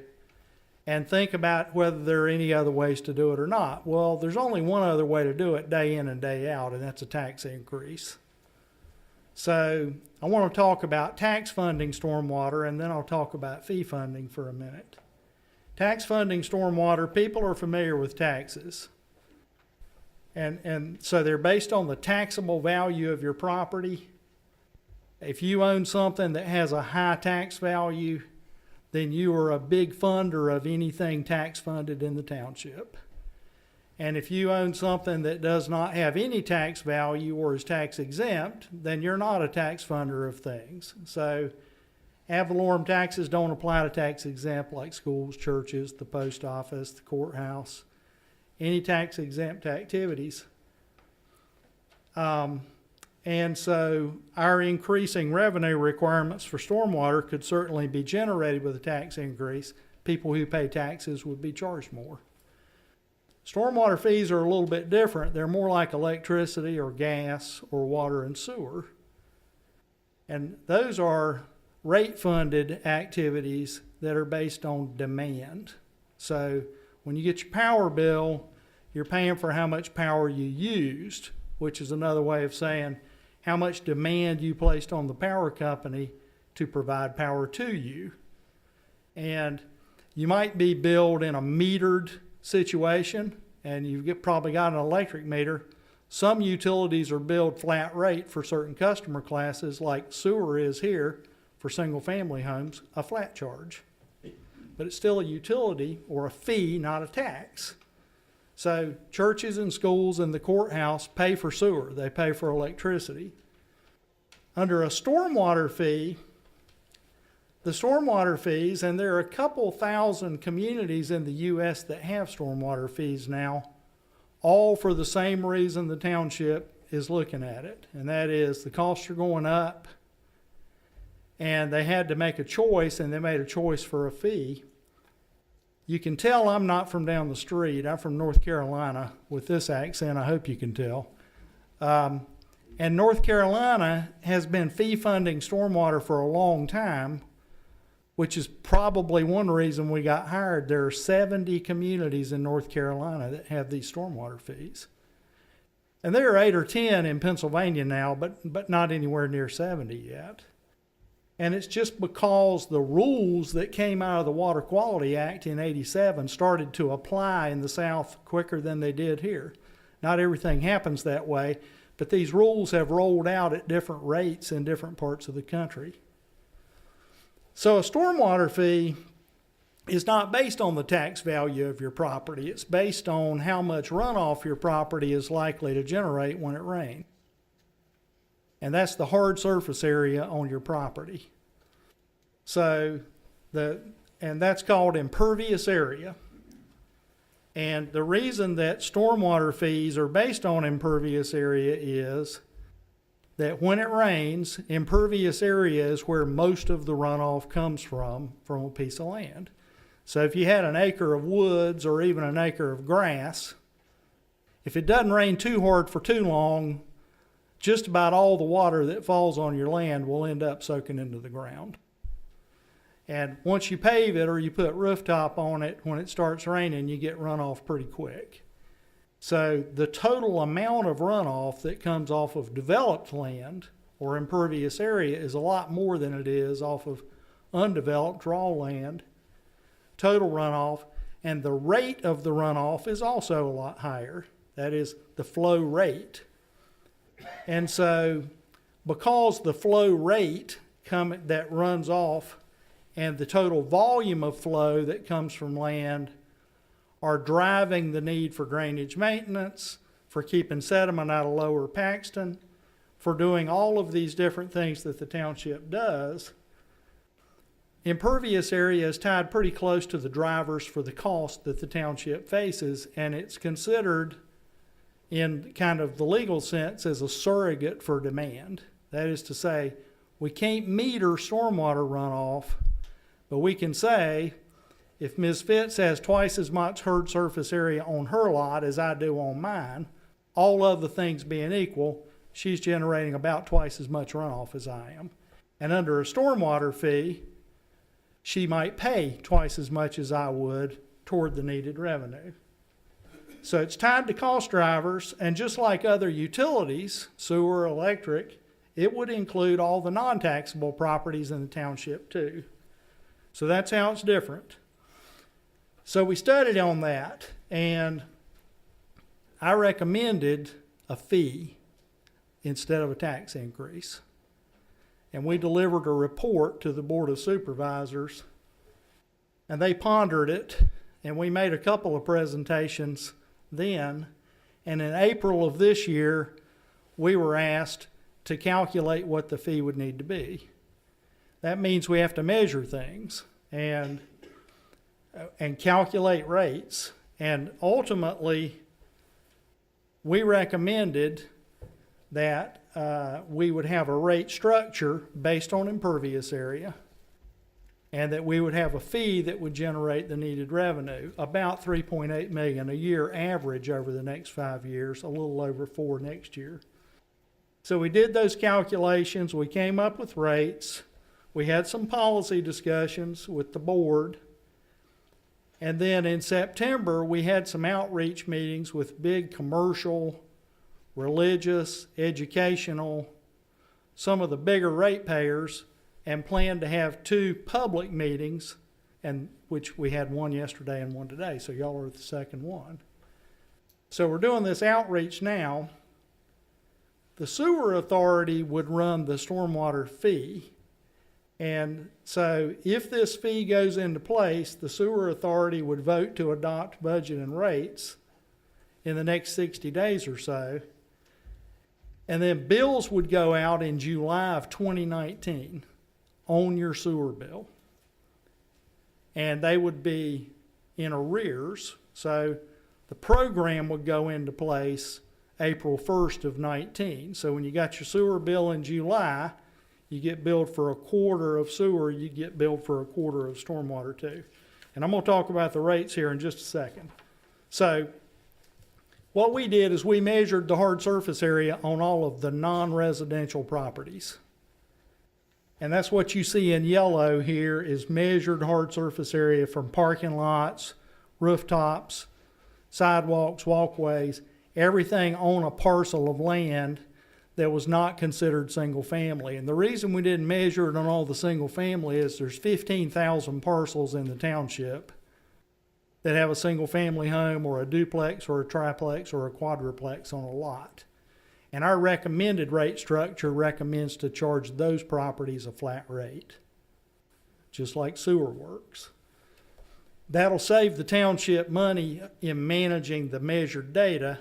and think about whether there are any other ways to do it or not. Well, there's only one other way to do it day in and day out, and that's a tax increase. So I want to talk about tax funding stormwater, and then I'll talk about fee funding for a minute. Tax funding stormwater, people are familiar with taxes. And so they're based on the taxable value of your property. If you own something that has a high tax value, then you are a big funder of anything tax funded in the township. And if you own something that does not have any tax value or is tax exempt, then you're not a tax funder of things. So ad valorem taxes don't apply to tax exempt like schools, churches, the post office, the courthouse, any tax exempt activities. And so our increasing revenue requirements for stormwater could certainly be generated with a tax increase. People who pay taxes would be charged more. Stormwater fees are a little bit different. They're more like electricity or gas or water and sewer. And those are rate-funded activities that are based on demand. So when you get your power bill, you're paying for how much power you used, which is another way of saying how much demand you placed on the power company to provide power to you. And you might be billed in a metered situation, and you've probably got an electric meter. Some utilities are billed flat rate for certain customer classes, like sewer is here for single-family homes, a flat charge. But it's still a utility or a fee, not a tax. So churches and schools and the courthouse pay for sewer. They pay for electricity. Under a stormwater fee, the stormwater fees, and there are a couple thousand communities in the U.S. that have stormwater fees now, all for the same reason the township is looking at it, and that is the costs are going up, and they had to make a choice, and they made a choice for a fee. You can tell I'm not from down the street. I'm from North Carolina with this accent. I hope you can tell. And North Carolina has been fee funding stormwater for a long time, which is probably one reason we got hired. There are 70 communities in North Carolina that have these stormwater fees. And there are 8 or 10 in Pennsylvania now, but not anywhere near 70 yet. And it's just because the rules that came out of the Water Quality Act in '87 started to apply in the South quicker than they did here. Not everything happens that way, but these rules have rolled out at different rates in different parts of the country. So a stormwater fee is not based on the tax value of your property. It's based on how much runoff your property is likely to generate when it rains. And that's the hard surface area on your property. So and that's called impervious area. And the reason that stormwater fees are based on impervious area is that when it rains, impervious area is where most of the runoff comes from a piece of land. So if you had an acre of woods or even an acre of grass, if it doesn't rain too hard for too long, just about all the water that falls on your land will end up soaking into the ground. And once you pave it or you put rooftop on it, when it starts raining, you get runoff pretty quick. So the total amount of runoff that comes off of developed land or impervious area is a lot more than it is off of undeveloped raw land. Total runoff, and the rate of the runoff is also a lot higher. That is the flow rate. And so because the flow rate that runs off and the total volume of flow that comes from land are driving the need for drainage maintenance, for keeping sediment out of lower Paxton, for doing all of these different things that the township does, impervious area is tied pretty close to the drivers for the cost that the township faces, and it's considered in kind of the legal sense as a surrogate for demand. That is to say, we can't meter stormwater runoff, but we can say, if Ms. Fitz has twice as much hard surface area on her lot as I do on mine, all other things being equal, she's generating about twice as much runoff as I am. And under a stormwater fee, she might pay twice as much as I would toward the needed revenue. So it's tied to cost drivers, and just like other utilities, sewer, electric, it would include all the non-taxable properties in the township too. So that's how it's different. So we studied on that, and I recommended a fee instead of a tax increase. And we delivered a report to the Board of Supervisors, and they pondered it, and we made a couple of presentations then. And in April of this year, we were asked to calculate what the fee would need to be. That means we have to measure things and calculate rates. And ultimately, we recommended that we would have a rate structure based on impervious area, and that we would have a fee that would generate the needed revenue, about $3.8 million a year average over the next 5 years, a little over 4 next year. So we did those calculations, we came up with rates, we had some policy discussions with the board, and then in September we had some outreach meetings with big commercial, religious, educational, some of the bigger ratepayers, and planned to have 2 public meetings, and which we had one yesterday and one today, so y'all are the second one. So we're doing this outreach now. The sewer authority would run the stormwater fee, and so if this fee goes into place, the sewer authority would vote to adopt budget and rates in the next 60 days or so, and then bills would go out in July of 2019 on your sewer bill. And they would be in arrears, so the program would go into place April 1st of 19. So when you got your sewer bill in July, you get billed for a quarter of sewer, you get billed for a quarter of stormwater too. And I'm going to talk about the rates here in just a second. So what we did is we measured the hard surface area on all of the non-residential properties. And that's what you see in yellow here is measured hard surface area from parking lots, rooftops, sidewalks, walkways, everything on a parcel of land that was not considered single family. And the reason we didn't measure it on all the single family is there's 15,000 parcels in the township that have a single family home or a duplex or a triplex or a quadruplex on a lot. And our recommended rate structure recommends to charge those properties a flat rate, just like sewer works. That'll save the township money in managing the measured data,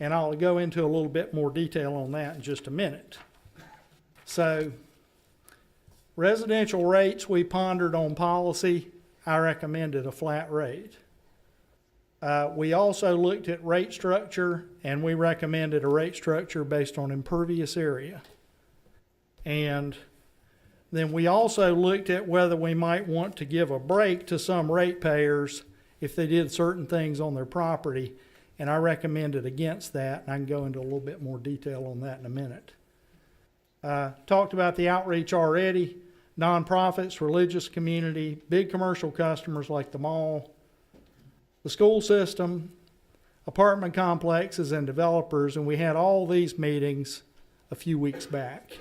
and I'll go into a little bit more detail on that in just a minute. So, residential rates we pondered on policy, I recommended a flat rate. We also looked at rate structure, and we recommended a rate structure based on impervious area. And then we also looked at whether we might want to give a break to some ratepayers if they did certain things on their property, and I recommended against that, and I can go into a little bit more detail on that in a minute. Talked about the outreach already, nonprofits, religious community, big commercial customers like the mall, the school system, apartment complexes, and developers, and we had all these meetings a few weeks back.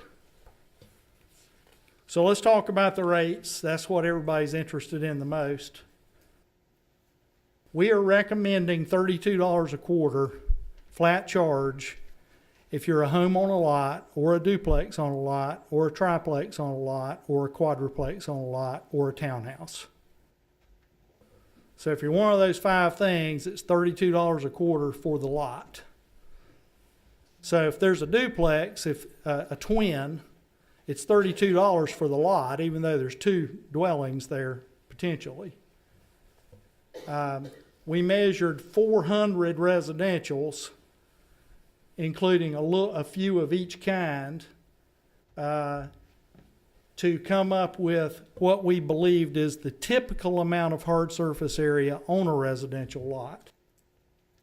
So let's talk about the rates. That's what everybody's interested in the most. We are recommending $32 a quarter flat charge if you're a home on a lot, or a duplex on a lot, or a triplex on a lot, or a quadruplex on a lot, or a townhouse. So if you're one of those 5 things, it's $32 a quarter for the lot. So if there's a duplex, if a twin, it's $32 for the lot, even though there's 2 dwellings there potentially. We measured 400 residentials, including a few of each kind, to come up with what we believed is the typical amount of hard surface area on a residential lot.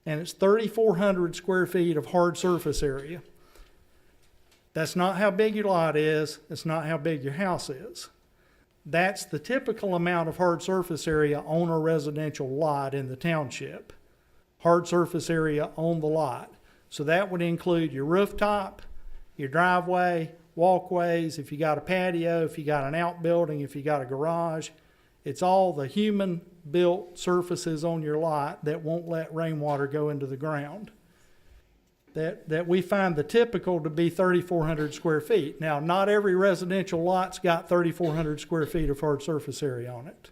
And it's 3,400 square feet of hard surface area. That's not how big your lot is. It's not how big your house is. That's the typical amount of hard surface area on a residential lot in the township. Hard surface area on the lot. So that would include your rooftop, your driveway, walkways, if you got a patio, if you got an outbuilding, if you got a garage. It's all the human-built surfaces on your lot that won't let rainwater go into the ground. That we find the typical to be 3,400 square feet. Now, not every residential lot's got 3,400 square feet of hard surface area on it.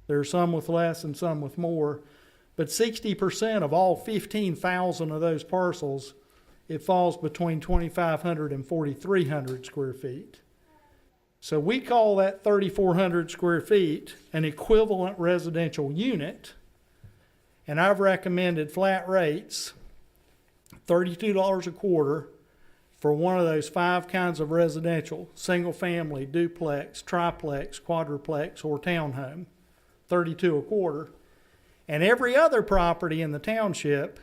There are some with less and some with more, but 60% of all 15,000 of those parcels, it falls between 2,500 and 4,300 square feet. So we call that 3,400 square feet an equivalent residential unit, and I've recommended flat rates, $32 a quarter for one of those 5 kinds of residential, single family, duplex, triplex, quadruplex, or townhome, 32 a quarter. And every other property in the township,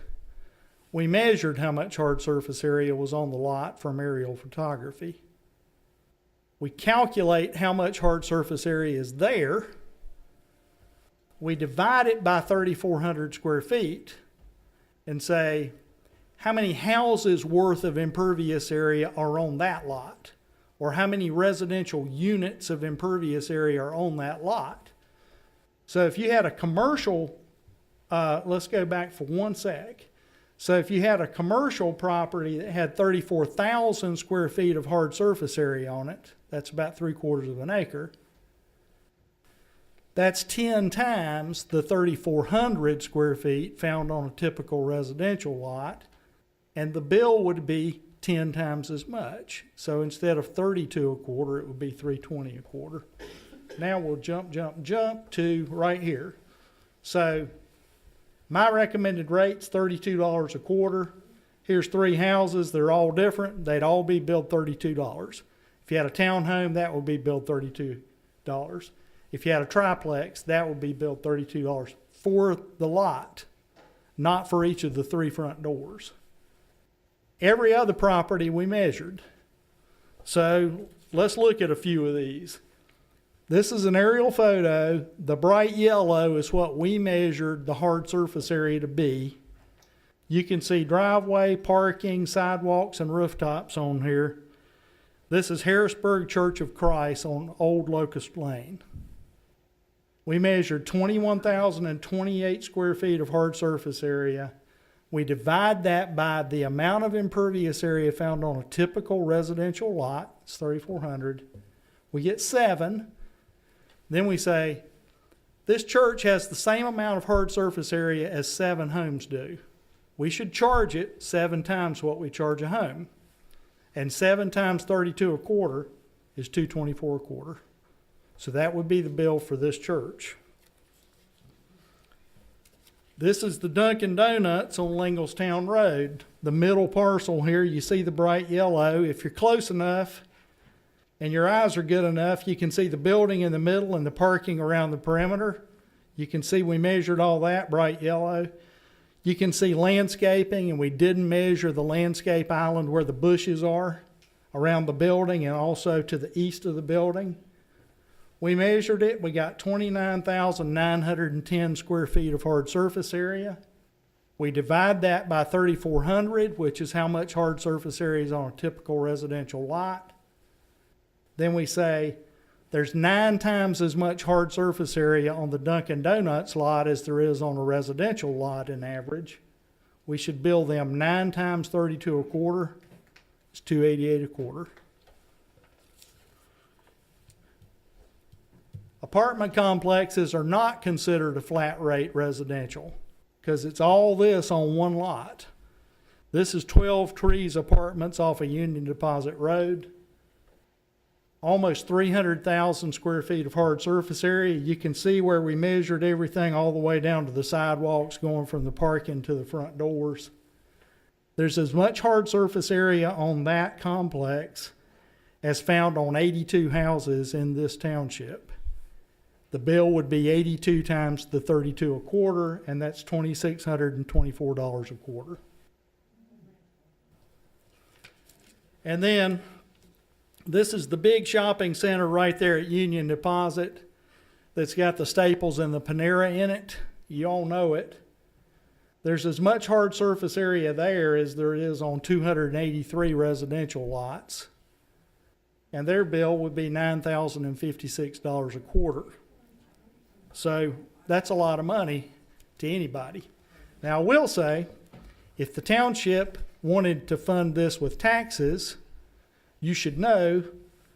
we measured how much hard surface area was on the lot from aerial photography. We calculate how much hard surface area is there. We divide it by 3,400 square feet and say, how many houses worth of impervious area are on that lot? Or how many residential units of impervious area are on that lot? So if you had a commercial, let's go back for 1 sec. So if you had a commercial property that had 34,000 square feet of hard surface area on it, that's about 3/4 of an acre. That's 10 times the 3,400 square feet found on a typical residential lot, and the bill would be 10 times as much. So instead of 32 a quarter, it would be 320 a quarter. Now we'll jump to right here. So my recommended rate's $32 a quarter. Here's 3 houses. They're all different. They'd all be billed $32. If you had a townhome, that would be billed $32. If you had a triplex, that would be billed $32 for the lot, not for each of the 3 front doors. Every other property we measured. So let's look at a few of these. This is an aerial photo. The bright yellow is what we measured the hard surface area to be. You can see driveway, parking, sidewalks, and rooftops on here. This is Harrisburg Church of Christ on Old Locust Lane. We measured 21,028 square feet of hard surface area. We divide that by the amount of impervious area found on a typical residential lot. It's 3,400. We get 7. Then we say, this church has the same amount of hard surface area as 7 homes do. We should charge it 7 times what we charge a home. And 7 times 32 a quarter is $224 a quarter. So that would be the bill for this church. This is the Dunkin' Donuts on Lingelstown Road. The middle parcel here, you see the bright yellow. If you're close enough and your eyes are good enough, you can see the building in the middle and the parking around the perimeter. You can see we measured all that, bright yellow. You can see landscaping, and we didn't measure the landscape island where the bushes are around the building and also to the east of the building. We measured it. We got 29,910 square feet of hard surface area. We divide that by 3,400, which is how much hard surface area is on a typical residential lot. Then we say there's 9 times as much hard surface area on the Dunkin' Donuts lot as there is on a residential lot in average. We should bill them 9 times 32 a quarter. It's $288 a quarter. Apartment complexes are not considered a flat rate residential because it's all this on one lot. This is 12 Trees Apartments off of Union Deposit Road. Almost 300,000 square feet of hard surface area. You can see where we measured everything all the way down to the sidewalks going from the parking to the front doors. There's as much hard surface area on that complex as found on 82 houses in this township. The bill would be 82 times the 32 a quarter, and that's $2,624 a quarter. And then this is the big shopping center right there at Union Deposit that's got the Staples and the Panera in it. You all know it. There's as much hard surface area there as there is on 283 residential lots. And their bill would be $9,056 a quarter. So that's a lot of money to anybody. Now I will say, if the township wanted to fund this with taxes, you should know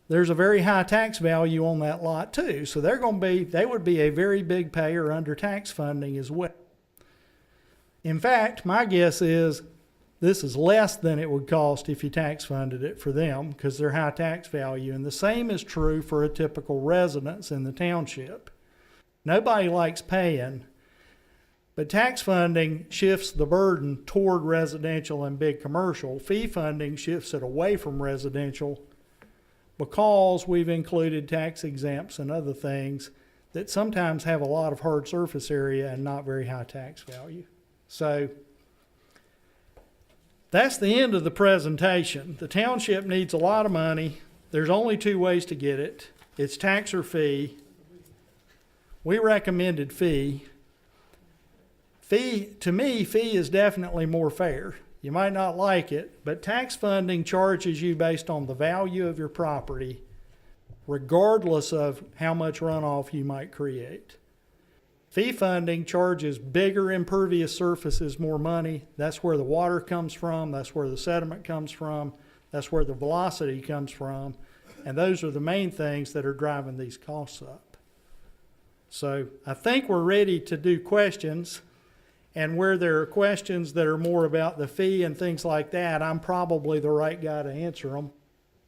there's a very high tax value on that lot too. So they would be a very big payer under tax funding as well. In fact, my guess is this is less than it would cost if you tax funded it for them because they're high tax value. And the same is true for a typical residence in the township. Nobody likes paying, But tax funding shifts the burden toward residential and big commercial. Fee funding shifts it away from residential because we've included tax exempts and other things that sometimes have a lot of hard surface area and not very high tax value. So that's the end of the presentation. The township needs a lot of money. There's only two ways to get it. It's tax or fee. We recommended fee. To me, fee is definitely more fair. You might not like it, but tax funding charges you based on the value of your property, regardless of how much runoff you might create. Fee funding charges bigger impervious surfaces more money. That's where the water comes from. That's where the sediment comes from. That's where the velocity comes from. And those are the main things that are driving these costs up. So I think we're ready to do questions. And where there are questions that are more about the fee and things like that, I'm probably the right guy to answer them.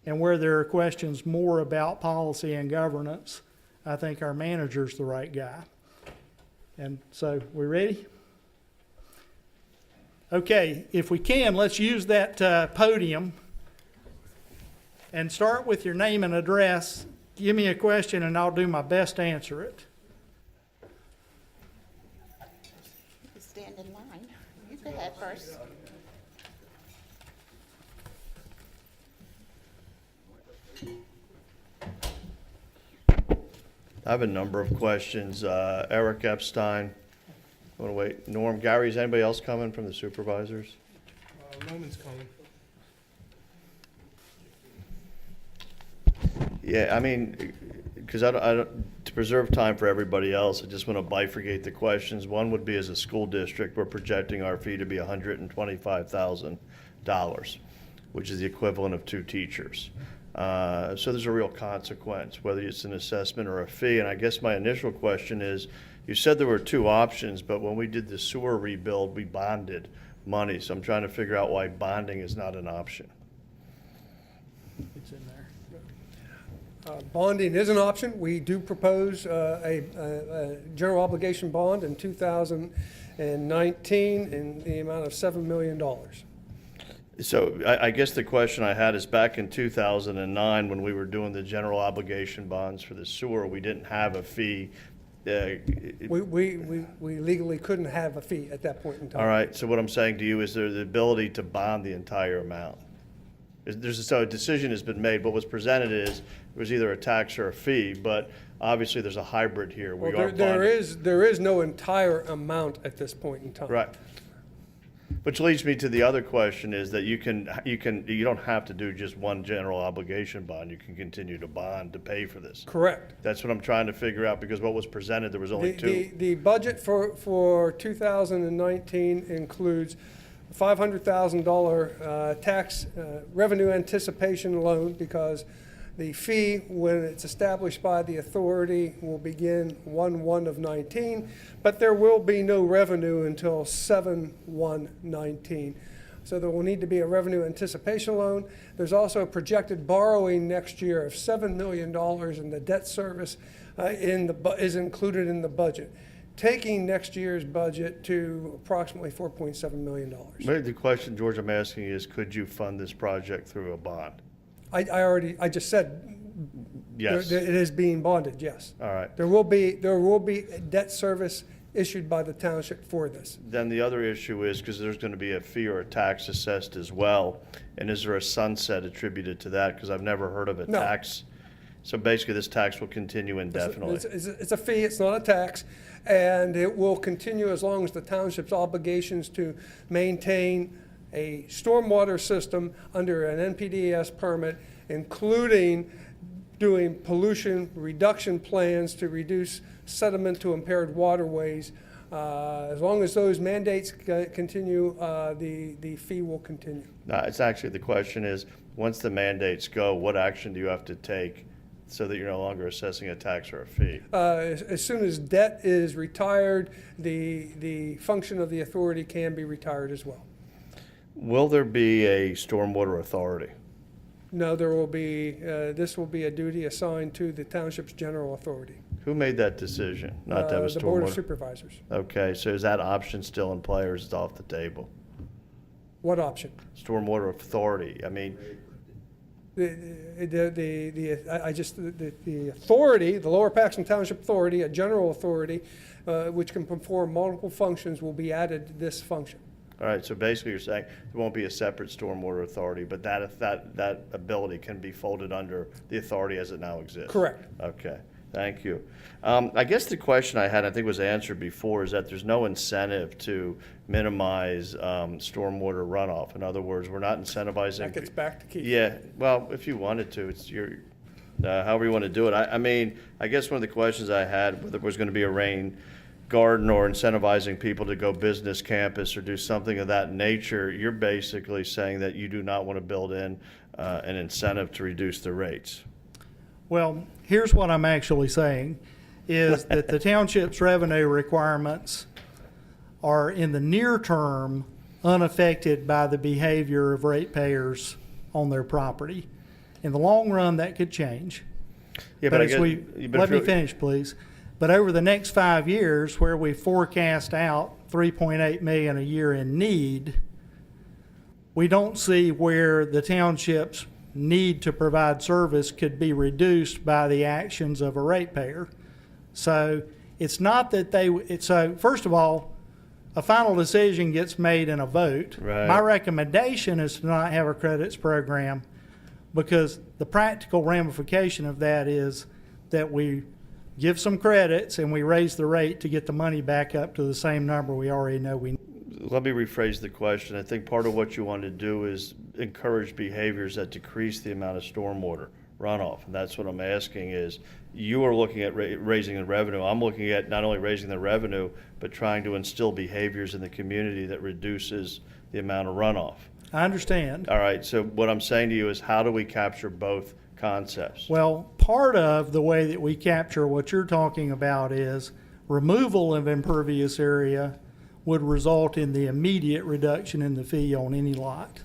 And where there are questions more about policy and governance, I think our manager's the right guy. And so, we ready? Okay, if we can, let's use that podium and start with your name and address. Give me a question and I'll do my best to answer it. Stand in line. You go ahead first. I have a number of questions. Eric Epstein. I want to wait. Norm, Gary, is anybody else coming from the supervisors? Norman's coming. Yeah, I mean, because I don't, to preserve time for everybody else, I just want to bifurcate the questions. One would be, as a school district, we're projecting our fee to be $125,000, which is the equivalent of 2 teachers. So there's a real consequence, whether it's an assessment or a fee. And I guess my initial question is, you said there were 2 options, but when we did the sewer rebuild, we bonded money. So I'm trying to figure out why bonding is not an option. It's in there. Bonding is an option. We do propose a general obligation bond in 2019 in the amount of $7 million. So I guess the question I had is, back in 2009, when we were doing the general obligation bonds for the sewer, we didn't have a fee. We legally couldn't have a fee at that point in time. All right, so what I'm saying to you is, there the ability to bond the entire amount? So a decision has been made. What was presented is, it was either a tax or a fee, but obviously there's a hybrid here. We are There bonding. is no entire amount at this point in time. Right. Which leads me to the other question, is that you don't have to do just one general obligation bond. You can continue to bond to pay for this. Correct. That's what I'm trying to figure out, because what was presented, there was only 2. The budget for 2019 includes a $500,000 tax revenue anticipation loan, because the fee, when it's established by the authority, will begin 1/1 of 19, but there will be no revenue until 7/1/19. So there will need to be a revenue anticipation loan. There's also a projected borrowing next year of $7 million, and the debt service is included in the budget, taking next year's budget to approximately $4.7 million. Maybe the question, George, I'm asking is, could you fund this project through a bond? I just said. Yes. It is being bonded, yes. All right. There will be debt service issued by the township for this. Then the other issue is, because there's going to be a fee or a tax assessed as well, and is there a sunset attributed to that? Because I've never heard of a No. tax. So basically, this tax will continue indefinitely. It's a fee, it's not a tax, and it will continue as long as the township's obligations to maintain a stormwater system under an NPDES permit, including doing pollution reduction plans to reduce sediment to impaired waterways. As long as those mandates continue, the fee will continue. No, it's actually, the question is, once the mandates go, what action do you have to take so that you're no longer assessing a tax or a fee? As soon as debt is retired, the function of the authority can be retired as well. Will there be a stormwater authority? No, there will be, this will be a duty assigned to the township's general authority. Who made that decision not to have a stormwater? The Board of Supervisors. Okay, so is that option still in play or is it off the table? What option? Stormwater authority, I mean, The authority, the Lower Paxton Township Authority, a general authority, which can perform multiple functions, will be added to this function. all right, so basically you're saying there won't be a separate stormwater authority, but that ability can be folded under the authority as it now exists? Correct. Okay, thank you. I guess the question I had, I think was answered before, is that there's no incentive to minimize stormwater runoff. In other words, we're not incentivizing. That gets back to Keith. Yeah, well, if you wanted to, it's your, however you want to do it. I mean, I guess one of the questions I had, whether it was going to be a rain garden or incentivizing people to go business campus or do something of that nature, you're basically saying that you do not want to build in an incentive to reduce the rates. Well, here's what I'm actually saying, is that the township's revenue requirements are in the near term unaffected by the behavior of ratepayers on their property. In the long run, that could change. Yeah, But I as guess- we, but let if me you're- finish, please. But over the next 5 years, where we forecast out 3.8 million a year in need, we don't see where the township's need to provide service could be reduced by the actions of a ratepayer. So it's not that so first of all, a final decision gets made in a vote. Right. My recommendation is to not have a credits program, because the practical ramification of that is that we give some credits and we raise the rate to get the money back up to the same number we already know we need. Let me rephrase the question. I think part of what you want to do is encourage behaviors that decrease the amount of stormwater runoff. And that's what I'm asking is, you are looking at raising the revenue. I'm looking at not only raising the revenue, but trying to instill behaviors in the community that reduces the amount of runoff. I understand. All right, so what I'm saying to you is, how do we capture both concepts? Well, part of the way that we capture what you're talking about is removal of impervious area would result in the immediate reduction in the fee on any lot.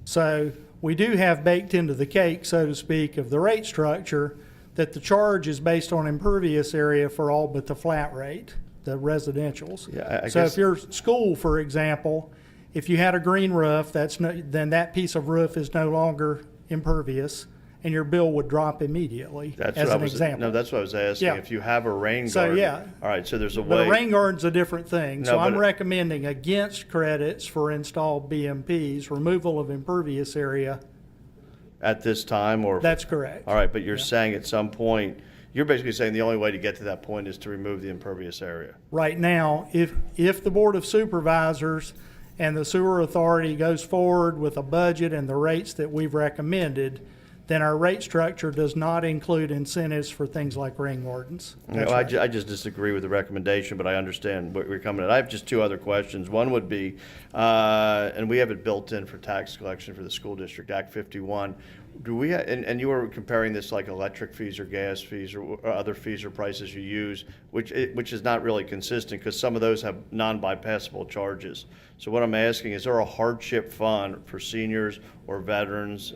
So we do have baked into the cake, so to speak, of the rate structure that the charge is based on impervious area for all but the flat rate, the residentials. Yeah, I So guess- if your school, for example, if you had a green roof, then that piece of roof is no longer impervious, and your bill would drop immediately, That's as what I an was, example. no, that's what I was asking. Yeah. If you have a rain So, garden. yeah. All right, so there's a But way. a rain garden's a different thing. No, So I'm but- recommending against credits for installed BMPs, removal of impervious area. At this time, or? That's correct. All right, but you're Yeah. saying at some point, you're basically saying the only way to get to that point is to remove the impervious area. Right now, if the Board of Supervisors and the Sewer Authority goes forward with a budget and the rates that we've recommended, then our rate structure does not include incentives for things like rain gardens. No, That's right. I just disagree with the recommendation, but I understand what we're coming at. I have just two other questions. One would be, and we have it built in for tax collection for the school district, Act 51. Do we, and you were comparing this like electric fees or gas fees or other fees or prices you use, which is not really consistent because some of those have non-bypassable charges. So what I'm asking, is there a hardship fund for seniors or veterans?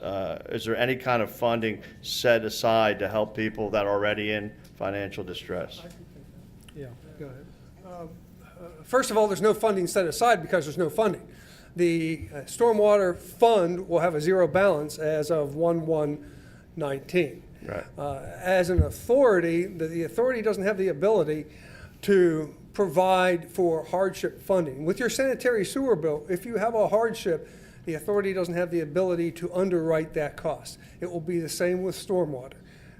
Is there any kind of funding set aside to help people that are already in financial distress? Yeah, go ahead. First of all, there's no funding set aside because there's no funding. The Stormwater Fund will have a zero balance as of 1/1/19. Right. As an authority, the authority doesn't have the ability to provide for hardship funding. With your sanitary sewer bill, if you have a hardship, the authority doesn't have the ability to underwrite that cost. It will be the same with stormwater.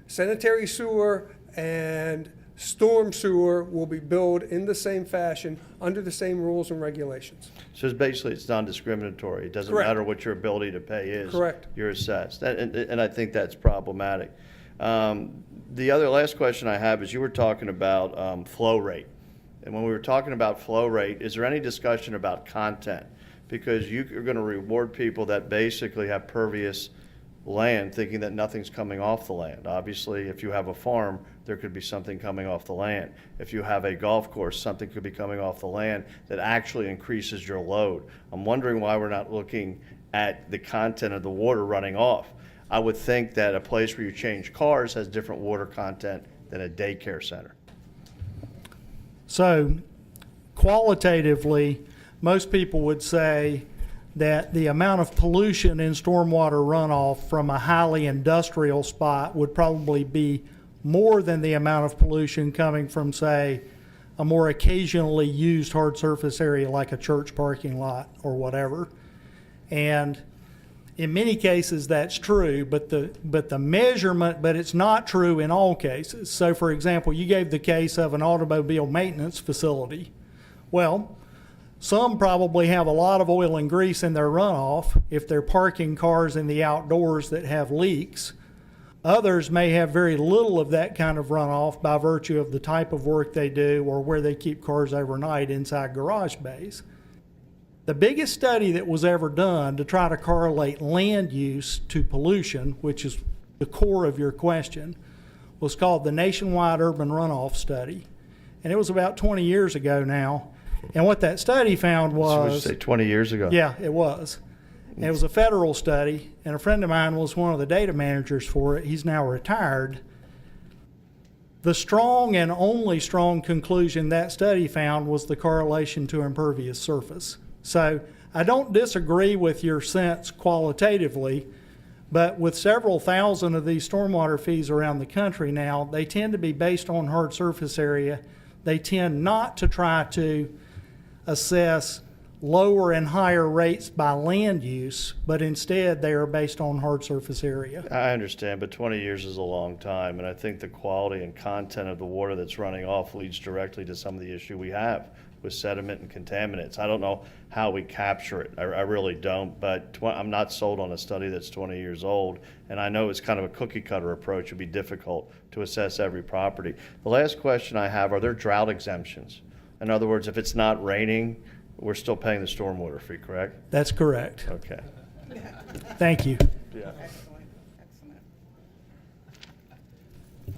Sanitary sewer and storm sewer will be billed in the same fashion, under the same rules and regulations. So it's basically, it's non-discriminatory. It doesn't Correct. matter what your ability to pay is. Correct. You're assessed. And I think that's problematic. The other last question I have is, you were talking about flow rate. And when we were talking about flow rate, is there any discussion about content? Because you're going to reward people that basically have pervious land, thinking that nothing's coming off the land. Obviously, if you have a farm, there could be something coming off the land. If you have a golf course, something could be coming off the land that actually increases your load. I'm wondering why we're not looking at the content of the water running off. I would think that a place where you change cars has different water content than a daycare center. So qualitatively, most people would say that the amount of pollution in stormwater runoff from a highly industrial spot would probably be more than the amount of pollution coming from, say, a more occasionally used hard surface area like a church parking lot or whatever. And in many cases that's true, but the measurement, but it's not true in all cases. So for example, you gave the case of an automobile maintenance facility. Well, some probably have a lot of oil and grease in their runoff if they're parking cars in the outdoors that have leaks. Others may have very little of that kind of runoff by virtue of the type of work they do or where they keep cars overnight inside garage bays. The biggest study that was ever done to try to correlate land use to pollution, which is the core of your question, was called the Nationwide Urban Runoff Study. And it was about 20 years ago now. And what that study found So would you was... say 20 years ago? Yeah, it was. And it was a federal study, and a friend of mine was one of the data managers for it. He's now retired. The strong and only strong conclusion that study found was the correlation to impervious surface. So I don't disagree with your sense qualitatively, but with several thousand of these stormwater fees around the country now, they tend to be based on hard surface area. They tend not to try to assess lower and higher rates by land use, but instead they are based on hard surface area. I understand, but 20 years is a long time, and I think the quality and content of the water that's running off leads directly to some of the issue we have with sediment and contaminants. I don't know how we capture it. I really don't, but I'm not sold on a study that's 20 years old, and I know it's kind of a cookie cutter approach. It'd be difficult to assess every property. The last question I have, are there drought exemptions? In other words, if it's not raining, we're still paying the stormwater fee, correct? That's correct. Okay. Thank you. Yeah. Excellent,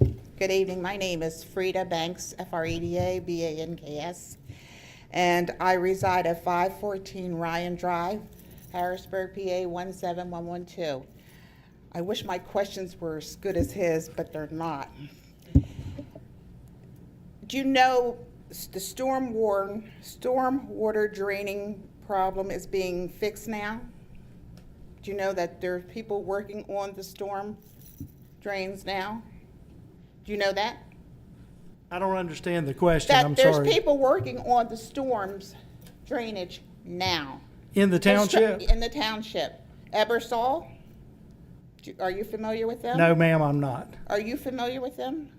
excellent. Good evening. My name is Frida Banks, Freda, Banks, and I reside at 514 Ryan Drive, Harrisburg, PA 17112. I wish my questions were as good as his, but they're not. Do you know the stormwater draining problem is being fixed now? Do you know that there are people working on the storm drains now? Do you know that? I don't understand the question. That I'm there's sorry. people working on the storm's drainage now. In the township? In the township. Ebersol? Are you familiar with them? No, ma'am, I'm not. Are you familiar with them?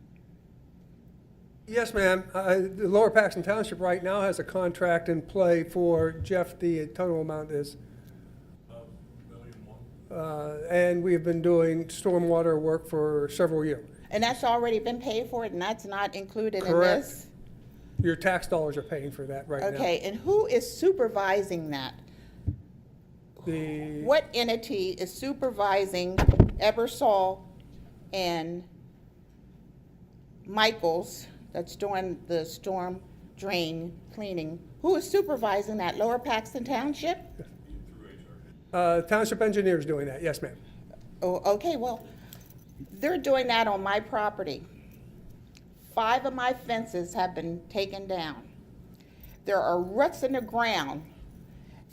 Yes, ma'am. The Lower Paxton Township right now has a contract in play for, Jeff, the total amount is? And we have been doing stormwater work for several years. And that's already been paid for, and that's not included in Correct. this? Your tax dollars are paying for that right now. Okay, and who is supervising that? The, What entity is supervising Ebersol and Michaels, that's doing the storm drain cleaning? Who is supervising that? Lower Paxton Township? township engineer's doing that, yes, ma'am. Oh, okay, well, they're doing that on my property. 5 of my fences have been taken down. There are roots in the ground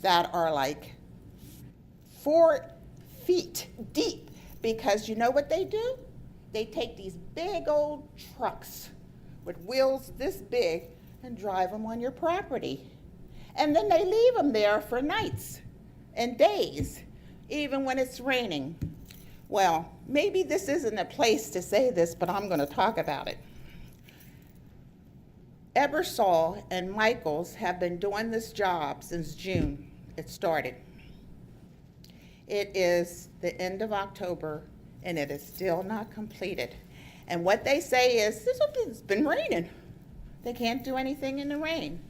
that are like 4 feet deep, because you know what they do? They take these big old trucks with wheels this big and drive them on your property. And then they leave them there for nights and days, even when it's raining. Well, maybe this isn't a place to say this, but I'm going to talk about it. Ebersol and Michaels have been doing this job since June it started. It is the end of October, and it is still not completed. And what they say is, it's been raining. They can't do anything in the rain.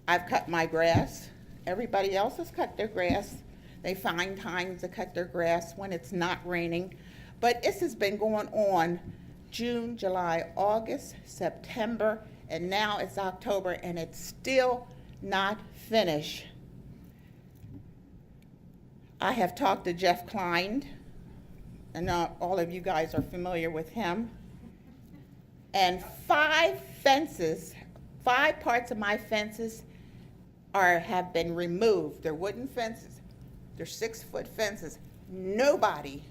I've cut my grass. Everybody else has cut their grass. They find time to cut their grass when it's not raining. But this has been going on June, July, August, September, and now it's October, and it's still not finished. I have talked to Jeff Klein and not all of you guys are familiar with him. And 5 parts of my fences have been removed. They're wooden fences. They're 6-foot fences. Nobody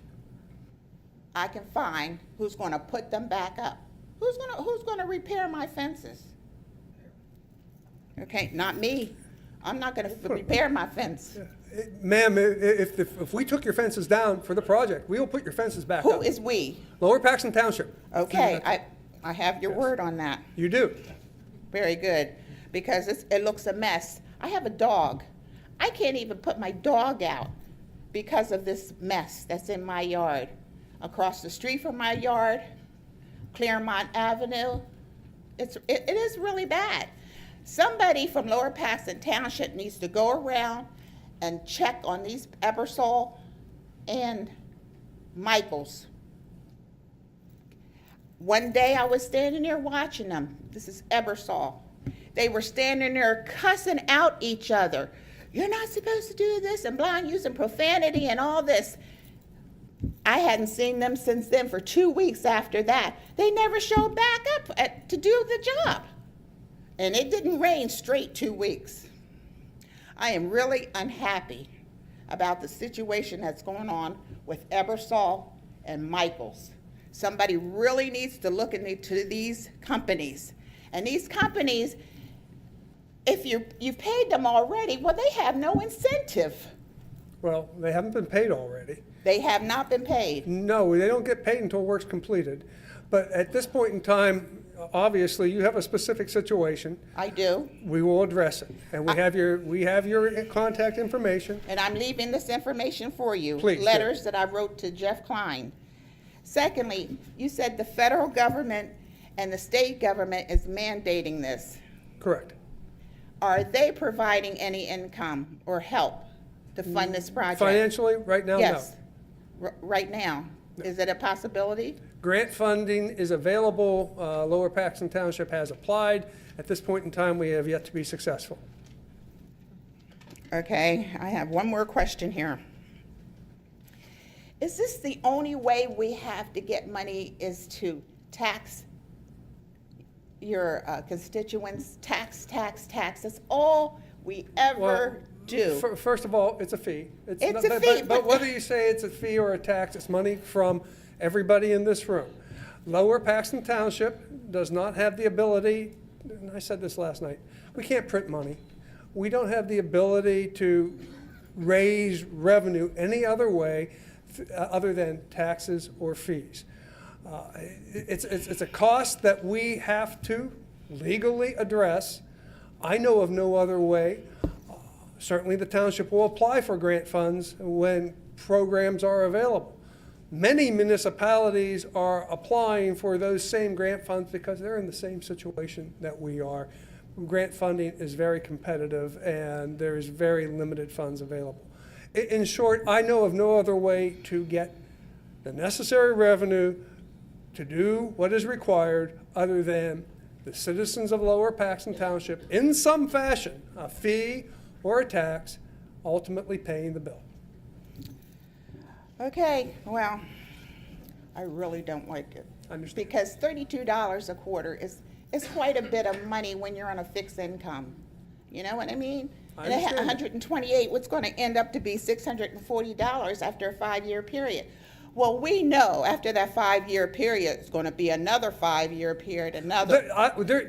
I can find who's going to put them back up. Who's going to repair my fences? Okay, not me. I'm not going to repair my fence. Ma'am, if we took your fences down for the project, we will put your fences back up. Who is we? Lower Paxton Township. Okay, I have your word on that. You do. Very good, because it looks a mess. I have a dog. I can't even put my dog out because of this mess that's in my yard. Across the street from my yard, Claremont Avenue, it is really bad. Somebody from Lower Paxton Township needs to go around and check on these Ebersol and Michaels. One day I was standing there watching them. This is Ebersol. They were standing there cussing out each other. You're not supposed to do this, and blind using profanity and all this. I hadn't seen them since then for 2 weeks after that. They never showed back up to do the job. And it didn't rain straight 2 weeks. I am really unhappy about the situation that's going on with Ebersol and Michaels. Somebody really needs to look into these companies. And these companies, if you've paid them already, well, they have no incentive. Well, they haven't been paid already. They have not been paid. No, they don't get paid until work's completed. But at this point in time, obviously, you have a specific situation. I do. We will address it. And we have your contact information. And I'm leaving this information for you. Please do. Letters that I wrote to Jeff Klein. Secondly, you said the federal government and the state government is mandating this. Correct. Are they providing any income or help to fund this project? Financially, right now, no. Yes. Right now. Is it a possibility? Grant funding is available. Lower Paxton Township has applied. At this point in time, we have yet to be successful. Okay, I have one more question here. Is this the only way we have to get money is to tax your constituents? Tax. That's all we ever do. First of all, it's a fee. It's a fee. But whether you say it's a fee or a tax, it's money from everybody in this room. Lower Paxton Township does not have the ability, and I said this last night, we can't print money. We don't have the ability to raise revenue any other way other than taxes or fees. It's a cost that we have to legally address. I know of no other way. Certainly the township will apply for grant funds when programs are available. Many municipalities are applying for those same grant funds because they're in the same situation that we are. Grant funding is very competitive and there's very limited funds available. In short, I know of no other way to get the necessary revenue to do what is required other than the citizens of Lower Paxton Township, in some fashion, a fee or a tax, ultimately paying the bill. Okay, well, I really don't like it. Understand. Because $32 a quarter is quite a bit of money when you're on a fixed income. You know what I mean? I And at understand. 128, what's going to end up to be $640 after a 5-year period. Well, we know after that 5-year period, it's going to be another 5-year period, another.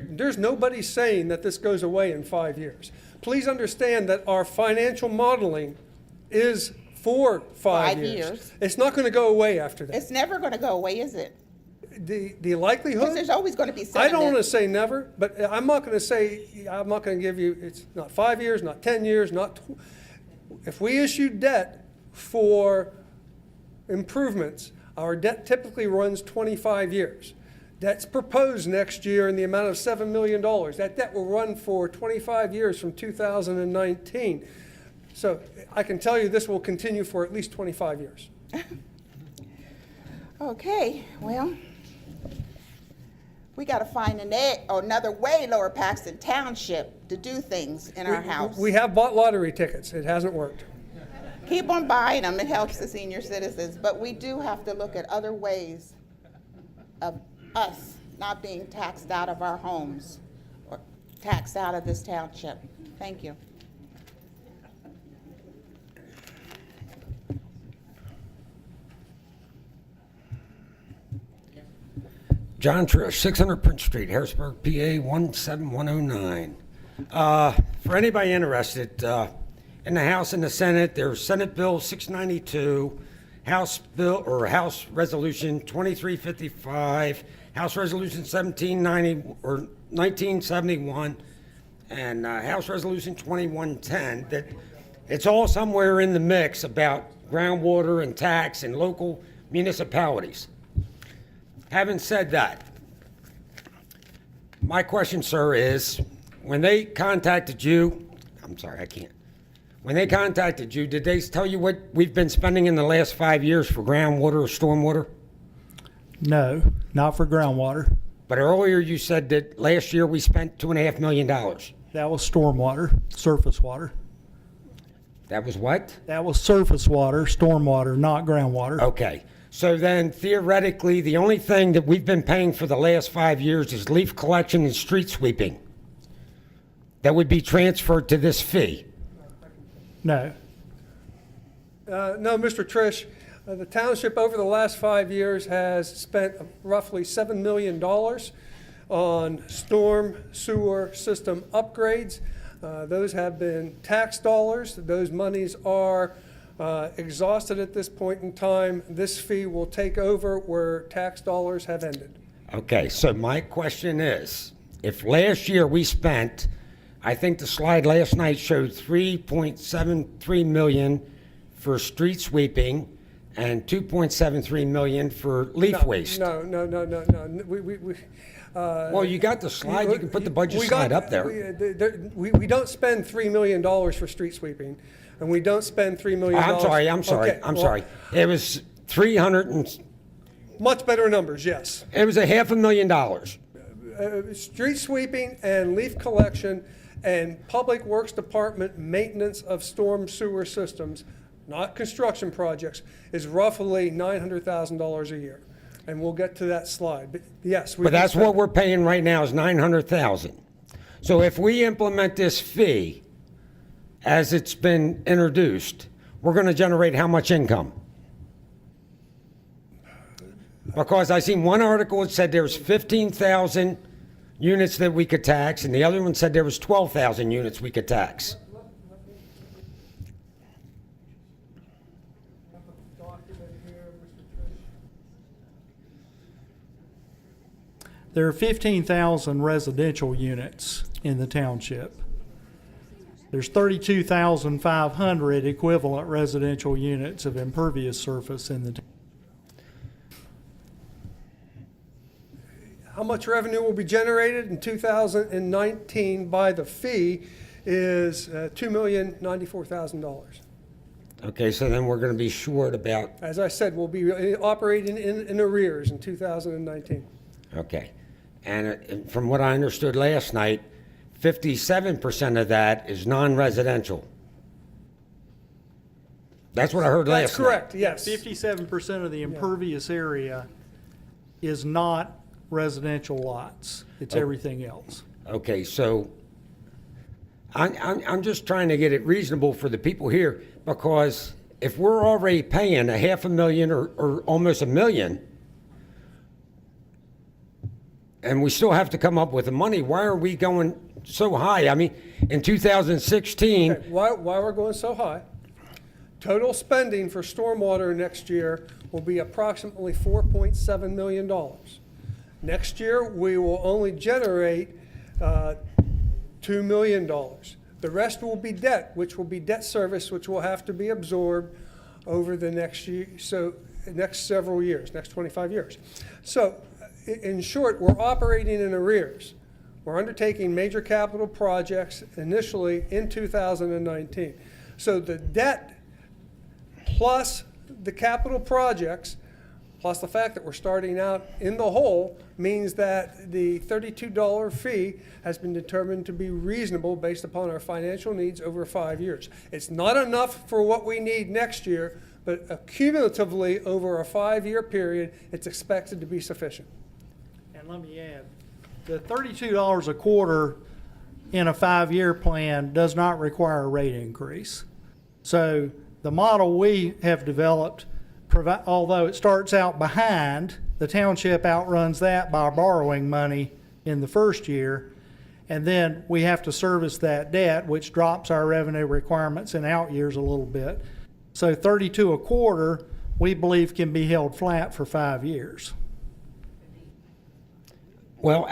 There's nobody saying that this goes away in 5 years. Please understand that our financial modeling is for 5 years. It's not going to go away after that. It's never going to go away, is it? The likelihood. Because there's always going to be I sediment. don't want to say never, but I'm not going to give you, it's not 5 years, not 10 years, if we issue debt for improvements, our debt typically runs 25 years. Debt's proposed next year in the amount of $7 million. That debt will run for 25 years from 2019. So I can tell you this will continue for at least 25 years. Okay, well, we got to find another way, Lower Paxton Township, to do things in our house. We have bought lottery tickets. It hasn't worked. Keep on buying them, it helps the senior citizens, but we do have to look at other ways of us not being taxed out of our homes or taxed out of this township. Thank you. John Trish, 600 Prince Street, Harrisburg, PA 17109. For anybody interested, in the House and the Senate, there's Senate Bill 692, House Bill or House Resolution 2355, House Resolution 1790 or 1971, and House Resolution 2110. That it's all somewhere in the mix about groundwater and tax and local municipalities. Having said that, my question, sir, is when they contacted you, I'm sorry, I can't. When they contacted you, did they tell you what we've been spending in the last 5 years for groundwater or stormwater? No, not for groundwater. But earlier you said that last year we spent $2.5 million. That was stormwater, surface water. That was what? That was surface water, stormwater, not groundwater. Okay. So then theoretically, the only thing that we've been paying for the last 5 years is leaf collection and street sweeping. That would be transferred to this fee. No. No, Mr. Trish, the township over the last 5 years has spent roughly $7 million on storm sewer system upgrades. Those have been tax dollars. Those monies are exhausted at this point in time. This fee will take over where tax dollars have ended. Okay, so my question is, if last year we spent, I think the slide last night showed $3.73 million for street sweeping and $2.73 million for leaf waste. No. Well, you got the slide. You can put the budget slide up there. We don't spend $3 million for street sweeping, and we don't spend $3 million. I'm sorry. It was 300 and... Much better numbers, yes. It was $500,000. Street sweeping and leaf collection and Public Works Department maintenance of storm sewer systems, not construction projects, is roughly $900,000 a year. And we'll get to that slide. But yes. But that's what we're paying right now is $900,000. So if we implement this fee as it's been introduced, we're going to generate how much income? Because I seen one article that said there's 15,000 units that we could tax, and the other one said there was 12,000 units we could tax. There are 15,000 residential units in the township. There's 32,500 equivalent residential units of impervious surface in the township. How much revenue will be generated in 2019 by the fee is $2,094,000. Okay, so then we're going to be short about... As I said, we'll be operating in arrears in 2019. Okay. And from what I understood last night, 57% of that is non-residential. That's what I heard last night. That's correct, yes. 57% of the impervious area is not residential lots. It's everything else. Okay, so I'm just trying to get it reasonable for the people here, because if we're already paying $500,000 or almost $1 million, and we still have to come up with the money, why are we going so high? I mean, in 2016... Okay, why we're going so high? Total spending for stormwater next year will be approximately $4.7 million. Next year, we will only generate $2 million. The rest will be debt, which will be debt service, which will have to be absorbed over the next year, next several years, next 25 years. So, in short, we're operating in arrears. We're undertaking major capital projects initially in 2019. So the debt plus the capital projects plus the fact that we're starting out in the hole, means that the $32 fee has been determined to be reasonable based upon our financial needs over 5 years. It's not enough for what we need next year, but cumulatively over a 5-year period, it's expected to be sufficient. And let me add, the $32 a quarter in a 5-year plan does not require a rate increase. So the model we have developed, although it starts out behind, the township outruns that by borrowing money in the first year, and then we have to service that debt, which drops our revenue requirements in out years a little bit. So 32 a quarter, we believe, can be held flat for 5 years. Well,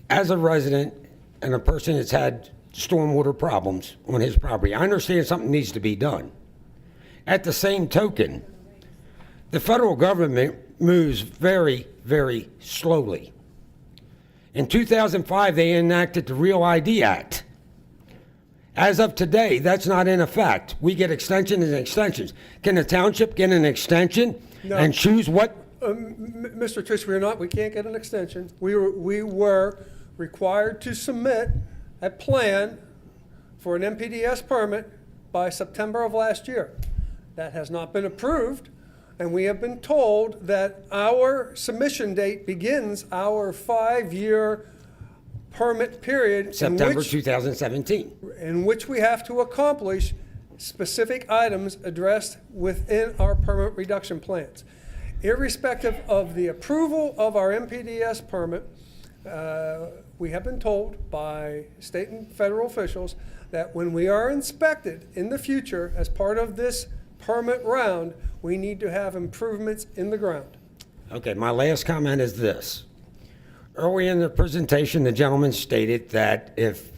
as a resident and a person that's had stormwater problems on his property, I understand something needs to be done. At the same token, the federal government moves very, very slowly. In 2005, they enacted the Real ID Act. As of today, that's not in effect. We get extensions and extensions. Can the township get an extension No. and choose what? Mr. Trish, we can't get an extension. We were required to submit a plan for an MPDS permit by September of last year. That has not been approved, and we have been told that our submission date begins our 5-year permit period. September 2017. In which we have to accomplish specific items addressed within our permit reduction plans. Irrespective of the approval of our MPDS permit, we have been told by state and federal officials that when we are inspected in the future as part of this permit round, we need to have improvements in the ground. Okay, my last comment is this. Early in the presentation, the gentleman stated that if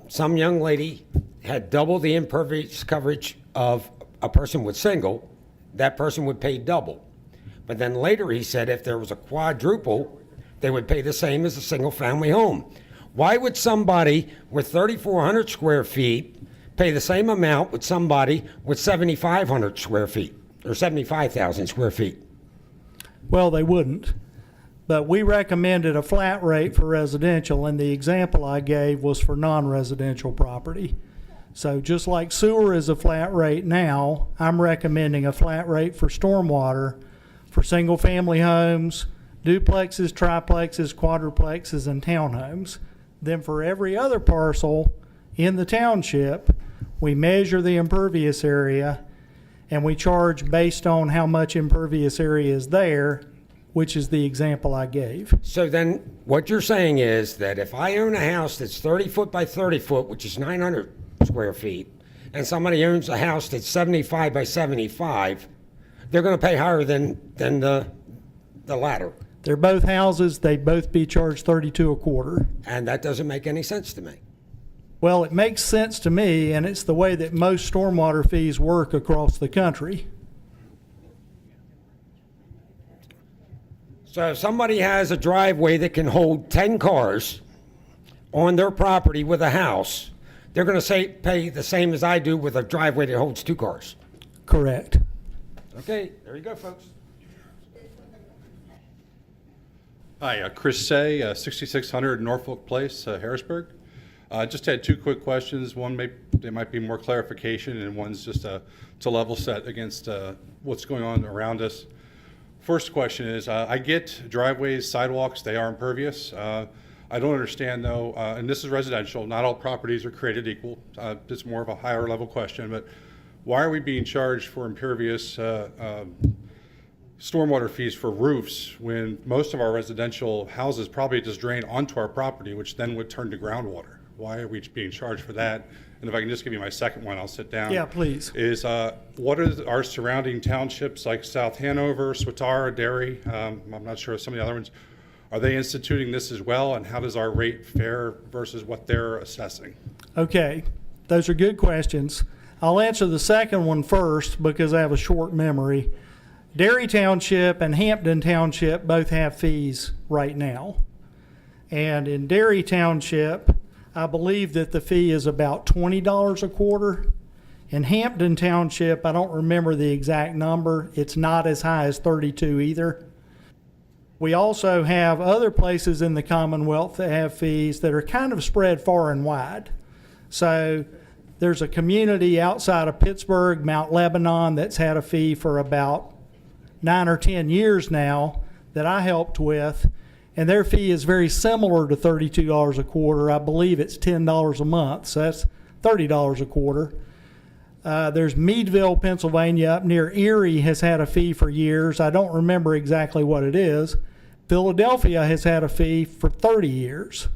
some young lady had double the impervious coverage of a person with single, that person would pay double. But then later he said if there was a quadruple, they would pay the same as a single-family home. Why would somebody with 3,400 square feet pay the same amount with somebody with 7,500 square feet or 75,000 square feet? Well, they wouldn't. But we recommended a flat rate for residential, and the example I gave was for non-residential property. So just like sewer is a flat rate now, I'm recommending a flat rate for stormwater for single-family homes, duplexes, triplexes, quadruplexes, and townhomes. Then for every other parcel in the township, we measure the impervious area, and we charge based on how much impervious area is there, which is the example I gave. So then what you're saying is that if I own a house that's 30 foot by 30 foot, which is 900 square feet, and somebody owns a house that's 75 by 75, they're going to pay higher than the latter. They're both houses, they'd both be charged 32 a quarter. And that doesn't make any sense to me. Well, it makes sense to me, and it's the way that most stormwater fees work across the country. So if somebody has a driveway that can hold 10 cars on their property with a house, they're going to pay the same as I do with a driveway that holds 2 cars. Correct. Okay, there you go, folks. Hi, Chris Say, 6600 Norfolk Place, Harrisburg. I just had 2 quick questions. One, there might be more clarification, and one's just to level set against what's going on around us. First question is, I get driveways, sidewalks, they are impervious. I don't understand though, and this is residential, not all properties are created equal. It's more of a higher level question, but why are we being charged for impervious stormwater fees for roofs when most of our residential houses probably just drain onto our property, which then would turn to groundwater? Why are we being charged for that? And if I can just give you my second one, I'll sit down. Yeah, please. Is what are our surrounding townships like South Hanover, Swatara, Derry? I'm not sure of some of the other ones. Are they instituting this as well? And how does our rate fare versus what they're assessing? Okay, those are good questions. I'll answer the second one first because I have a short memory. Derry Township and Hampton Township both have fees right now. And in Derry Township, I believe that the fee is about $20 a quarter. In Hampton Township, I don't remember the exact number. It's not as high as 32 either. We also have other places in the Commonwealth that have fees that are kind of spread far and wide. So there's a community outside of Pittsburgh, Mount Lebanon, that's had a fee for about 9 or 10 years now that I helped with, and their fee is very similar to $32 a quarter. I believe it's $10 a month, so that's $30 a quarter. There's Meadville, Pennsylvania, up near Erie, has had a fee for years. I don't remember exactly what it is. Philadelphia has had a fee for 30 years,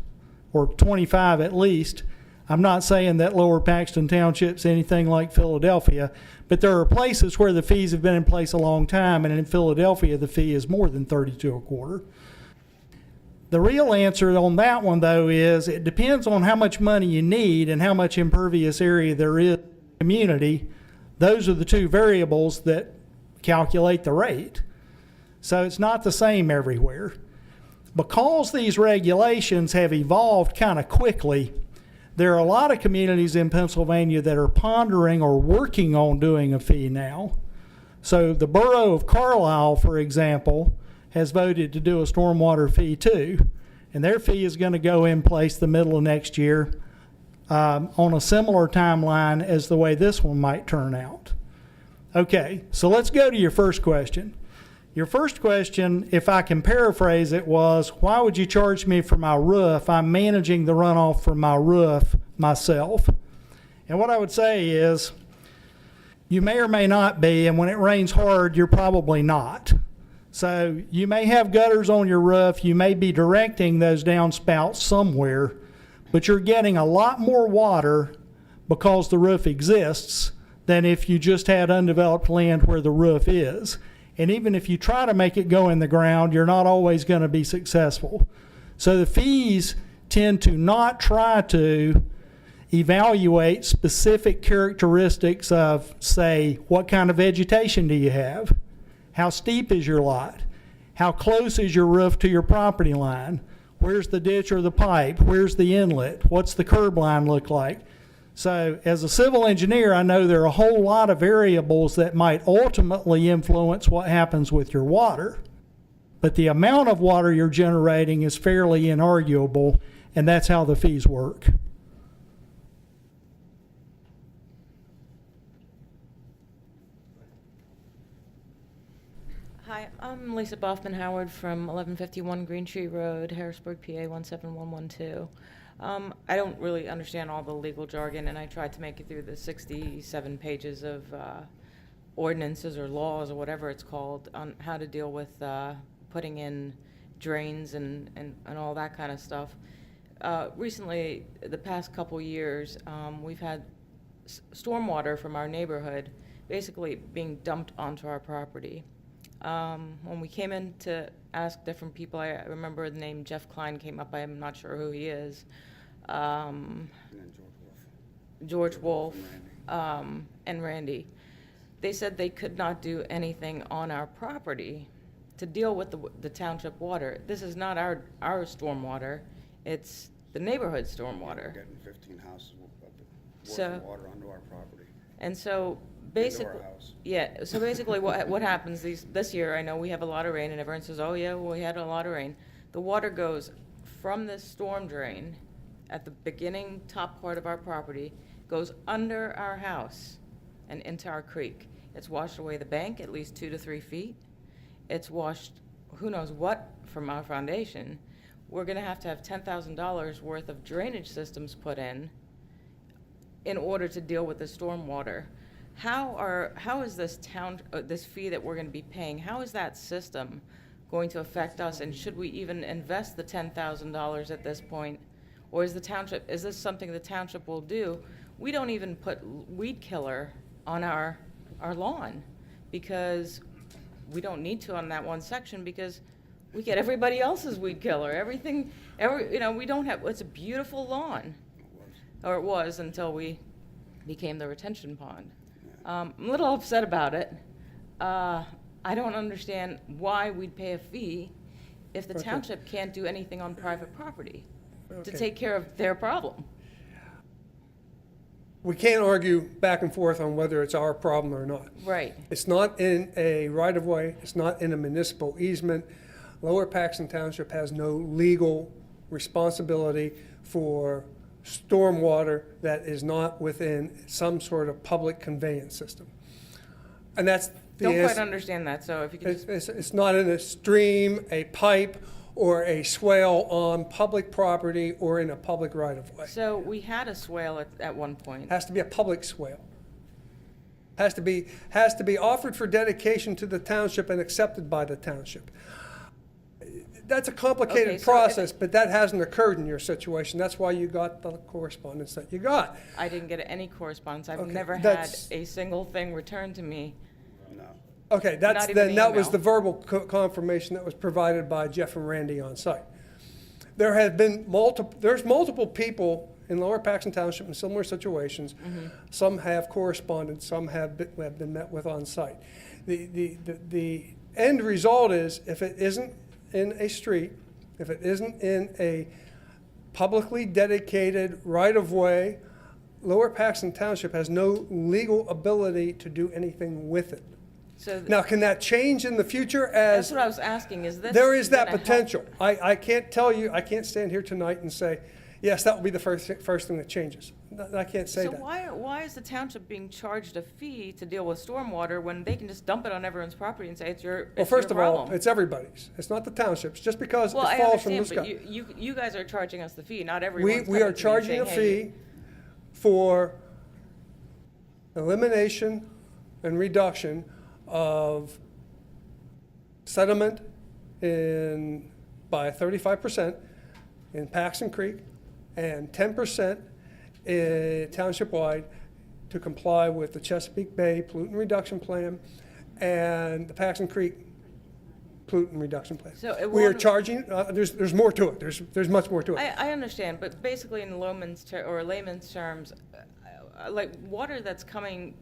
or 25 at least. I'm not saying that Lower Paxton Township's anything like Philadelphia, but there are places where the fees have been in place a long time, and in Philadelphia the fee is more than 32 a quarter. The real answer on that one, though, is it depends on how much money you need and how much impervious area there is in the community. Those are the two variables that calculate the rate. So it's not the same everywhere. Because these regulations have evolved kind of quickly, there are a lot of communities in Pennsylvania that are pondering or working on doing a fee now. So the borough of Carlisle, for example, has voted to do a stormwater fee too, and their fee is going to go in place the middle of next year on a similar timeline as the way this one might turn out. Okay, so let's go to your first question. Your first question, if I can paraphrase it, was, why would you charge me for my roof? I'm managing the runoff from my roof myself. And what I would say is, you may or may not be, and when it rains hard, you're probably not. So you may have gutters on your roof, you may be directing those downspouts somewhere, but you're getting a lot more water because the roof exists than if you just had undeveloped land where the roof is. And even if you try to make it go in the ground, you're not always going to be successful. So the fees tend to not try to evaluate specific characteristics of, say, what kind of vegetation do you have? How steep is your lot? How close is your roof to your property line? Where's the ditch or the pipe? Where's the inlet? What's the curb line look like? So as a civil engineer, I know there are a whole lot of variables that might ultimately influence what happens with your water. But the amount of water you're generating is fairly inarguable, and that's how the fees work. Hi, I'm Lisa Boffman-Howard from 1151 Green Tree Road, Harrisburg, PA 17112. I don't really understand all the legal jargon, and I tried to make it through the 67 pages of ordinances or laws or whatever it's called on how to deal with putting in drains and all that kind of stuff. Recently, the past couple years, we've had stormwater from our neighborhood basically being dumped onto our property. When we came in to ask different people, I remember the name Jeff Klein came up. I'm not sure who he is. George Wolf and Randy. They said they could not do anything on our property to deal with the township water. This is not our stormwater. It's the neighborhood stormwater. We're getting 15 houses worth So- of water onto our property. And so basically, house. yeah, so basically what happens this year, I know we have a lot of rain and everyone says, oh yeah, well, we had a lot of rain. The water goes from this storm drain at the beginning top part of our property, goes under our house and into our creek. It's washed away the bank at least 2 to 3 feet. It's washed who knows what from our foundation. We're gonna have to have $10,000 worth of drainage systems put in order to deal with the storm water. How is this this fee that we're going to be paying, how is that system going to affect us, and should we even invest the $10,000 at this point? Or is this something the township will do? We don't even put weed killer on our lawn because we don't need to on that one section because we get everybody else's weed killer. We don't have, it's a beautiful lawn. Or it was until we became the retention pond. I'm a little upset about it. I don't understand why we'd pay a fee if the township can't do anything on private property to take care of their problem. we can't argue back and forth on whether it's our problem or not. Right. It's not in a right-of-way, it's not in a municipal easement. Lower Paxton Township has no legal responsibility for stormwater that is not within some sort of public conveyance system. And that's the Don't answer. quite understand that, so if you could just. It's not in a stream, a pipe, or a swale on public property or in a public right-of-way. So we had a swale at one point. Has to be a public swale. Has to be offered for dedication to the township and accepted by the township. That's a Okay, complicated so if- process, but that hasn't occurred in your situation. That's why you got the correspondence that you got. I didn't get any correspondence. I've Okay, never had that's- a single thing returned to me. Okay, Not even that was email. the verbal confirmation that was provided by Jeff and Randy on site. There have been multiple people in Lower Paxton Township in similar situations. Mm-hmm. Some have corresponded, some have been met with on site. The end result is, if it isn't in a street, if it isn't in a publicly dedicated right-of-way, Lower Paxton Township has no legal ability to do anything with it. So Now, can that change in the future as? that's what I was asking, is this? There is that gonna help? potential. I can't tell you, I can't stand here tonight and say, yes, that will be the first thing that changes. I can't say So that. why is the township being charged a fee to deal with stormwater when they can just dump it on everyone's property and say it's your Well, first of all, problem? it's everybody's. It's not the township's. Just because it Well, I falls from the understand, sky. but you guys are charging us the fee, not everyone's We coming are to me charging a saying, "Hey, fee for elimination and reduction of sediment by 35% in Paxton Creek and 10% township-wide to comply with the Chesapeake Bay Pollutant Reduction Plan and the Paxton Creek Pollutant Reduction Plan. So it We are won't- charging, there's more to it. There's much more to it. I understand, but basically in layman's terms, like water that's coming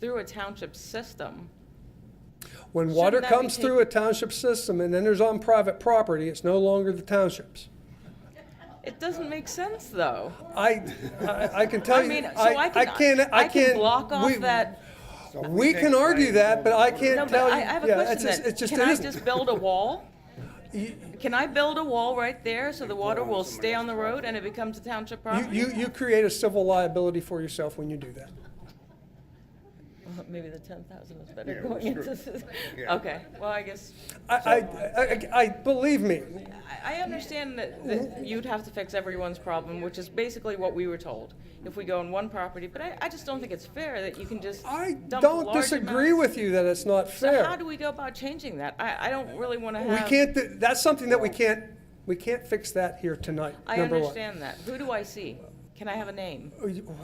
through a township system. When Shouldn't water that be comes through a township system and then there's on private property, it's no longer the township's. It doesn't make sense, though. I can tell I you, mean, so I can block off that. We can argue that, but I No, can't but tell you. I have a yeah, question it's just- then. it's just- Can it I isn't. just build a wall? Can I build a wall right there so the water will stay on the road and it becomes a township property? You create a civil liability for yourself when you do that. Well, maybe the 10,000 is better Yeah, going well, into sure. this. Yeah. Okay, well, I guess, I believe me, I understand that you'd have to fix everyone's problem, which is basically what we were told, if we go on one property, but I just don't think it's fair that you can just dump don't large disagree amounts. with you that it's not So fair. how do we go about changing that? I don't really want to We have. can't, that's something that we can't fix that here tonight, I number one. understand that. Who do I see? Can I have a name?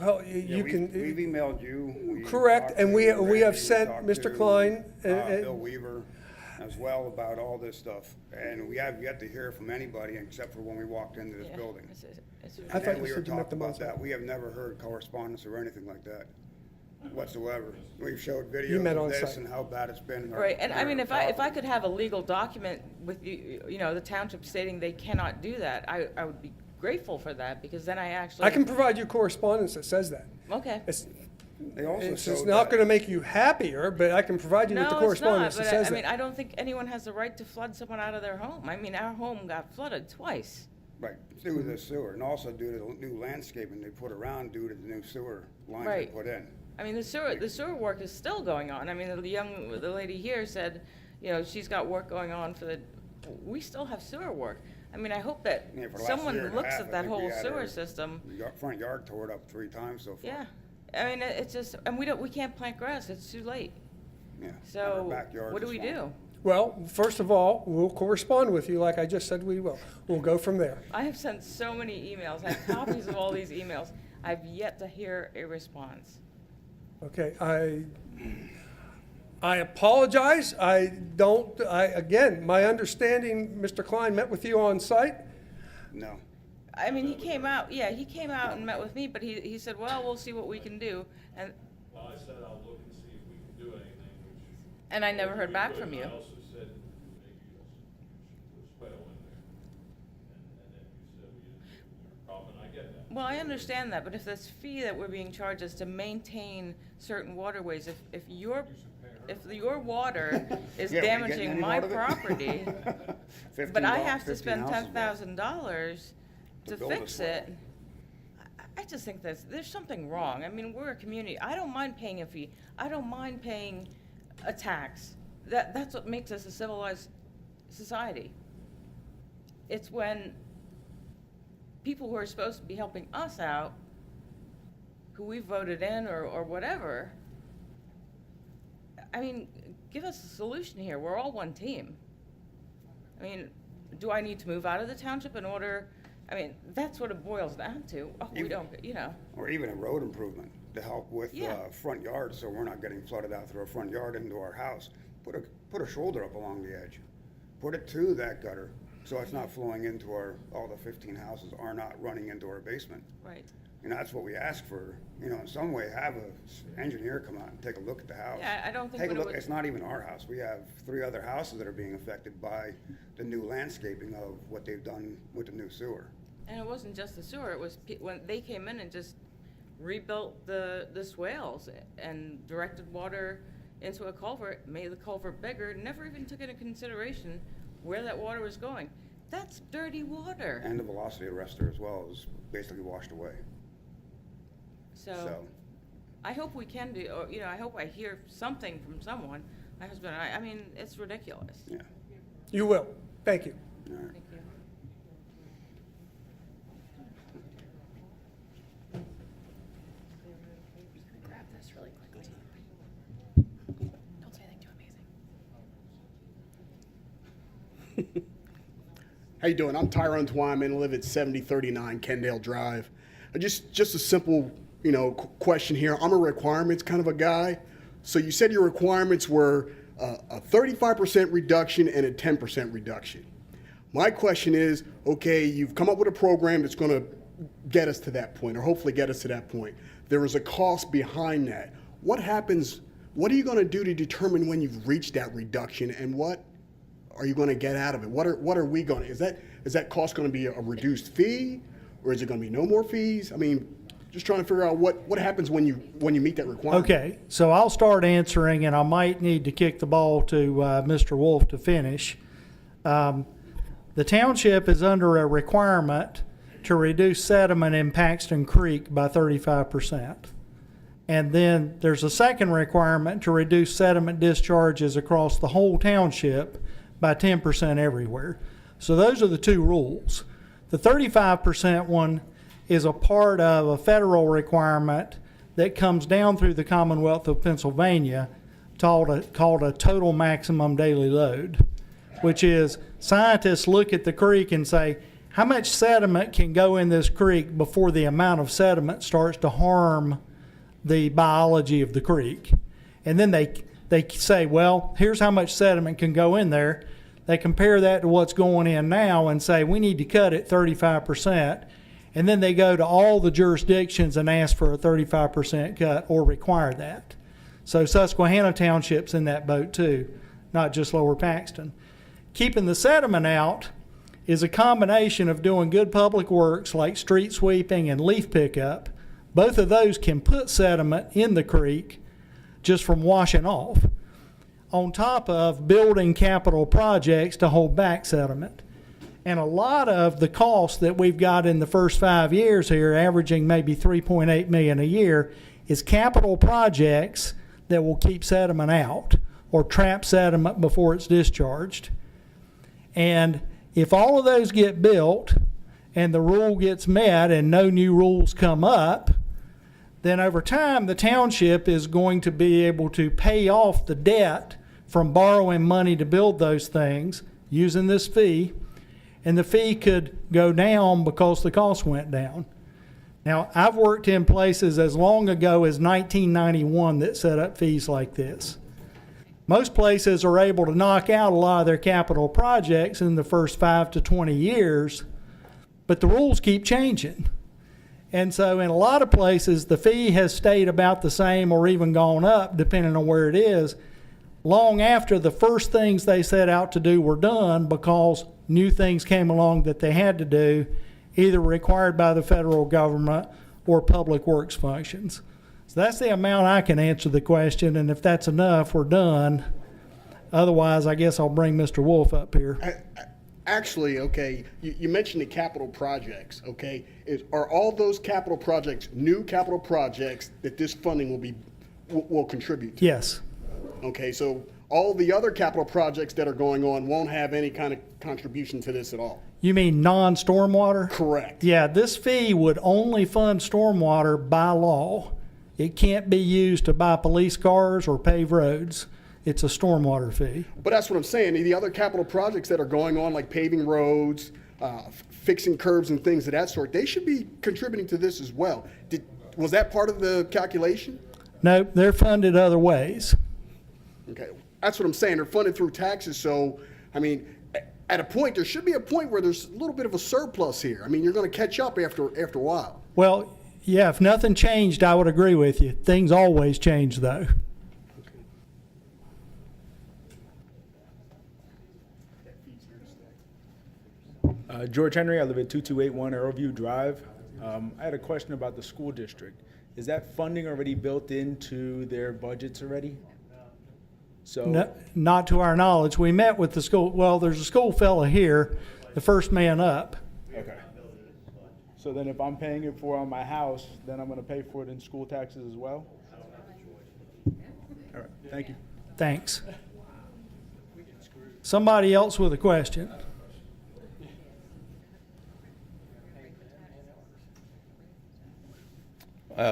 Well, Yeah, you we've can. emailed you. We Correct, talked and to we Randy, have sent talked Mr. to, Klein, Bill Weaver as well about all this stuff. And we have yet to hear from anybody except for when we walked into this Yeah, building. I thought And you we were said you met talking them about on that. site. We have never heard correspondence or anything like that whatsoever. We've showed videos You met of on this site. and how bad it's been. in our- Right, and I in mean, our if I property. could have a legal document with the township stating they cannot do that, I would be grateful for that, because then I actually. I can provide you correspondence that says that. Okay. They also It's showed not that- going to make you happier, but I can provide you with the No, it's correspondence not, that but says I mean, that. I don't think anyone has the right to flood someone out of their home. I mean, our home got flooded twice. Right, due to the sewer, and also due to the new landscaping they put around due to the new sewer lines they Right. put in. I mean, the sewer work is still going on. I mean, the lady here said, she's got work going on we still have sewer work. I mean, I hope that Yeah, for the last someone year and a looks half, at I that think we whole had sewer our system. Front yard tore up 3 times so far. Yeah, I mean, it's just, and we can't plant grass, it's too late. Yeah. So, Our backyard's what do a we swamp. do? Well, first of all, we'll correspond with you like I just said we will. We'll go from there. I have sent so many emails, I have copies of all these emails. I've yet to hear a response. Okay, I apologize. Again, my understanding, Mr. Klein met with you on site? No. I mean, he came out and met with me, but he said, well, we'll see what we can do. And Well, I said I'll look and see if we can do anything, which. And I never heard back from you. I also said maybe put a swale in there. And then you said we didn't have a problem. And I get that. Well, I understand that, but if this fee that we're being charged is to maintain certain waterways, if your water is Yeah, we getting damaging any my more of it? property, but I have to spend $10,000 to build fix this it, I just think there's something wrong. I mean, we're a community. I don't mind paying a fee. I don't mind paying a tax. That's what makes us a civilized society. It's when people who are supposed to be helping us out, who we voted in or whatever, I mean, give us a solution here. We're all one team. I mean, do I need to move out of the township in order? I mean, that's what it boils down to. Oh, we don't, you know. Or even a road improvement to help with Yeah. front yard, so we're not getting flooded out through our front yard into our house. Put a shoulder up along the edge. Put it to that gutter, so it's not flowing into all the 15 houses are not running into our basement. Right. And that's what we ask for, in some way, have a engineer come out and take a look at the house. Yeah, I don't think Take a what it look, would- it's not even our house. We have 3 other houses that are being affected by the new landscaping of what they've done with the new sewer. And it wasn't just the sewer, it was when they came in and just rebuilt the swales and directed water into a culvert, made the culvert bigger, never even took into consideration where that water was going. That's dirty water. And the velocity arrestor as well is basically washed away. So, I hope we can do, or, I hope I hear something from someone. My husband and I mean, it's ridiculous. Yeah. You will. Thank you. All right. Thank you. Grab this really quickly. Don't say anything too amazing. How you doing? I'm Tyrone Twyman, I live at 7039 Kendale Drive. Just a simple, question here. I'm a requirements kind of a guy. So you said your requirements were a 35% reduction and a 10% reduction. My question is, okay, you've come up with a program that's going to get us to that point, or hopefully get us to that point. There is a cost behind that. What happens, what are you going to do to determine when you've reached that reduction, and what are you going to get out of it? What are we going to, is that cost going to be a reduced fee, or is it going to be no more fees? I mean, just trying to figure out what happens when you meet that requirement. Okay, so I'll start answering, and I might need to kick the ball to Mr. Wolf to finish. The township is under a requirement to reduce sediment in Paxton Creek by 35%. And then there's a second requirement to reduce sediment discharges across the whole township by 10% everywhere. So those are the two rules. The 35% one is a part of a federal requirement that comes down through the Commonwealth of Pennsylvania called a total maximum daily load, which is scientists look at the creek and say, how much sediment can go in this creek before the amount of sediment starts to harm the biology of the creek? And then they say, well, here's how much sediment can go in there. They compare that to what's going in now and say, we need to cut it 35%. And then they go to all the jurisdictions and ask for a 35% cut or require that. So Susquehanna Township's in that boat too, not just Lower Paxton. Keeping the sediment out is a combination of doing good public works like street sweeping and leaf pickup. Both of those can put sediment in the creek just from washing off, on top of building capital projects to hold back sediment. And a lot of the costs that we've got in the first 5 years here, averaging maybe $3.8 million a year, is capital projects that will keep sediment out or trap sediment before it's discharged. And if all of those get built and the rule gets met and no new rules come up, then over time the township is going to be able to pay off the debt from borrowing money to build those things using this fee, and the fee could go down because the cost went down. Now, I've worked in places as long ago as 1991 that set up fees like this. Most places are able to knock out a lot of their capital projects in the first 5 to 20 years, but the rules keep changing. And so in a lot of places, the fee has stayed about the same or even gone up, depending on where it is, long after the first things they set out to do were done, because new things came along that they had to do, either required by the federal government or public works functions. So that's the amount I can answer the question, and if that's enough, we're done. Otherwise, I guess I'll bring Mr. Wolf up here. Actually, okay, you mentioned the capital projects, okay? Are all those capital projects new capital projects that this funding will contribute to? Yes. Okay, so all the other capital projects that are going on won't have any kind of contribution to this at all? You mean non-stormwater? Correct. Yeah, this fee would only fund stormwater by law. It can't be used to buy police cars or pave roads. It's a stormwater fee. But that's what I'm saying. The other capital projects that are going on, like paving roads, fixing curbs and things of that sort, they should be contributing to this as well. Was that part of the calculation? No, they're funded other ways. Okay, that's what I'm saying. They're funded through taxes. So, I mean, at a point, there should be a point where there's a little bit of a surplus here. I mean, you're going to catch up after a while. Well, yeah, if nothing changed, I would agree with you. Things always change, though. George Henry, I live at 2281 Arrowview Drive. I had a question about the school district. Is that funding already built into their budgets already? So No, not to our knowledge. We met with the school. Well, there's a school fella here, the first man up. okay. So then if I'm paying it for on my house, then I'm going to pay for it in school taxes as well? All right, thank you. Thanks. Somebody else with a question?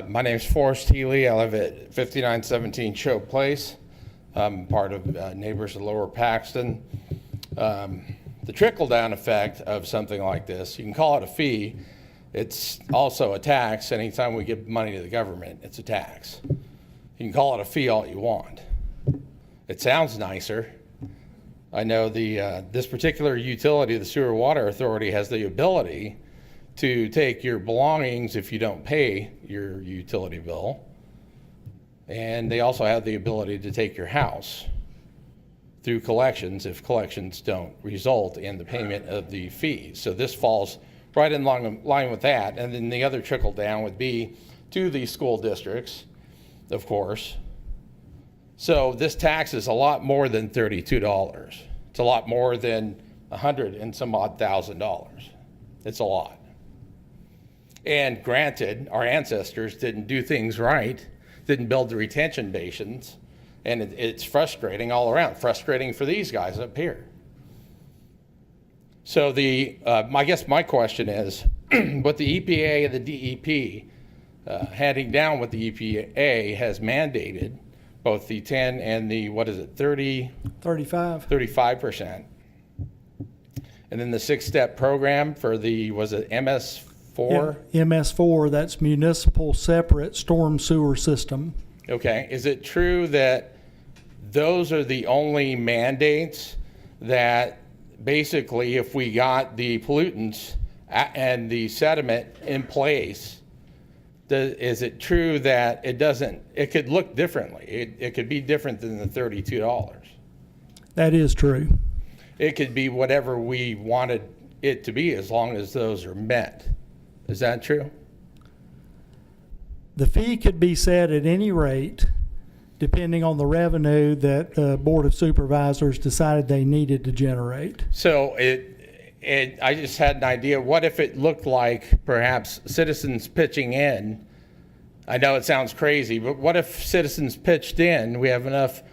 My name's Forrest Healy. I live at 5917 Choe Place. I'm part of Neighbors of Lower Paxton. The trickle-down effect of something like this, you can call it a fee. It's also a tax. Anytime we give money to the government, it's a tax. You can call it a fee all you want. It sounds nicer. I know this particular utility, the Sewer Water Authority, has the ability to take your belongings if you don't pay your utility bill. And they also have the ability to take your house through collections if collections don't result in the payment of the fees. So this falls right in line with that. And then the other trickle down would be to the school districts, of course. So this tax is a lot more than $32. It's a lot more than $100 and some odd $1,000. It's a lot. And granted, our ancestors didn't do things right, didn't build the retention basins, and it's frustrating all around. Frustrating for these guys up here. So I guess my question is, what the EPA and the DEP, heading down what the EPA has mandated, both the 10 and the, 35%. And then the 6-step program for the, was it MS4? Yeah, MS4, that's Municipal Separate Storm Sewer System. Okay, is it true that those are the only mandates that basically if we got the pollutants and the sediment in place, is it true that it could look differently? It could be different than the $32. That is true. It could be whatever we wanted it to be as long as those are met. Is that true? The fee could be set at any rate, depending on the revenue that the Board of Supervisors decided they needed to generate. So I just had an idea. What if it looked like perhaps citizens pitching in? I know it sounds crazy, but what if citizens pitched in? We have enough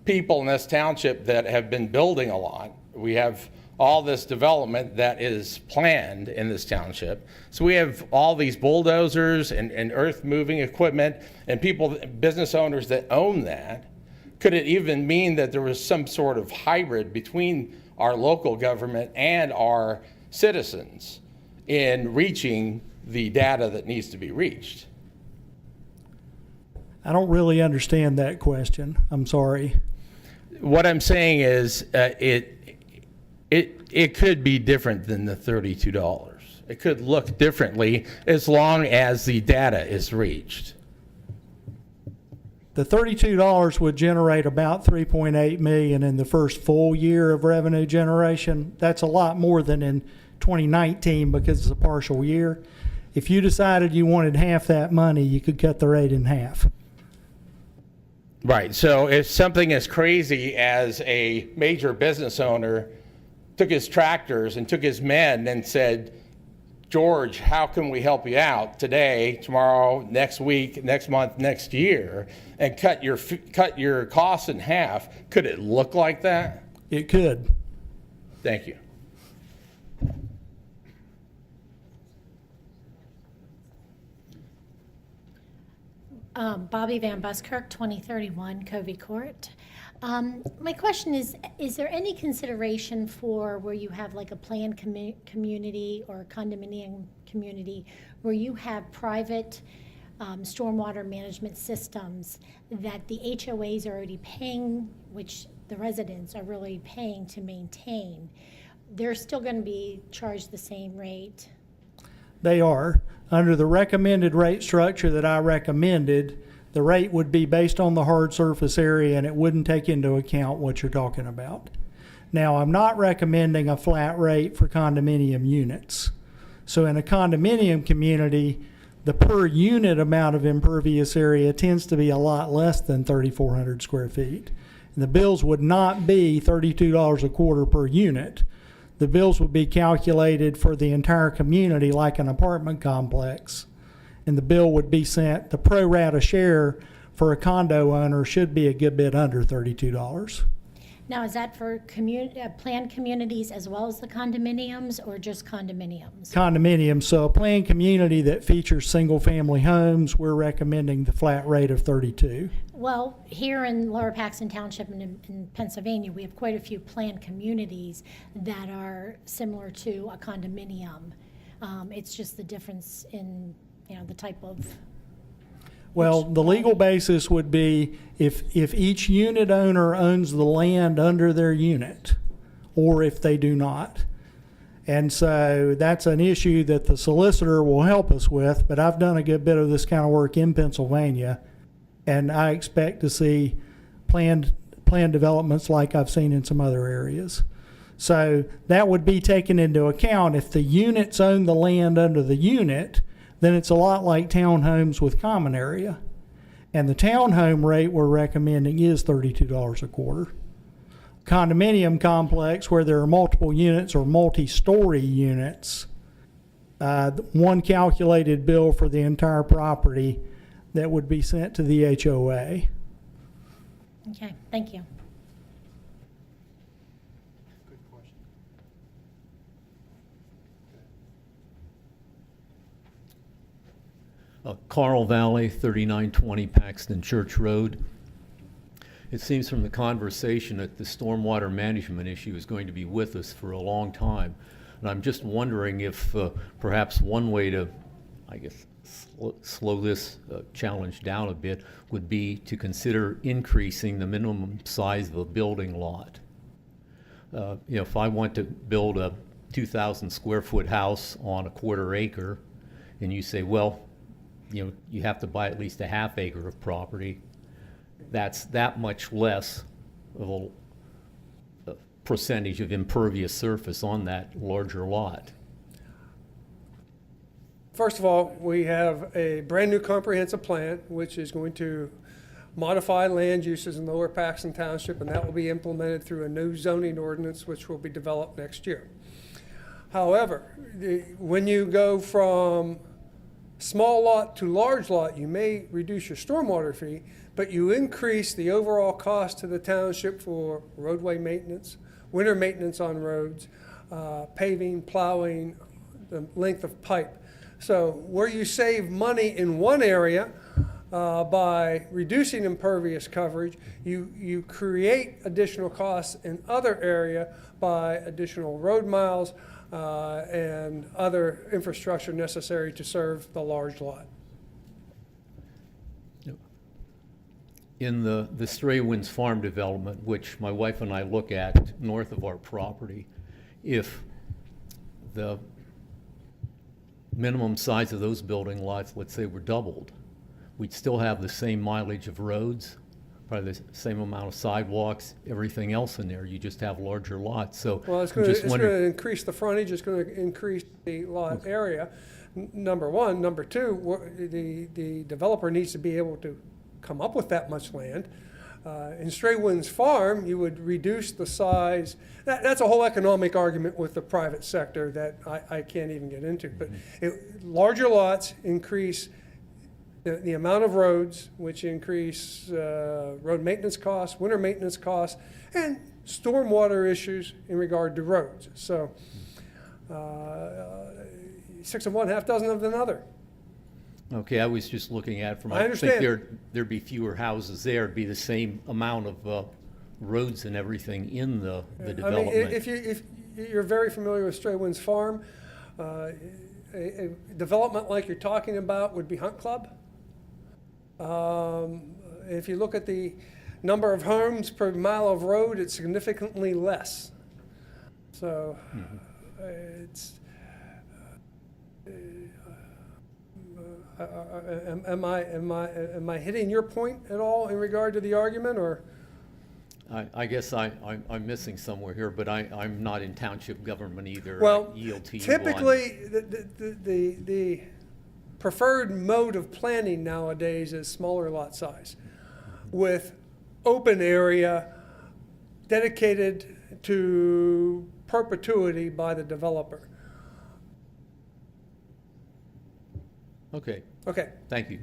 people in this township that have been building a lot. We have all this development that is planned in this township. So we have all these bulldozers and earth moving equipment and people, business owners that own that. Could it even mean that there was some sort of hybrid between our local government and our citizens in reaching the data that needs to be reached? I don't really understand that question. I'm sorry. What I'm saying is it could be different than the $32. It could look differently as long as the data is reached. The $32 would generate about $3.8 million in the first full year of revenue generation. That's a lot more than in 2019 because it's a partial year. If you decided you wanted half that money, you could cut the rate in half. Right. So if something as crazy as a major business owner took his tractors and took his men and said, George, how can we help you out today, tomorrow, next week, next month, next year, and cut your costs in half, could it look like that? It could. Thank you. Bobby Van Buskirk, 2031 Covey Court. My question is there any consideration for where you have like a planned community or a condominium community where you have private stormwater management systems that the HOAs are already paying, which the residents are really paying to maintain? They're still going to be charged the same rate. They are. Under the recommended rate structure that I recommended, the rate would be based on the hard surface area and it wouldn't take into account what you're talking about. Now, I'm not recommending a flat rate for condominium units. So in a condominium community, the per unit amount of impervious area tends to be a lot less than 3,400 square feet. And the bills would not be $32 a quarter per unit. The bills would be calculated for the entire community like an apartment complex. And the bill would be sent, the pro rata share for a condo owner should be a good bit under $32. Now, is that for planned communities as well as the condominiums, or just condominiums? Condominiums. So a planned community that features single family homes, we're recommending the flat rate of $32. Well, here in Lower Paxton Township in Pennsylvania, we have quite a few planned communities that are similar to a condominium. It's just the difference in, the type of. Well, the legal basis would be if each unit owner owns the land under their unit, or if they do not. And so that's an issue that the solicitor will help us with, but I've done a good bit of this kind of work in Pennsylvania, and I expect to see planned developments like I've seen in some other areas. So that would be taken into account. If the units own the land under the unit, then it's a lot like townhomes with common area. And the townhome rate we're recommending is $32 a quarter. Condominium complex where there are multiple units or multi-story units, one calculated bill for the entire property that would be sent to the HOA. Okay, thank you. Carl Valley, 3920 Paxton Church Road. It seems from the conversation that the stormwater management issue is going to be with us for a long time. And I'm just wondering if perhaps one way to, I guess, slow this challenge down a bit would be to consider increasing the minimum size of a building lot. If I want to build a 2,000 square foot house on a quarter acre, and you say, well, you have to buy at least a half acre of property, that's that much less of a percentage of impervious surface on that larger lot. First of all, we have a brand new comprehensive plan, which is going to modify land uses in Lower Paxton Township, and that will be implemented through a new zoning ordinance, which will be developed next year. However, when you go from small lot to large lot, you may reduce your stormwater fee, but you increase the overall cost to the township for roadway maintenance, winter maintenance on roads, paving, plowing, the length of pipe. So where you save money in one area by reducing impervious coverage, you create additional costs in other area by additional road miles, and other infrastructure necessary to serve the large lot. In the Stray Winds Farm development, which my wife and I look at north of our property, if the minimum size of those building lots, let's say, were doubled, we'd still have the same mileage of roads, probably the same amount of sidewalks, everything else in there. You just have larger lots. So Well, it's I'm going to, just it's going to wondering- increase the frontage, it's going to increase the lot area, number one. Number two, the developer needs to be able to come up with that much land. In Stray Winds Farm, you would reduce the size. That's a whole economic argument with the private sector that I can't even get into. But larger lots increase the amount of roads, which increase road maintenance costs, winter maintenance costs, and stormwater issues in regard to roads. So 6 of one, half dozen of another. Okay, I was just looking at from, I I think understand. there'd be fewer houses there, it'd be the same amount of roads and everything in the I mean, development. if you're very familiar with Stray Winds Farm, a development like you're talking about would be Hunt Club. If you look at the number of homes per mile of road, it's significantly less. So it's. Am I hitting your point at all in regard to the argument, or? I guess I'm missing somewhere here, but I'm not in township government either. Well, I yield to you typically, the preferred mode of planning nowadays is smaller lot size with open area dedicated to perpetuity by the developer. Okay. Okay. Thank you.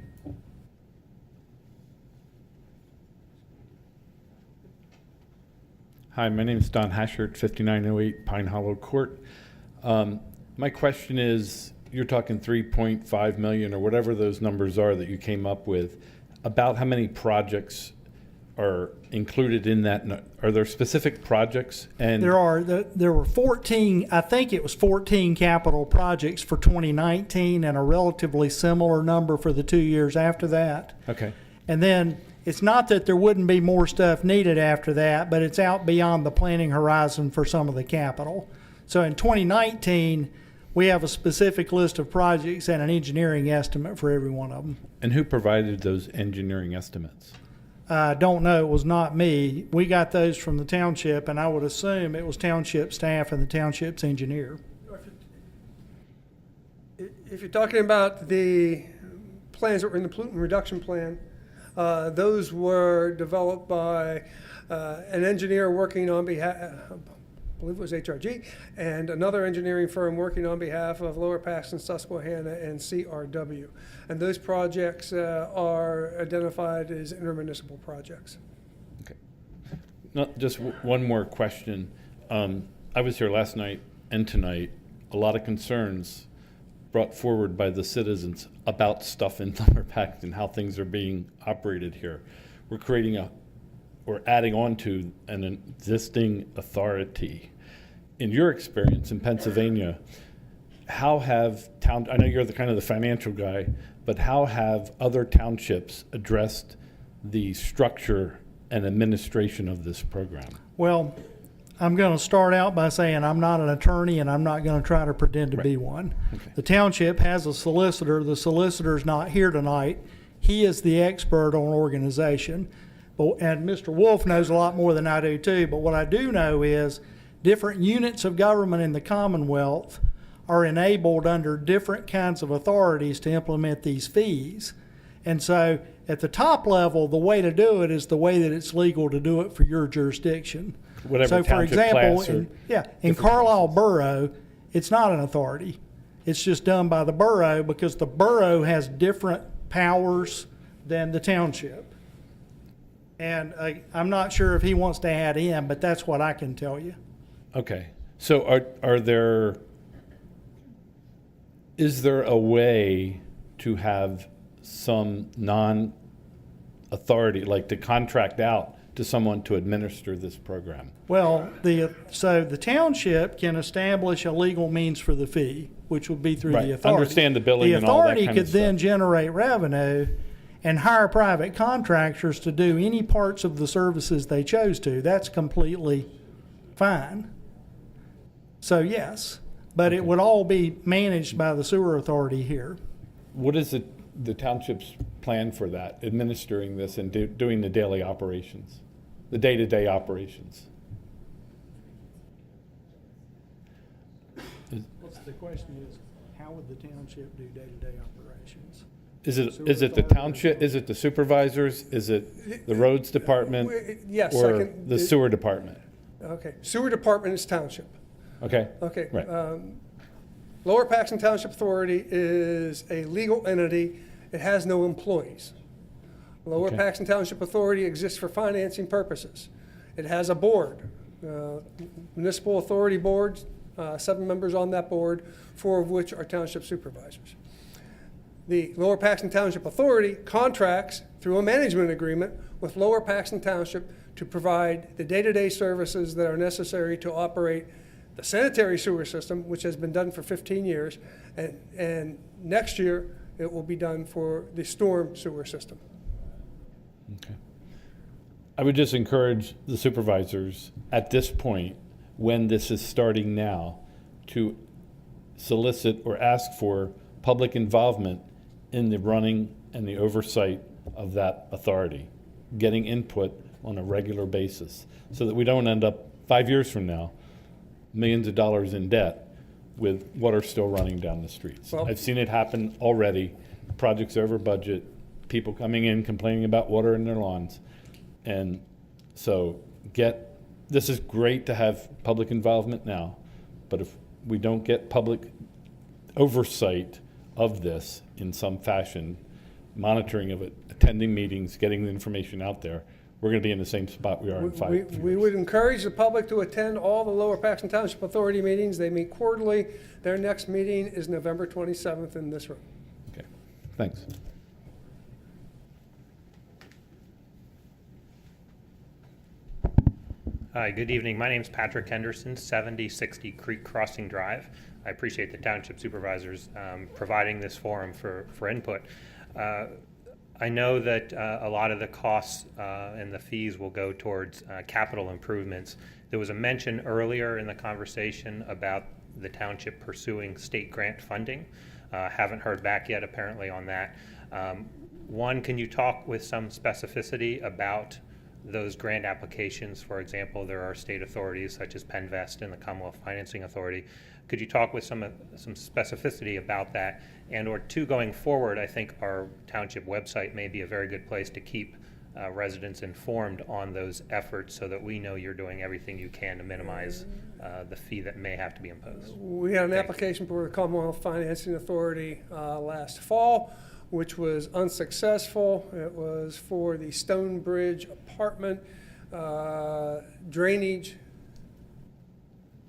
Hi, my name is Don Hashert, 5908 Pine Hollow Court. My question is, you're talking 3.5 million or whatever those numbers are that you came up with. About how many projects are included in that? Are there specific projects? And There were 14, I think it was 14 capital projects for 2019 and a relatively similar number for the 2 years after that. Okay. And then it's not that there wouldn't be more stuff needed after that, but it's out beyond the planning horizon for some of the capital. So in 2019, we have a specific list of projects and an engineering estimate for every one of them. And who provided those engineering estimates? I don't know, it was not me. We got those from the township, and I would assume it was township staff and the township's engineer. If you're talking about the plans that were in the pollutant reduction plan, those were developed by an engineer working on behalf, I believe it was HRG, and another engineering firm working on behalf of Lower Paxton, Susquehanna, and CRW. And those projects are identified as intermunicipal projects. Okay. Just one more question. I was here last night and tonight. A lot of concerns brought forward by the citizens about stuff in Lower Paxton, how things are being operated here. We're creating or adding on to an existing authority. In your experience in Pennsylvania, how have I know you're the kind of the financial guy, but how have other townships addressed the structure and administration of this program? Well, I'm going to start out by saying I'm not an attorney and I'm not going to try to pretend to be one. Okay. The township has a solicitor. The solicitor's not here tonight. He is the expert on organization. And Mr. Wolf knows a lot more than I do too. But what I do know is different units of government in the Commonwealth are enabled under different kinds of authorities to implement these fees. And so at the top level, the way to do it is the way that it's legal to do it for your jurisdiction. Whatever so for township example, class or in Carlisle Borough, it's not an authority. It's just done by the borough because the borough has different powers than the township. And I'm not sure if he wants to add in, but that's what I can tell you. Okay. So is there a way to have some non-authority, like to contract out to someone to administer this program? Well, so the township can establish a legal means for the fee, which would be through Right. the authority. Understand the billing and all that kind of The authority could then stuff. generate revenue and hire private contractors to do any parts of the services they chose to. That's completely fine. So yes, but it would all be managed by the sewer authority here. What is the township's plan for that, administering this and doing the daily operations, the day-to-day operations? What's the question is, how would the township do day-to-day operations? Is it the township, is it the supervisors, is it the roads department? Yes, I Or can- the sewer department? Okay, sewer department is township. Okay? Okay. Right. Lower Paxton Township Authority is a legal entity. It has no employees. Lower Okay. Paxton Township Authority exists for financing purposes. It has a board, municipal authority boards, 7 members on that board, 4 of which are township supervisors. The Lower Paxton Township Authority contracts through a management agreement with Lower Paxton Township to provide the day-to-day services that are necessary to operate the sanitary sewer system, which has been done for 15 years, and next year it will be done for the storm sewer system. Okay. I would just encourage the supervisors at this point, when this is starting now, to solicit or ask for public involvement in the running and the oversight of that authority, getting input on a regular basis, so that we don't end up 5 years from now, millions of dollars in debt with water still running down the streets. Well- I've seen it happen already, projects over budget, people coming in complaining about water in their lawns. And so this is great to have public involvement now, but if we don't get public oversight of this in some fashion, monitoring of it, attending meetings, getting the information out there, we're going to be in the same spot we are in 5 years. We would encourage the public to attend all the Lower Paxton Township Authority meetings. They meet quarterly. Their next meeting is November 27th in this room. Okay, thanks. Hi, good evening. My name is Patrick Henderson, 7060 Creek Crossing Drive. I appreciate the township supervisors providing this forum for input. I know that a lot of the costs and the fees will go towards capital improvements. There was a mention earlier in the conversation about the township pursuing state grant funding. Haven't heard back yet apparently on that. One, can you talk with some specificity about those grant applications? For example, there are state authorities such as Penvest and the Commonwealth Financing Authority. Could you talk with some specificity about that? And or two, going forward, I think our township website may be a very good place to keep residents informed on those efforts so that we know you're doing everything you can to minimize the fee that may have to be imposed. We had an application for the Commonwealth Financing Authority last fall, which was unsuccessful. It was for the Stonebridge apartment drainage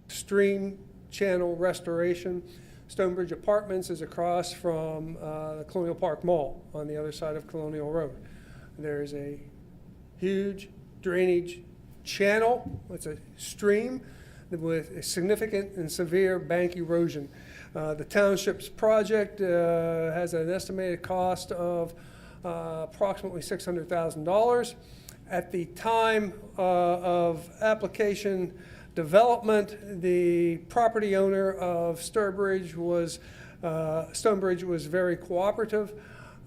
stream channel restoration. Stonebridge Apartments is across from the Colonial Park Mall on the other side of Colonial Road. There's a huge drainage channel. It's a stream with a significant and severe bank erosion. The township's project has an estimated cost of approximately $600,000. At the time of application development, the property owner of Stonebridge was very cooperative.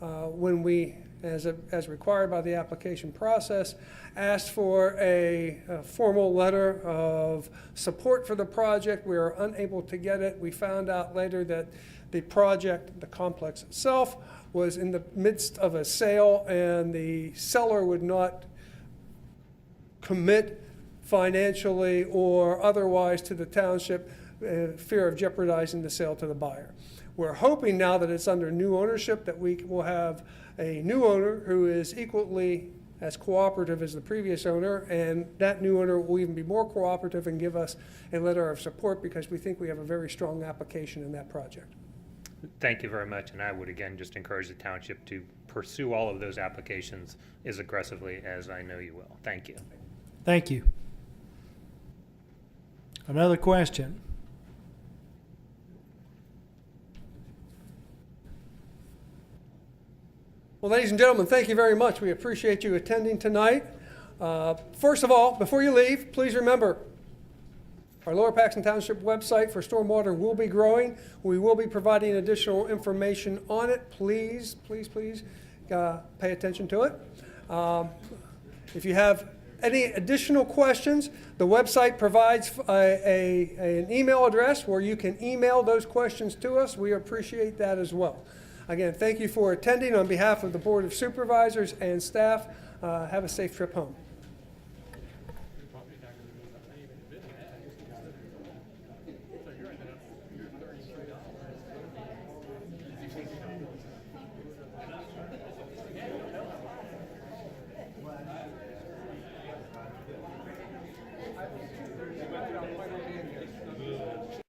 When we, as required by the application process, asked for a formal letter of support for the project, we were unable to get it. We found out later that the project, the complex itself, was in the midst of a sale, and the seller would not commit financially or otherwise to the township, fear of jeopardizing the sale to the buyer. We're hoping now that it's under new ownership that we will have a new owner who is equally as cooperative as the previous owner, and that new owner will even be more cooperative and give us a letter of support because we think we have a very strong application in that project. Thank you very much, and I would again just encourage the township to pursue all of those applications as aggressively as I know you will. Thank you. Thank you. Another question. Well, ladies and gentlemen, thank you very much. We appreciate you attending tonight. First of all, before you leave, please remember our Lower Paxton Township website for stormwater will be growing. We will be providing additional information on it. Please, please, please pay attention to it. If you have any additional questions, the website provides an email address where you can email those questions to us. We appreciate that as well. Again, thank you for attending on behalf of the Board of Supervisors and staff. Have a safe trip home.